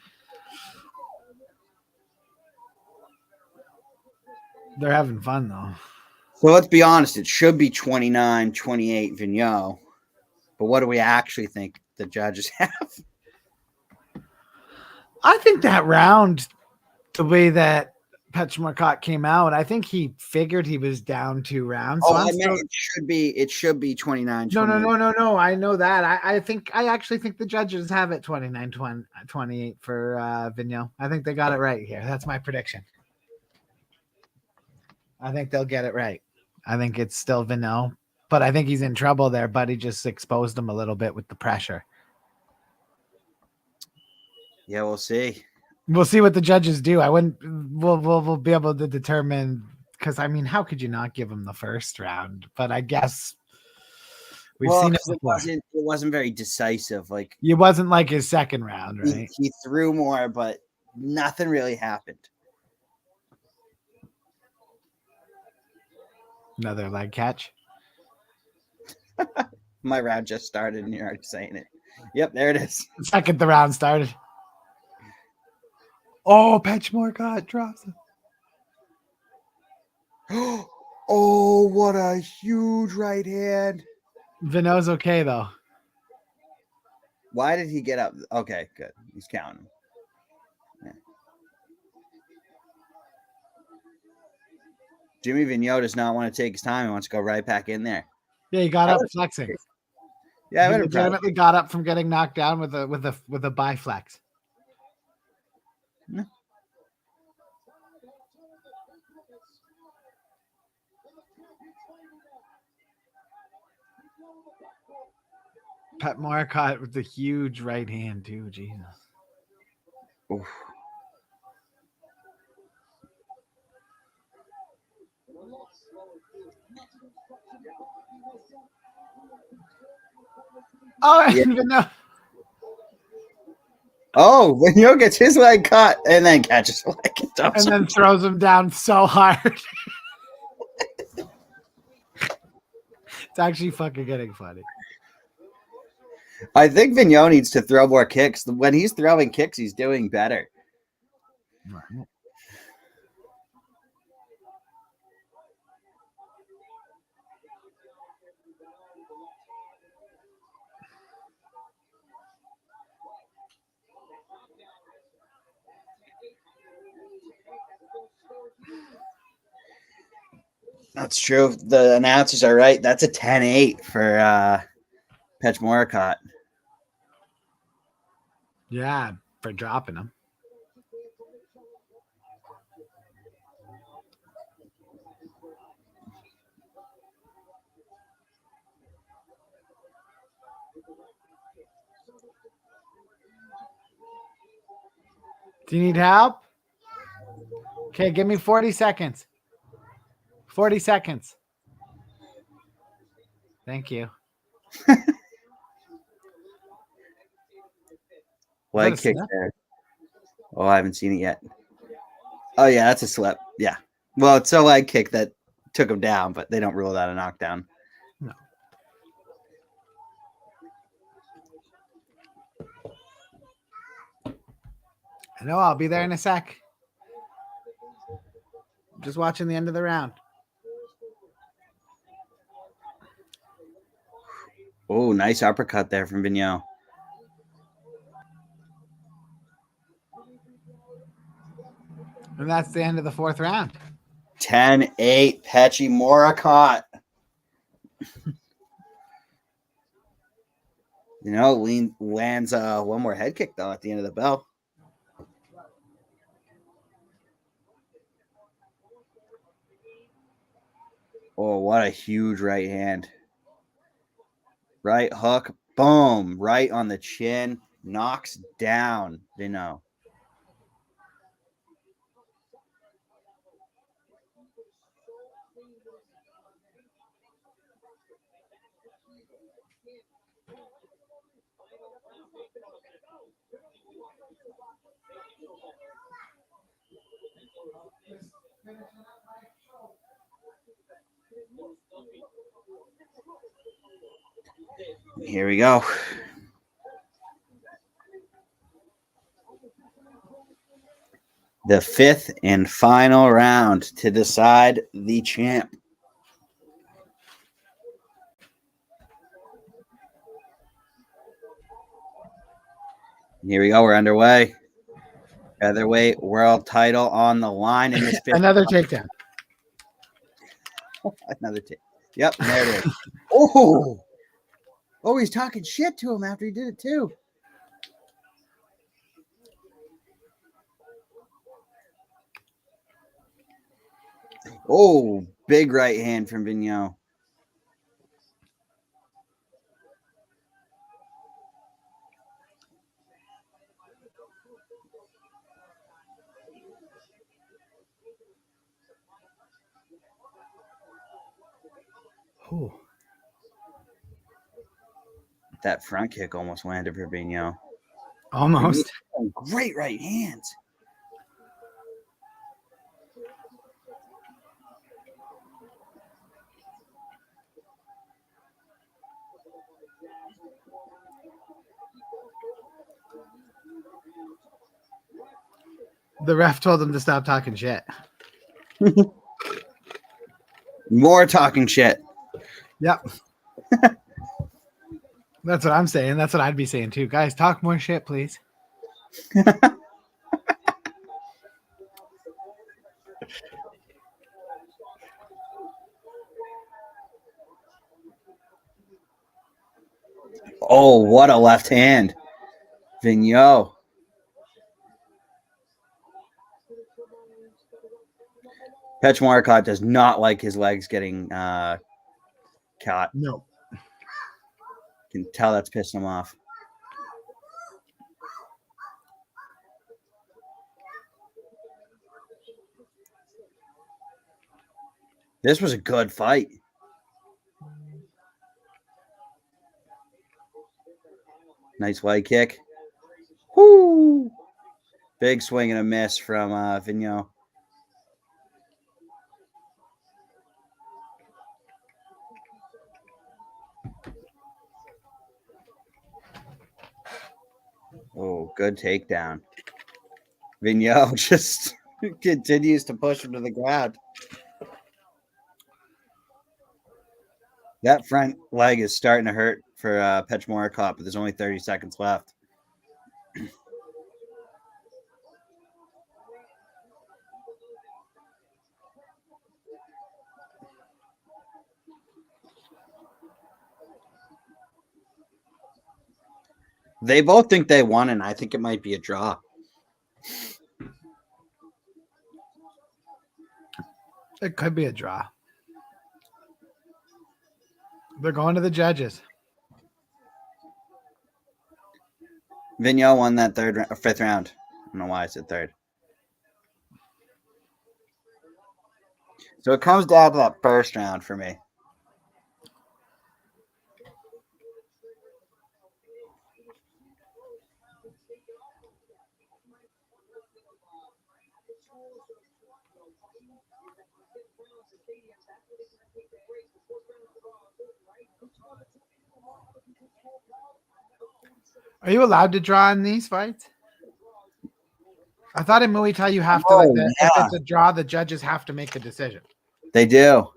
They're having fun, though. So let's be honest. It should be 29-28 VIENOT. But what do we actually think the judges have? I think that round, the way that Petchmorakot came out, I think he figured he was down 2 rounds. So it should be 29. No. I know that. I actually think the judges have it 29-28 for VIENOT. I think they got it right here. That's my prediction. I think they'll get it right. I think it's still VIENOT, but I think he's in trouble there. Buddy just exposed him a little bit with the pressure. Yeah, we'll see. We'll see what the judges do. We'll be able to determine, because I mean, how could you not give him the first round? But I guess we've seen it before. It wasn't very decisive. Like, it wasn't like his second round, right? He threw more, but nothing really happened. Another leg catch. My round just started, and you're already saying it. Yep, there it is. Second the round started. Oh, Petchmorakot drops it. Oh, what a huge right hand. VIENOT's okay, though. Why did he get up? Okay, good. He's counting. Yeah. Jimmy VIENOT does not want to take his time. He wants to go right back in there. Yeah, he got up flexing. Yeah, he legitimately got up from getting knocked down with a biflex. No. Petchmorakot with the huge right hand too. Jesus. Oof. Oh, Yeah. VIENOT. Oh, VIENOT gets his leg cut and then catches the leg and then throws him down so hard. It's actually fucking getting funny. I think VIENOT needs to throw more kicks. When he's throwing kicks, he's doing better. Right. That's true. The announcers are right. That's a 10-8 for Petchmorakot. Yeah, for dropping him. Do you need help? Okay, give me 40 seconds. 40 seconds. Thank you. Leg kick there. Oh, I haven't seen it yet. Oh yeah, that's a slip. Yeah. Well, it's a leg kick that took him down, but they don't rule that a knockdown. No. I know. I'll be there in a sec. Just watching the end of the round. Oh, nice uppercut there from VIENOT. And that's the end of the fourth round. 10-8, Petchmorakot. Lands one more head kick, though, at the end of the bell. Oh, what a huge right hand. Right hook, boom, right on the chin, knocks down VIENOT. Here we go. The fifth and final round to decide the champ. Here we go. We're underway. Featherweight world title on the line in this fifth. Another takedown. Another take. Yep, there it is. Oh, he's talking shit to him after he did it too. Oh, big right hand from VIENOT. Ooh. That front kick almost landed for VIENOT. Almost. Great right hands. The ref told him to stop talking shit. More talking shit. Yep. That's what I'm saying. That's what I'd be saying too. Guys, talk more shit, please. Oh, what a left hand. VIENOT. Petchmorakot does not like his legs getting caught. No. Can tell that's pissing him off. This was a good fight. Nice leg kick. Whoo! Big swing and a miss from VIENOT. Oh, good takedown. VIENOT just continues to push him to the ground. That front leg is starting to hurt for Petchmorakot, but there's only 30 seconds left. They both think they won, and I think it might be a draw. It could be a draw. They're going to the judges. VIENOT won that fifth round. I don't know why I said third. So it comes down to that first round for me. Are you allowed to draw in these fights? I thought in Muay Thai you have to, Oh, if yeah. it's a draw, the judges have to make a decision. They do.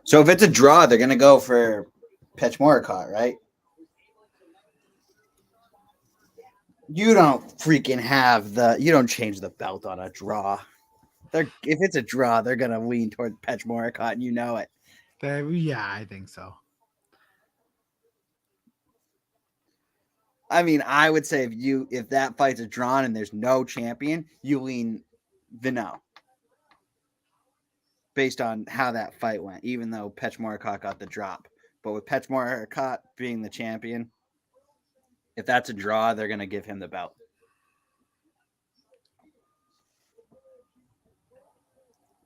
So if it's a draw, they're going to go for Petchmorakot, right? You don't freaking have you don't change the belt on a draw. If it's a draw, they're going to lean toward Petchmorakot, and you know it. Yeah, I think so. I mean, I would say if that fight's a drawn and there's no champion, you lean VIENOT. Based on how that fight went, even though Petchmorakot got the drop. But with Petchmorakot being the champion, if that's a draw, they're going to give him the belt.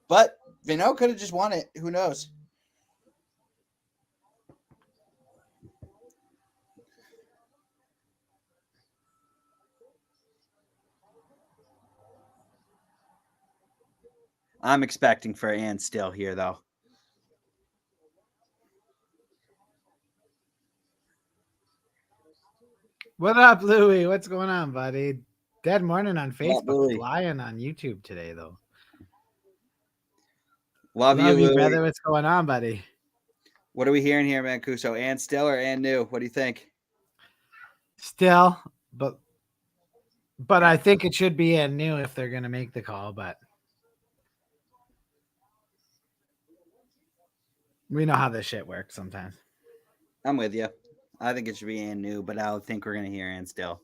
But VIENOT could have just won it. Who knows? I'm expecting for Ann still here, though. What up, Louie? What's going on, buddy? Dead morning on Facebook, Louie? flying on YouTube today, though. Love you, Louie. brother. What's going on, buddy? What are we hearing here, Mancuso? Ann still or Ann new? What do you think? Still, but I think it should be Ann new if they're going to make the call, but we know how this shit works sometimes. I'm with you. I think it should be Ann new, but I think we're going to hear Ann still.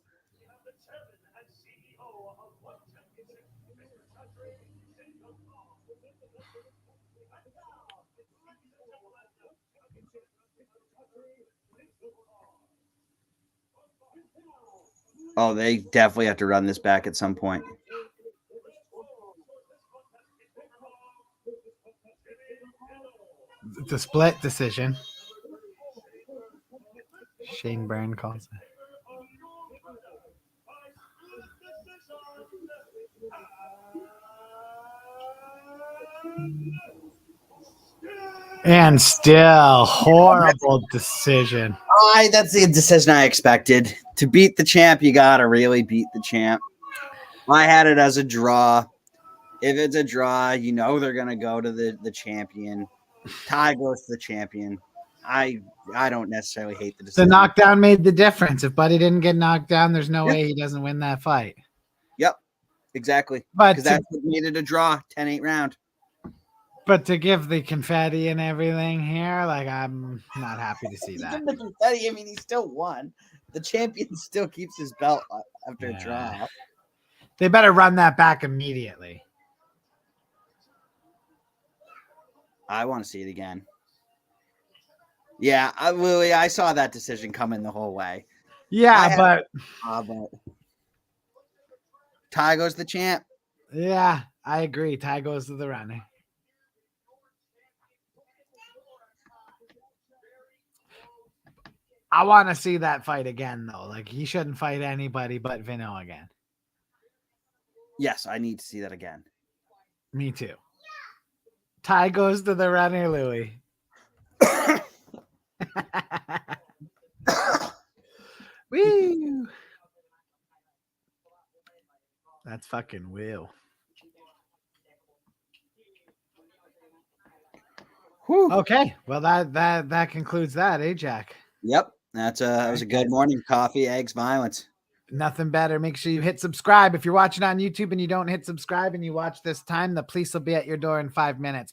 Oh, they definitely have to run this back at some point. The split decision. Shane Byrne calls it. And still, horrible decision. That's the decision I expected. To beat the champ, you got to really beat the champ. I had it as a draw. If it's a draw, you know they're going to go to the champion. Ty goes to the champion. I don't necessarily hate the decision. The knockdown made the difference. If Buddy didn't get knocked down, there's no way he doesn't win that fight. Yep, exactly. But because that's what made it a draw, 10-8 round. But to give the confetti and everything here, like, I'm not happy to see that. The confetti, I mean, he still won. The champion still keeps his belt after a draw. They better run that back immediately. I want to see it again. Yeah, Louie, I saw that decision coming the whole way. Yeah, but Ty goes the champ. Yeah, I agree. Ty goes to the runner. I want to see that fight again, though. Like, he shouldn't fight anybody but VIENOT again. Yes, I need to see that again. Me too. Ty goes to the runner, Louie. Woo! That's fucking wheel. Okay, well that concludes that, Jack? Yep, that was a good morning. Coffee, eggs, violence. Nothing better. Make sure you hit subscribe. If you're watching on YouTube and you don't hit subscribe and you watch this time, the police will be at your door in 5 minutes.